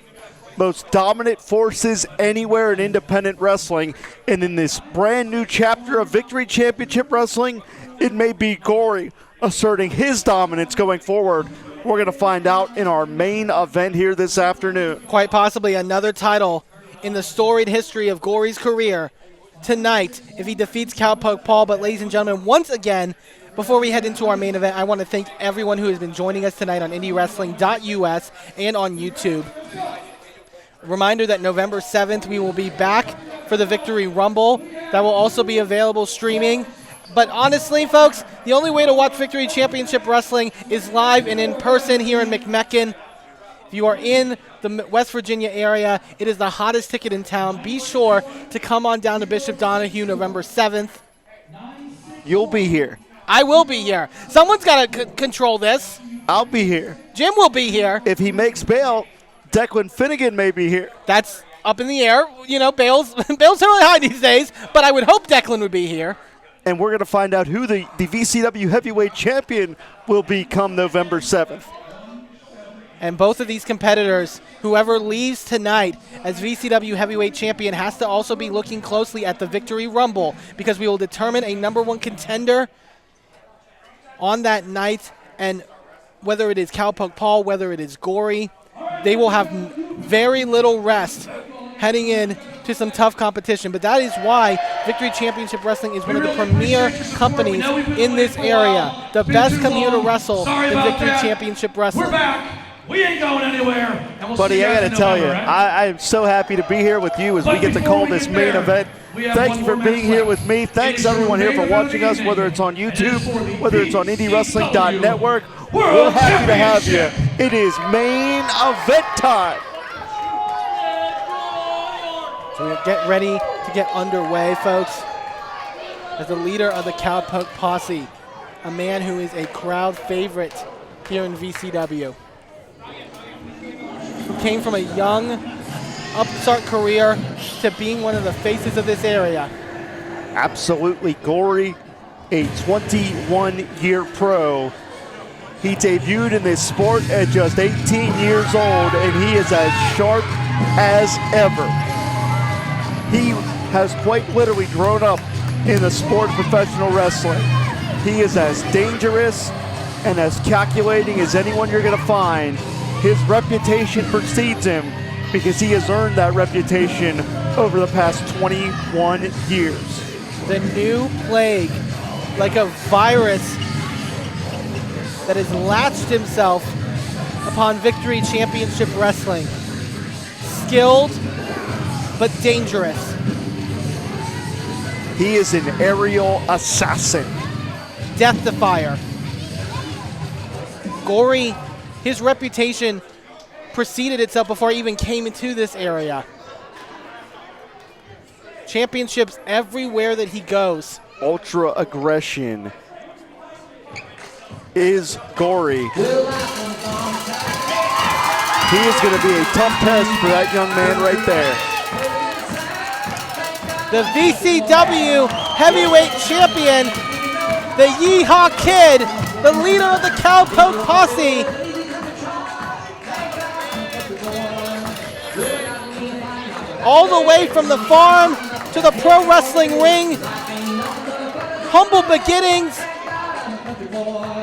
Speaker 3: most dominant forces anywhere in independent wrestling. And in this brand new chapter of Victory Championship Wrestling, it may be Gory asserting his dominance going forward. We're going to find out in our main event here this afternoon.
Speaker 2: Quite possibly another title in the storied history of Gory's career tonight if he defeats Cowpoke Paul. But ladies and gentlemen, once again, before we head into our main event, I want to thank everyone who has been joining us tonight on IndyWrestling.us and on YouTube. Reminder that November 7th we will be back for the Victory Rumble. That will also be available streaming. But honestly, folks, the only way to watch Victory Championship Wrestling is live and in person here in McMecken. If you are in the West Virginia area, it is the hottest ticket in town. Be sure to come on down to Bishop Donahue November 7th.
Speaker 3: You'll be here.
Speaker 2: I will be here. Someone's got to control this.
Speaker 3: I'll be here.
Speaker 2: Jim will be here.
Speaker 3: If he makes bail, Declan Finnegan may be here.
Speaker 2: That's up in the air. You know, bail's not really high these days, but I would hope Declan would be here.
Speaker 3: And we're going to find out who the VCW Heavyweight Champion will be come November 7th.
Speaker 2: And both of these competitors, whoever leaves tonight as VCW Heavyweight Champion, has to also be looking closely at the Victory Rumble, because we will determine a #1 contender on that night. And whether it is Cowpoke Paul, whether it is Gory, they will have very little rest heading in to some tough competition. But that is why Victory Championship Wrestling is one of the premier companies in this area. The best come here to wrestle in Victory Championship Wrestling.
Speaker 1: We're back. We ain't going anywhere. And we'll
Speaker 3: Buddy,
Speaker 1: see
Speaker 3: I got
Speaker 1: guys
Speaker 3: to
Speaker 1: in
Speaker 3: tell you,
Speaker 1: November, right?
Speaker 3: I am so happy to be here with you as we get to call this main event. Thank you for being here with me. Thanks everyone here for watching us, whether it's on YouTube, whether it's on IndyWrestling.network. We're happy to have you. It is main event time.
Speaker 2: So we'll get ready to get underway, folks. As the leader of the Cowpoke Posse, a man who is a crowd favorite here in VCW, who came from a young upstart career to being one of the faces of this area.
Speaker 3: Absolutely. Gory, a 21-year pro. He debuted in this sport at just 18 years old, and he is as sharp as ever. He has quite literally grown up in the sport of professional wrestling. He is as dangerous and as calculating as anyone you're going to find. His reputation precedes him because he has earned that reputation over the past 21 years.
Speaker 2: The new plague, like a virus that has latched himself upon Victory Championship Wrestling. Skilled, but dangerous.
Speaker 3: He is an aerial assassin.
Speaker 2: Death Defier. Gory, his reputation preceded itself before he even came into this area. Championships everywhere that he goes.
Speaker 3: Ultra aggression is Gory. He is going to be a tough test for that young man right there.
Speaker 2: The VCW Heavyweight Champion, the Yeehaw Kid, the leader of the Cowpoke Posse. All the way from the farm to the pro wrestling ring. Humble beginnings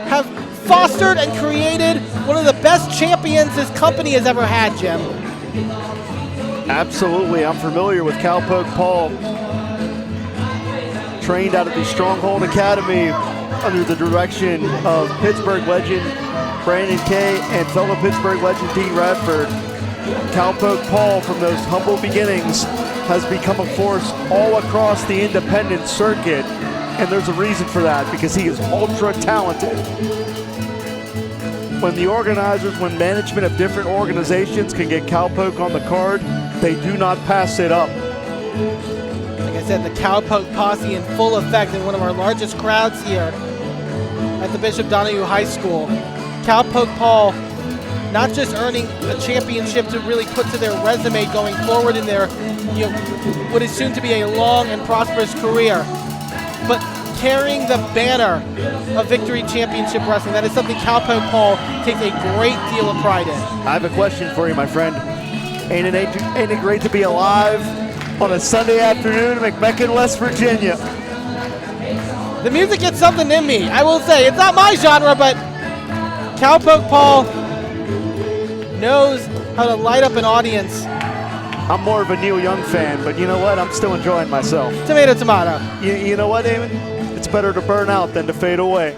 Speaker 2: have fostered and created one of the best champions this company has ever had, Jim.
Speaker 3: Absolutely. I'm familiar with Cowpoke Paul. Trained out of the Stronghold Academy under the direction of Pittsburgh legend Brandon Kay and fellow Pittsburgh legend Dean Radford. Cowpoke Paul, from those humble beginnings, has become a force all across the independent circuit, and there's a reason for that, because he is ultra talented. When the organizers, when management of different organizations can get Cowpoke on the card, they do not pass it up.
Speaker 2: Like I said, the Cowpoke posse in full effect in one of our largest crowds here at the Bishop Donahue High School. Cowpoke Paul not just earning a championship to really put to their resume going forward in their, what is soon to be a long and prosperous career, but carrying the banner of Victory Championship Wrestling. That is something Cowpoke Paul takes a great deal of pride in.
Speaker 3: I have a question for you, my friend. Ain't it great to be alive on a Sunday afternoon in McMecken, West Virginia?
Speaker 2: The music gets something in me, I will say. It's not my genre, but Cowpoke Paul knows how to light up an audience.
Speaker 3: I'm more of a Neil Young fan, but you know what? I'm still enjoying myself.
Speaker 2: Tomato, tomato.
Speaker 3: You know what, Eamon? It's better to burn out than to fade away.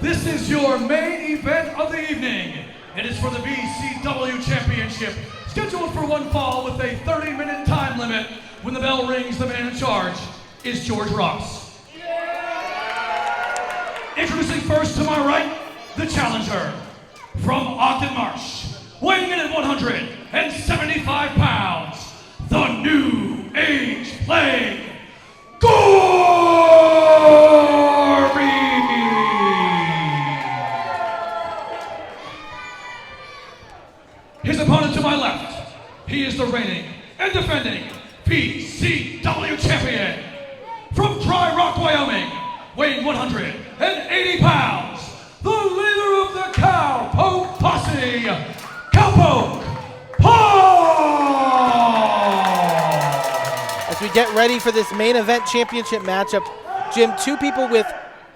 Speaker 1: This is your main event of the evening. It is for the VCW Championship, scheduled for one fall with a 30-minute time limit. When the bell rings, the man in charge is George Ross. Introducing first to my right, the challenger from Ogden Marsh, weighing in at 175 pounds, the New Age Plague, Gory! His opponent to my left, he is the reigning and defending VCW champion from Dry Rock, Wyoming, weighing 180 pounds, the leader of the Cowpoke posse, Cowpoke Paul!
Speaker 2: As we get ready for this main event championship matchup, Jim, two people with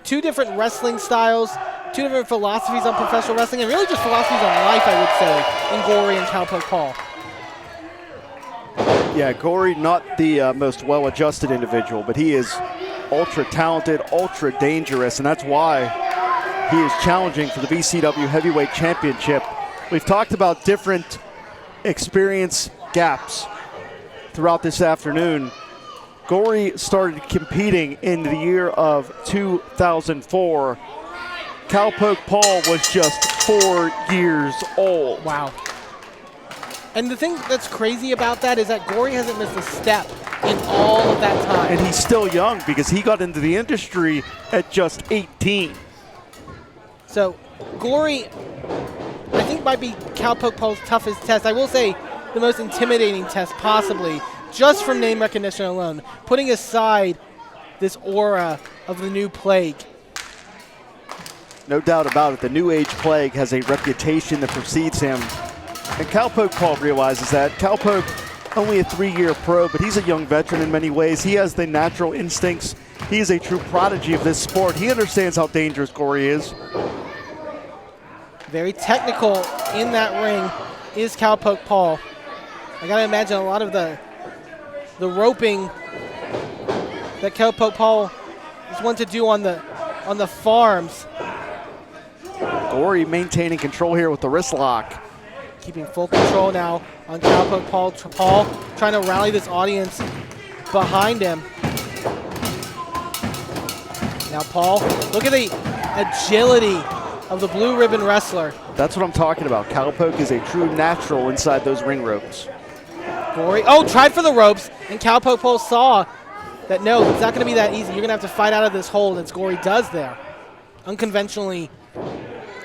Speaker 2: two different wrestling styles, two different philosophies on professional wrestling, and really just philosophies on life, I would say, in Gory and Cowpoke Paul.
Speaker 3: Yeah, Gory, not the most well-adjusted individual, but he is ultra talented, ultra dangerous, and that's why he is challenging for the VCW Heavyweight Championship. We've talked about different experience gaps throughout this afternoon. Gory started competing in the year of 2004. Cowpoke Paul was just 4 years old.
Speaker 2: Wow. And the thing that's crazy about that is that Gory hasn't missed a step in all of that time.
Speaker 3: And he's still young because he got into the industry at just 18.
Speaker 2: So Gory, I think, might be Cowpoke Paul's toughest test. I will say the most intimidating test possibly, just from name recognition alone, putting aside this aura of the new plague.
Speaker 3: No doubt about it, the New Age Plague has a reputation that precedes him. And Cowpoke Paul realizes that. Cowpoke, only a 3-year pro, but he's a young veteran in many ways. He has the natural instincts. He is a true prodigy of this sport. He understands how dangerous Gory is.
Speaker 2: Very technical in that ring is Cowpoke Paul. I gotta imagine a lot of the roping that Cowpoke Paul is one to do on the farms.
Speaker 3: Gory maintaining control here with the wrist lock.
Speaker 2: Keeping full control now on Cowpoke Paul. Paul trying to rally this audience behind him. Now Paul, look at the agility of the blue ribbon wrestler.
Speaker 3: That's what I'm talking about. Cowpoke is a true natural inside those ring ropes.
Speaker 2: Gory, tried for the ropes, and Cowpoke Paul saw that no, it's not going to be that easy. You're going to have to fight out of this hold, and Gory does there. Unconventionally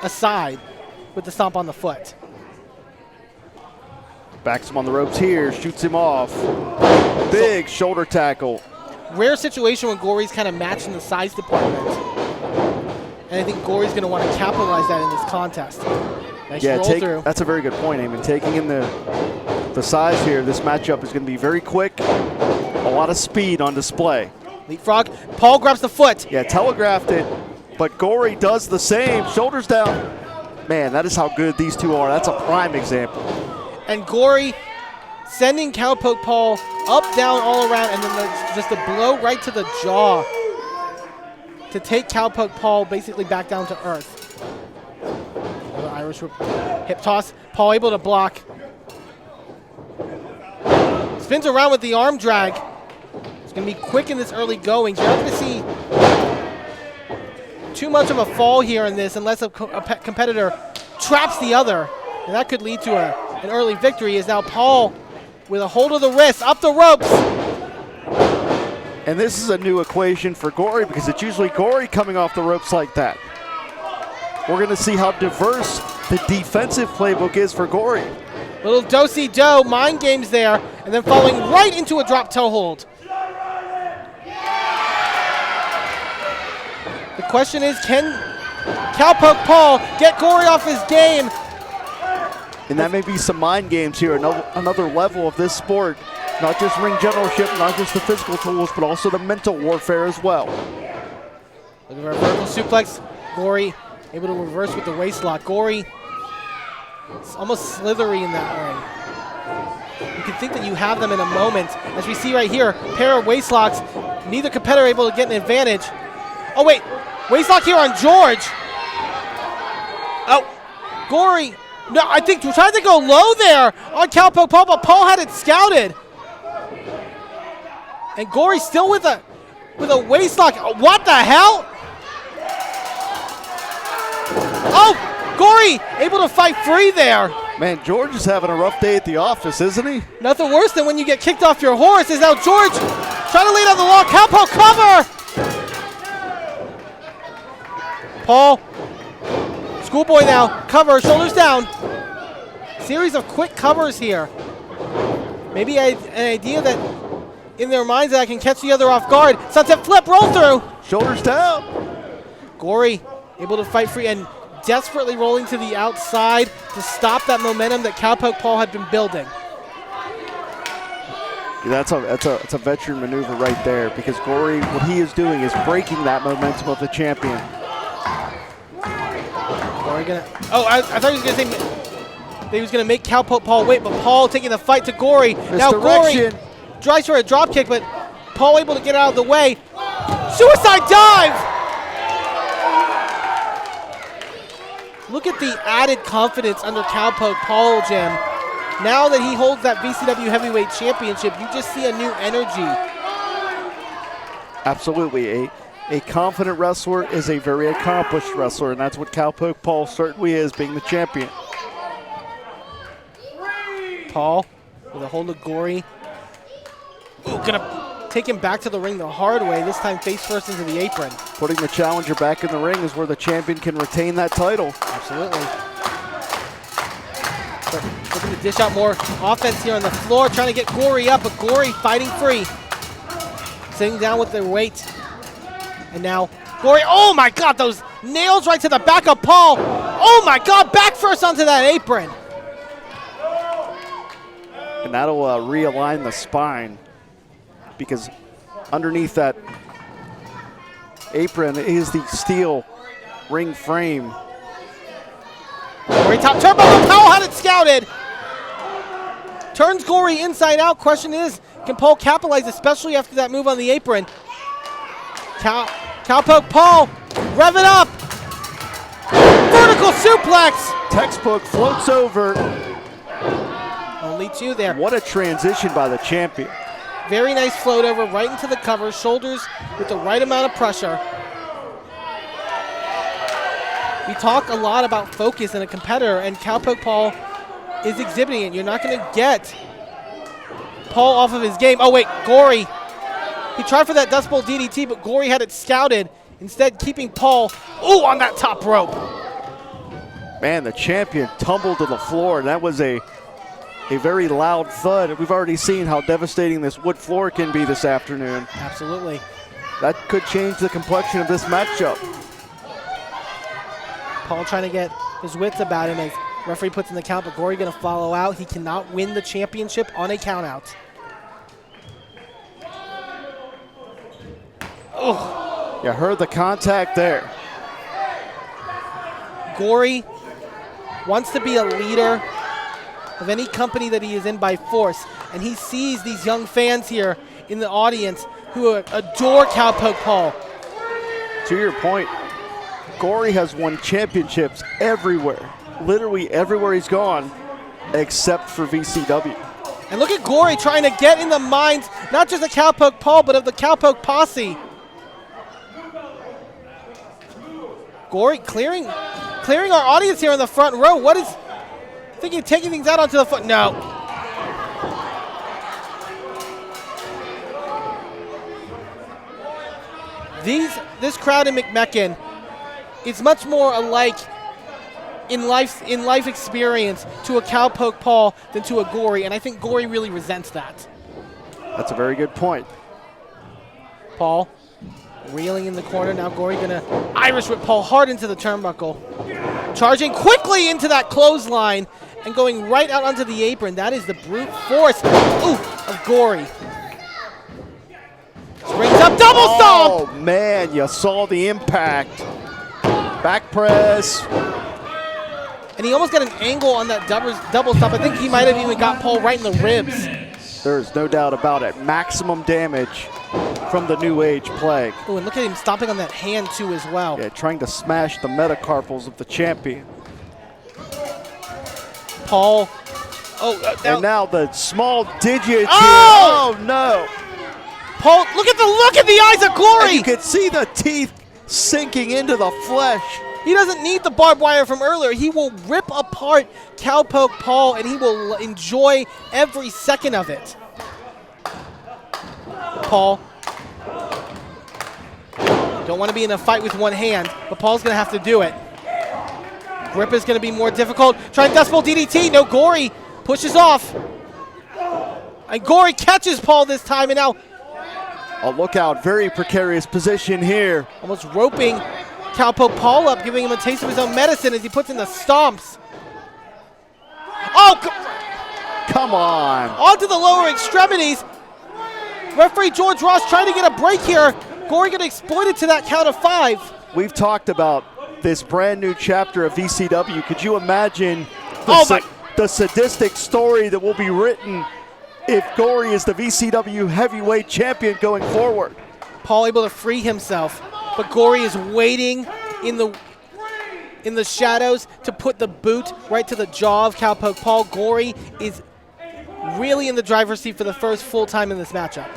Speaker 2: aside with the stomp on the foot.
Speaker 3: Backs him on the ropes here, shoots him off. Big shoulder tackle.
Speaker 2: Rare situation when Gory's kind of matching the size department. And I think Gory's going to want to capitalize that in this contest. Nice roll through.
Speaker 3: That's a very good point, Eamon. Taking in the size here, this matchup is going to be very quick. A lot of speed on display.
Speaker 2: Leapfrog. Paul grabs the foot.
Speaker 3: Yeah, telegraphed it, but Gory does the same. Shoulders down. Man, that is how good these two are. That's a prime example.
Speaker 2: And Gory sending Cowpoke Paul up, down, all around, and then just a blow right to the jaw to take Cowpoke Paul basically back down to earth. Another Irish hip toss. Paul able to block. Spins around with the arm drag. It's going to be quick in this early going. You're not going to see too much of a fall here in this unless a competitor traps the other. And that could lead to an early victory. Is now Paul with a hold of the wrist, up the ropes.
Speaker 3: And this is a new equation for Gory because it's usually Gory coming off the ropes like that. We're going to see how diverse the defensive playbook is for Gory.
Speaker 2: Little do-si-do, mind games there, and then falling right into a drop toe hold. The question is, can Cowpoke Paul get Gory off his game?
Speaker 3: And that may be some mind games here, another level of this sport. Not just ring generalship, not just the physical tools, but also the mental warfare as well.
Speaker 2: Look at our vertical suplex. Gory able to reverse with the waist lock. Gory, it's almost slithery in that ring. You can think that you have them in a moment. As we see right here, pair of waist locks. Neither competitor able to get an advantage. Oh wait, waist lock here on George. Oh, Gory. No, I think we're trying to go low there on Cowpoke Paul, but Paul had it scouted. And Gory still with a waist lock. What the hell? Oh, Gory able to fight free there.
Speaker 3: Man, George is having a rough day at the office, isn't he?
Speaker 2: Nothing worse than when you get kicked off your horse. Is now George trying to lay down the law. Cowpoke cover. Paul, schoolboy now, cover, shoulders down. Series of quick covers here. Maybe an idea that in their minds that I can catch the other off guard. Sunset flip, roll through.
Speaker 3: Shoulders down.
Speaker 2: Gory able to fight free and desperately rolling to the outside to stop that momentum that Cowpoke Paul had been building.
Speaker 3: Yeah, that's a veteran maneuver right there because Gory, what he is doing is breaking that momentum of the champion.
Speaker 2: Gory gonna, I thought he was gonna say that he was gonna make Cowpoke Paul wait, but Paul taking the fight to Gory. Now Gory tries for a drop kick, but Paul able to get out of the way. Suicide dive! Look at the added confidence under Cowpoke Paul, Jim. Now that he holds that VCW Heavyweight Championship, you just see a new energy.
Speaker 3: Absolutely. A confident wrestler is a very accomplished wrestler, and that's what Cowpoke Paul certainly is, being the champion.
Speaker 2: Paul with a hold of Gory. Ooh, gonna take him back to the ring the hard way, this time face first into the apron.
Speaker 3: Putting the challenger back in the ring is where the champion can retain that title.
Speaker 2: Absolutely. But looking to dish out more offense here on the floor, trying to get Gory up, but Gory fighting free. Sitting down with their weight. And now Gory, oh my God, those nails right to the back of Paul. Oh my God, back first onto that apron.
Speaker 3: And that'll realign the spine because underneath that apron is the steel ring frame.
Speaker 2: Gory top turbo, Paul had it scouted. Turns Gory inside out. Question is, can Paul capitalize, especially after that move on the apron? Cowpoke Paul, rev it up. Vertical suplex.
Speaker 3: Textbook floats over.
Speaker 2: Only two there.
Speaker 3: What a transition by the champion.
Speaker 2: Very nice float over right into the cover. Shoulders with the right amount of pressure. We talk a lot about focus in a competitor, and Cowpoke Paul is exhibiting it. You're not going to get Paul off of his game. Oh, wait, Gory. He tried for that Dust Bowl DDT, but Gory had it scouted, instead keeping Paul, on that top rope.
Speaker 3: Man, the champion tumbled to the floor, and that was a very loud thud. We've already seen how devastating this wood floor can be this afternoon.
Speaker 2: Absolutely.
Speaker 3: That could change the complexion of this matchup.
Speaker 2: Paul trying to get his wits about him as referee puts in the count, but Gory going to follow out. He cannot win the championship on a countout. Oh.
Speaker 3: You heard the contact there.
Speaker 2: Gory wants to be a leader of any company that he is in by force, and he sees these young fans here in the audience who adore Cowpoke Paul.
Speaker 3: To your point, Gory has won championships everywhere, literally everywhere he's gone, except for VCW.
Speaker 2: And look at Gory trying to get in the minds, not just of Cowpoke Paul, but of the Cowpoke posse. Gory clearing our audience here in the front row. What is thinking of taking things out onto the foot? No. This crowd in McMecken is much more alike in life experience to a Cowpoke Paul than to a Gory, and I think Gory really resents that.
Speaker 3: That's a very good point.
Speaker 2: Paul reeling in the corner. Now Gory gonna Irish whip Paul hard into the turnbuckle. Charging quickly into that clothesline and going right out onto the apron. That is the brute force of Gory. Springs up, double stomp!
Speaker 3: Oh man, you saw the impact. Back press.
Speaker 2: And he almost got an angle on that double stomp. I think he might have even got Paul right in the ribs.
Speaker 3: There's no doubt about it. Maximum damage from the New Age Plague.
Speaker 2: Oh, and look at him stomping on that hand too as well.
Speaker 3: Yeah, trying to smash the metacarpals of the champion.
Speaker 2: Paul.
Speaker 3: And now the small digits.
Speaker 2: Oh!
Speaker 3: Oh no!
Speaker 2: Paul, look at the eyes of Gory.
Speaker 3: And you can see the teeth sinking into the flesh.
Speaker 2: He doesn't need the barbed wire from earlier. He will rip apart Cowpoke Paul, and he will enjoy every second of it. Paul. Don't want to be in a fight with one hand, but Paul's going to have to do it. Grip is going to be more difficult. Trying Dustbowl DDT. No, Gory pushes off. And Gory catches Paul this time, and now...
Speaker 3: Oh, look out. Very precarious position here.
Speaker 2: Almost roping Cowpoke Paul up, giving him a taste of his own medicine as he puts in the stomps. Oh,
Speaker 3: come on.
Speaker 2: Onto the lower extremities. Referee George Ross trying to get a break here. Gory going to exploit it to that count of 5.
Speaker 3: We've talked about this brand new chapter of VCW. Could you imagine the sadistic story that will be written if Gory is the VCW heavyweight champion going forward?
Speaker 2: Paul able to free himself, but Gory is waiting in the shadows to put the boot right to the jaw of Cowpoke Paul. Gory is really in the driver's seat for the first full time in this matchup.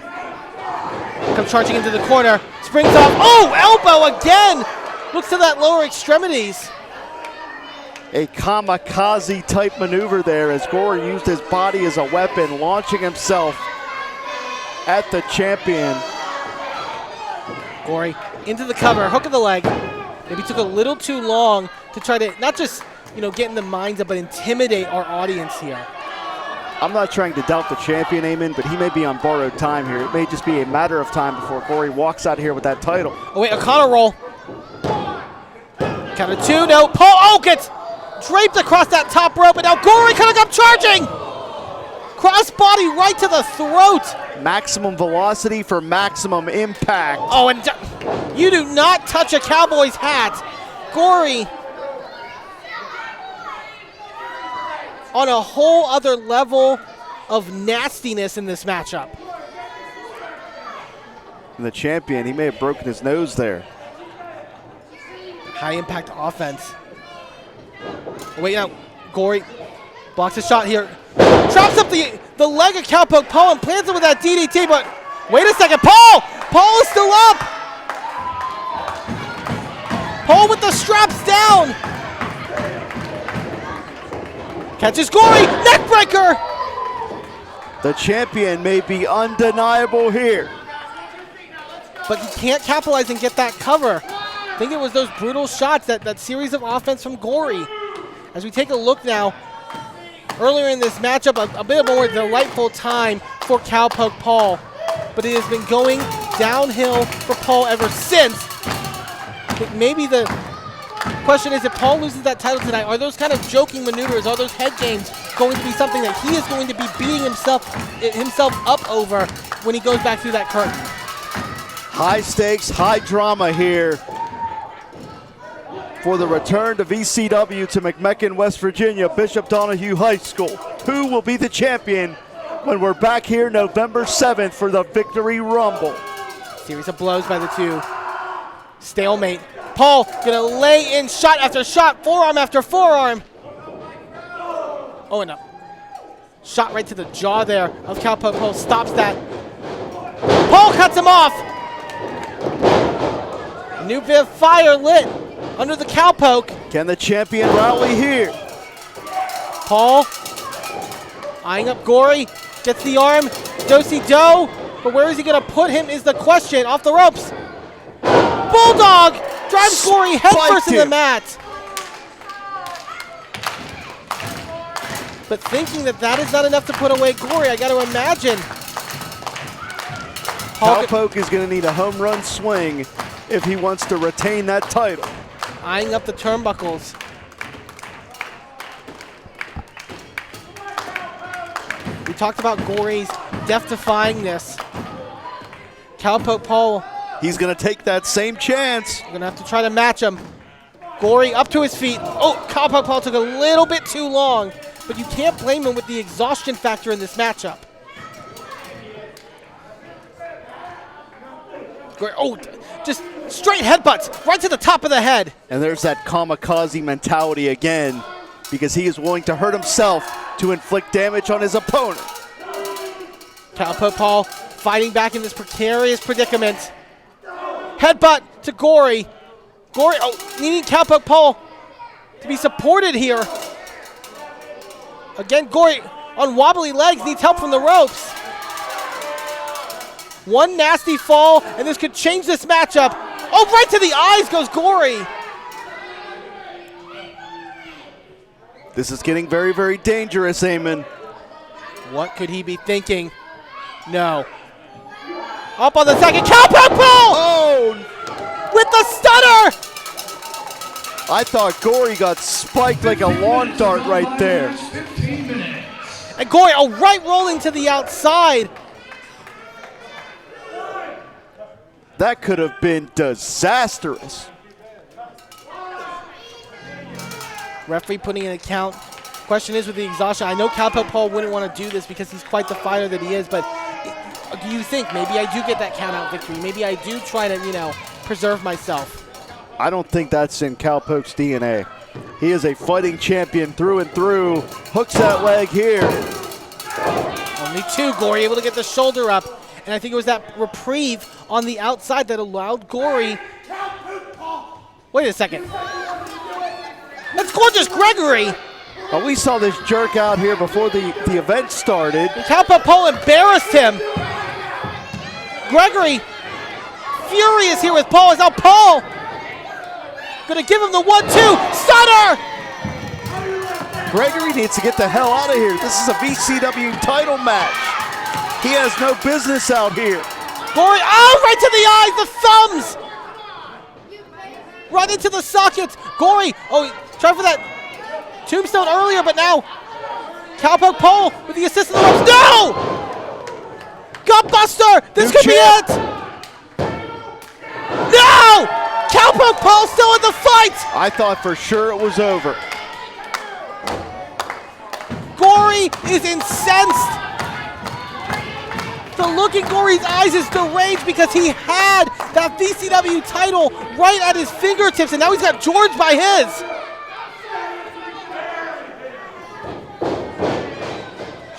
Speaker 2: Comes charging into the corner, springs off. Oh, elbow again! Looks to that lower extremities.
Speaker 3: A kamikaze type maneuver there as Gory used his body as a weapon, launching himself at the champion.
Speaker 2: Gory into the cover, hook of the leg. Maybe took a little too long to try to not just, get in the minds up, but intimidate our audience here.
Speaker 3: I'm not trying to doubt the champion, Eamon, but he may be on borrowed time here. It may just be a matter of time before Gory walks out here with that title.
Speaker 2: Oh, wait, O'Connor roll. Count of 2, no. Paul, gets draped across that top rope, and now Gory coming up charging! Crossbody right to the throat.
Speaker 3: Maximum velocity for maximum impact.
Speaker 2: Oh, and you do not touch a Cowboy's hat. Gory on a whole other level of nastiness in this matchup.
Speaker 3: And the champion, he may have broken his nose there.
Speaker 2: High impact offense. Oh, wait, now Gory blocks a shot here. Chops up the leg of Cowpoke Paul and plants it with that DDT, but wait a second, Paul! Paul is still up! Paul with the straps down! Catches Gory, neckbreaker!
Speaker 3: The champion may be undeniable here.
Speaker 2: But he can't capitalize and get that cover. I think it was those brutal shots, that series of offense from Gory. As we take a look now, earlier in this matchup, a bit more delightful time for Cowpoke Paul. But it has been going downhill for Paul ever since. But maybe the question is, if Paul loses that title tonight, are those kind of joking maneuvers, are those head games going to be something that he is going to be beating himself up over when he goes back through that curtain?
Speaker 3: High stakes, high drama here for the return to VCW to McMecken, West Virginia, Bishop Donahue High School. Who will be the champion when we're back here November 7th for the Victory Rumble?
Speaker 2: Series of blows by the two. Stalemate. Paul gonna lay in shot after shot, forearm after forearm. Oh, and up. Shot right to the jaw there of Cowpoke. Paul stops that. Paul cuts him off. New bit of fire lit under the Cowpoke.
Speaker 3: Can the champion rally here?
Speaker 2: Paul eyeing up Gory. Gets the arm. Do-si-do. But where is he going to put him is the question. Off the ropes. Bulldog drives Gory headfirst in the mat. But thinking that that is not enough to put away Gory, I got to imagine.
Speaker 3: Cowpoke is going to need a home run swing if he wants to retain that title.
Speaker 2: Eyeing up the turnbuckles. We talked about Gory's death-defyingness. Cowpoke Paul.
Speaker 3: He's going to take that same chance.
Speaker 2: We're going to have to try to match him. Gory up to his feet. Oh, Cowpoke Paul took a little bit too long, but you can't blame him with the exhaustion factor in this matchup. Gory, oh, just straight headbutts right to the top of the head.
Speaker 3: And there's that kamikaze mentality again, because he is willing to hurt himself to inflict damage on his opponent.
Speaker 2: Cowpoke Paul fighting back in this precarious predicament. Headbutt to Gory. Gory, oh, needing Cowpoke Paul to be supported here. Again, Gory on wobbly legs, needs help from the ropes. One nasty fall, and this could change this matchup. Oh, right to the eyes goes Gory.
Speaker 3: This is getting very, very dangerous, Eamon.
Speaker 2: What could he be thinking? No. Up on the second, Cowpoke Paul!
Speaker 3: Oh!
Speaker 2: With the stunner!
Speaker 3: I thought Gory got spiked like a lawn dart right there.
Speaker 2: And Gory, oh, right rolling to the outside.
Speaker 3: That could have been disastrous.
Speaker 2: Referee putting in a count. Question is with the exhaustion, I know Cowpoke Paul wouldn't want to do this because he's quite the fighter that he is, but do you think maybe I do get that count out victory? Maybe I do try to, preserve myself.
Speaker 3: I don't think that's in Cowpoke's DNA. He is a fighting champion through and through. Hooks that leg here.
Speaker 2: Only two, Gory able to get the shoulder up. And I think it was that reprieve on the outside that allowed Gory. Wait a second. That's Gorgeous Gregory.
Speaker 3: Well, we saw this jerk out here before the event started.
Speaker 2: Cowpoke Paul embarrassed him. Gregory furious here with Paul. Is now Paul gonna give him the 1-2 stunner.
Speaker 3: Gregory needs to get the hell out of here. This is a VCW title match. He has no business out here.
Speaker 2: Gory, oh, right to the eyes, the thumbs. Right into the sockets. Gory, oh, try for that tombstone earlier, but now Cowpoke Paul with the assist of the ropes. No! Gutbuster! This could be it! No! Cowpoke Paul still in the fight!
Speaker 3: I thought for sure it was over.
Speaker 2: Gory is incensed. The look in Gory's eyes is deranged because he had that VCW title right at his fingertips, and now he's got George by his.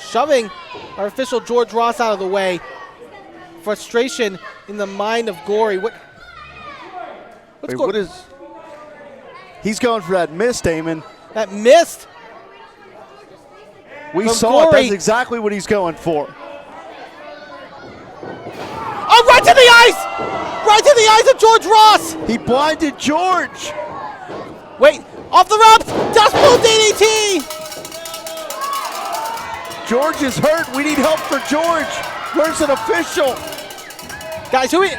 Speaker 2: Shoving our official George Ross out of the way. Frustration in the mind of Gory. What's
Speaker 3: Wait, what is? He's going for that mist, Eamon.
Speaker 2: That mist?
Speaker 3: We saw it. That's exactly what he's going for.
Speaker 2: Oh, right to the eyes! Right to the eyes of George Ross!
Speaker 3: He blinded George.
Speaker 2: Wait, off the ropes! Dust Bowl DDT!
Speaker 3: George is hurt. We need help for George. Where's an official?
Speaker 2: Guys, we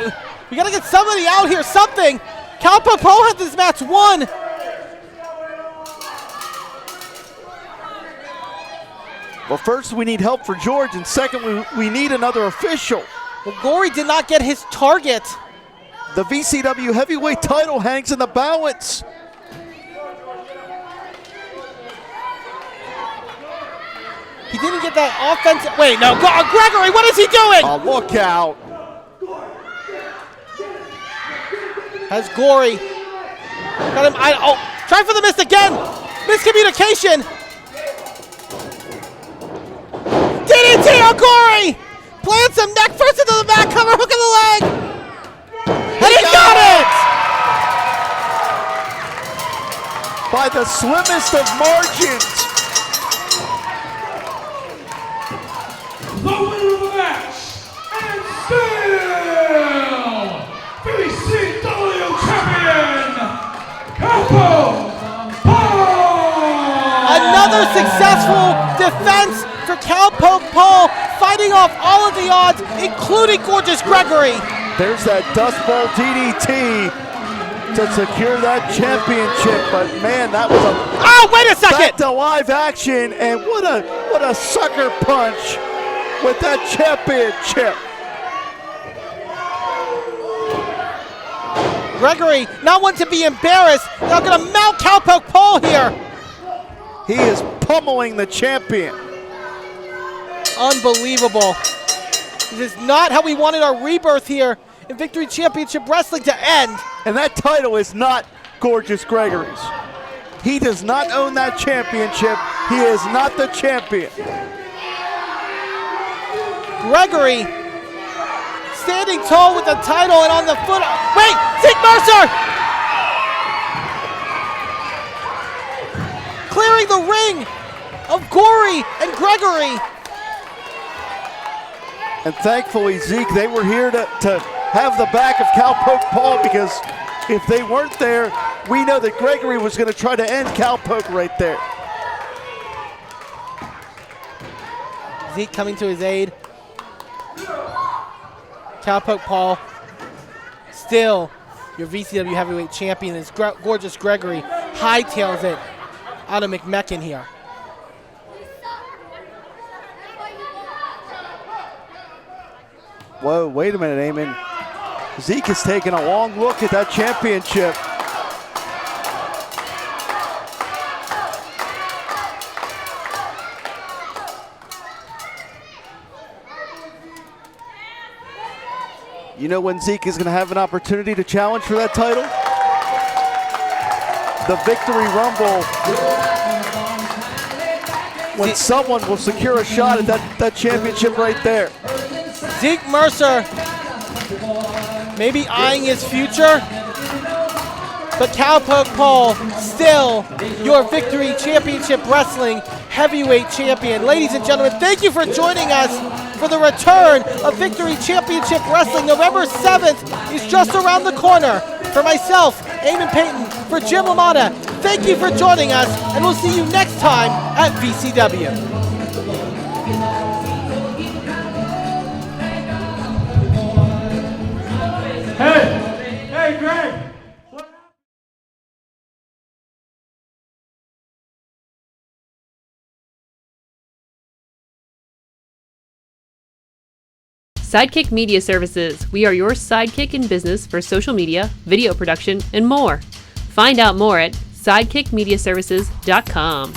Speaker 2: gotta get somebody out here, something! Cowpoke Paul had this match won!
Speaker 3: Well, first we need help for George, and second we need another official.
Speaker 2: Well, Gory did not get his target.
Speaker 3: The VCW heavyweight title hangs in the balance.
Speaker 2: He didn't get that offensive. Wait, no. Gregory, what is he doing?
Speaker 3: Oh, look out.
Speaker 2: Has Gory. Got him. Try for the miss again. Miscommunication. Plants him neck first into the back cover, hook in the leg. And he got it!
Speaker 3: By the slimmest of margins.
Speaker 1: The winner of the match, and still VCW champion, Cowpoke.
Speaker 2: Another successful defense for Cowpoke Paul, fighting off all of the odds, including Gorgeous Gregory.
Speaker 3: There's that Dust Bowl DDT to secure that championship, but man, that was a
Speaker 2: wait a second!
Speaker 3: back to live action, and what a sucker punch with that championship.
Speaker 2: Gregory, not one to be embarrassed, now gonna mount Cowpoke Paul here.
Speaker 3: He is pummeling the champion.
Speaker 2: Unbelievable. This is not how we wanted our rebirth here in Victory Championship Wrestling to end.
Speaker 3: And that title is not Gorgeous Gregory's. He does not own that championship. He is not the champion.
Speaker 2: Gregory standing tall with the title and on the foot. Wait, Zeke Mercer! Clearing the ring of Gory and Gregory.
Speaker 3: And thankfully, Zeke, they were here to have the back of Cowpoke Paul, because if they weren't there, we know that Gregory was going to try to end Cowpoke right there.
Speaker 2: Zeke coming to his aid. Cowpoke Paul, still your VCW heavyweight champion, is Gorgeous Gregory hightails it out of McMecken here.
Speaker 3: Whoa, wait a minute, Eamon. Zeke is taking a long look at that championship. You know when Zeke is going to have an opportunity to challenge for that title? The Victory Rumble. When someone will secure a shot at that championship right there.
Speaker 2: Zeke Mercer maybe eyeing his future, but Cowpoke Paul still your Victory Championship Wrestling heavyweight champion. Ladies and gentlemen, thank you for joining us for the return of Victory Championship Wrestling. November 7th is just around the corner. For myself, Eamon Payton, for Jim LaMotta, thank you for joining us, and we'll see you next time at VCW.
Speaker 1: Hey, Greg.
Speaker 11: Sidekick Media Services. We are your sidekick in business for social media, video production, and more. Find out more at sidekickmediaservices.com.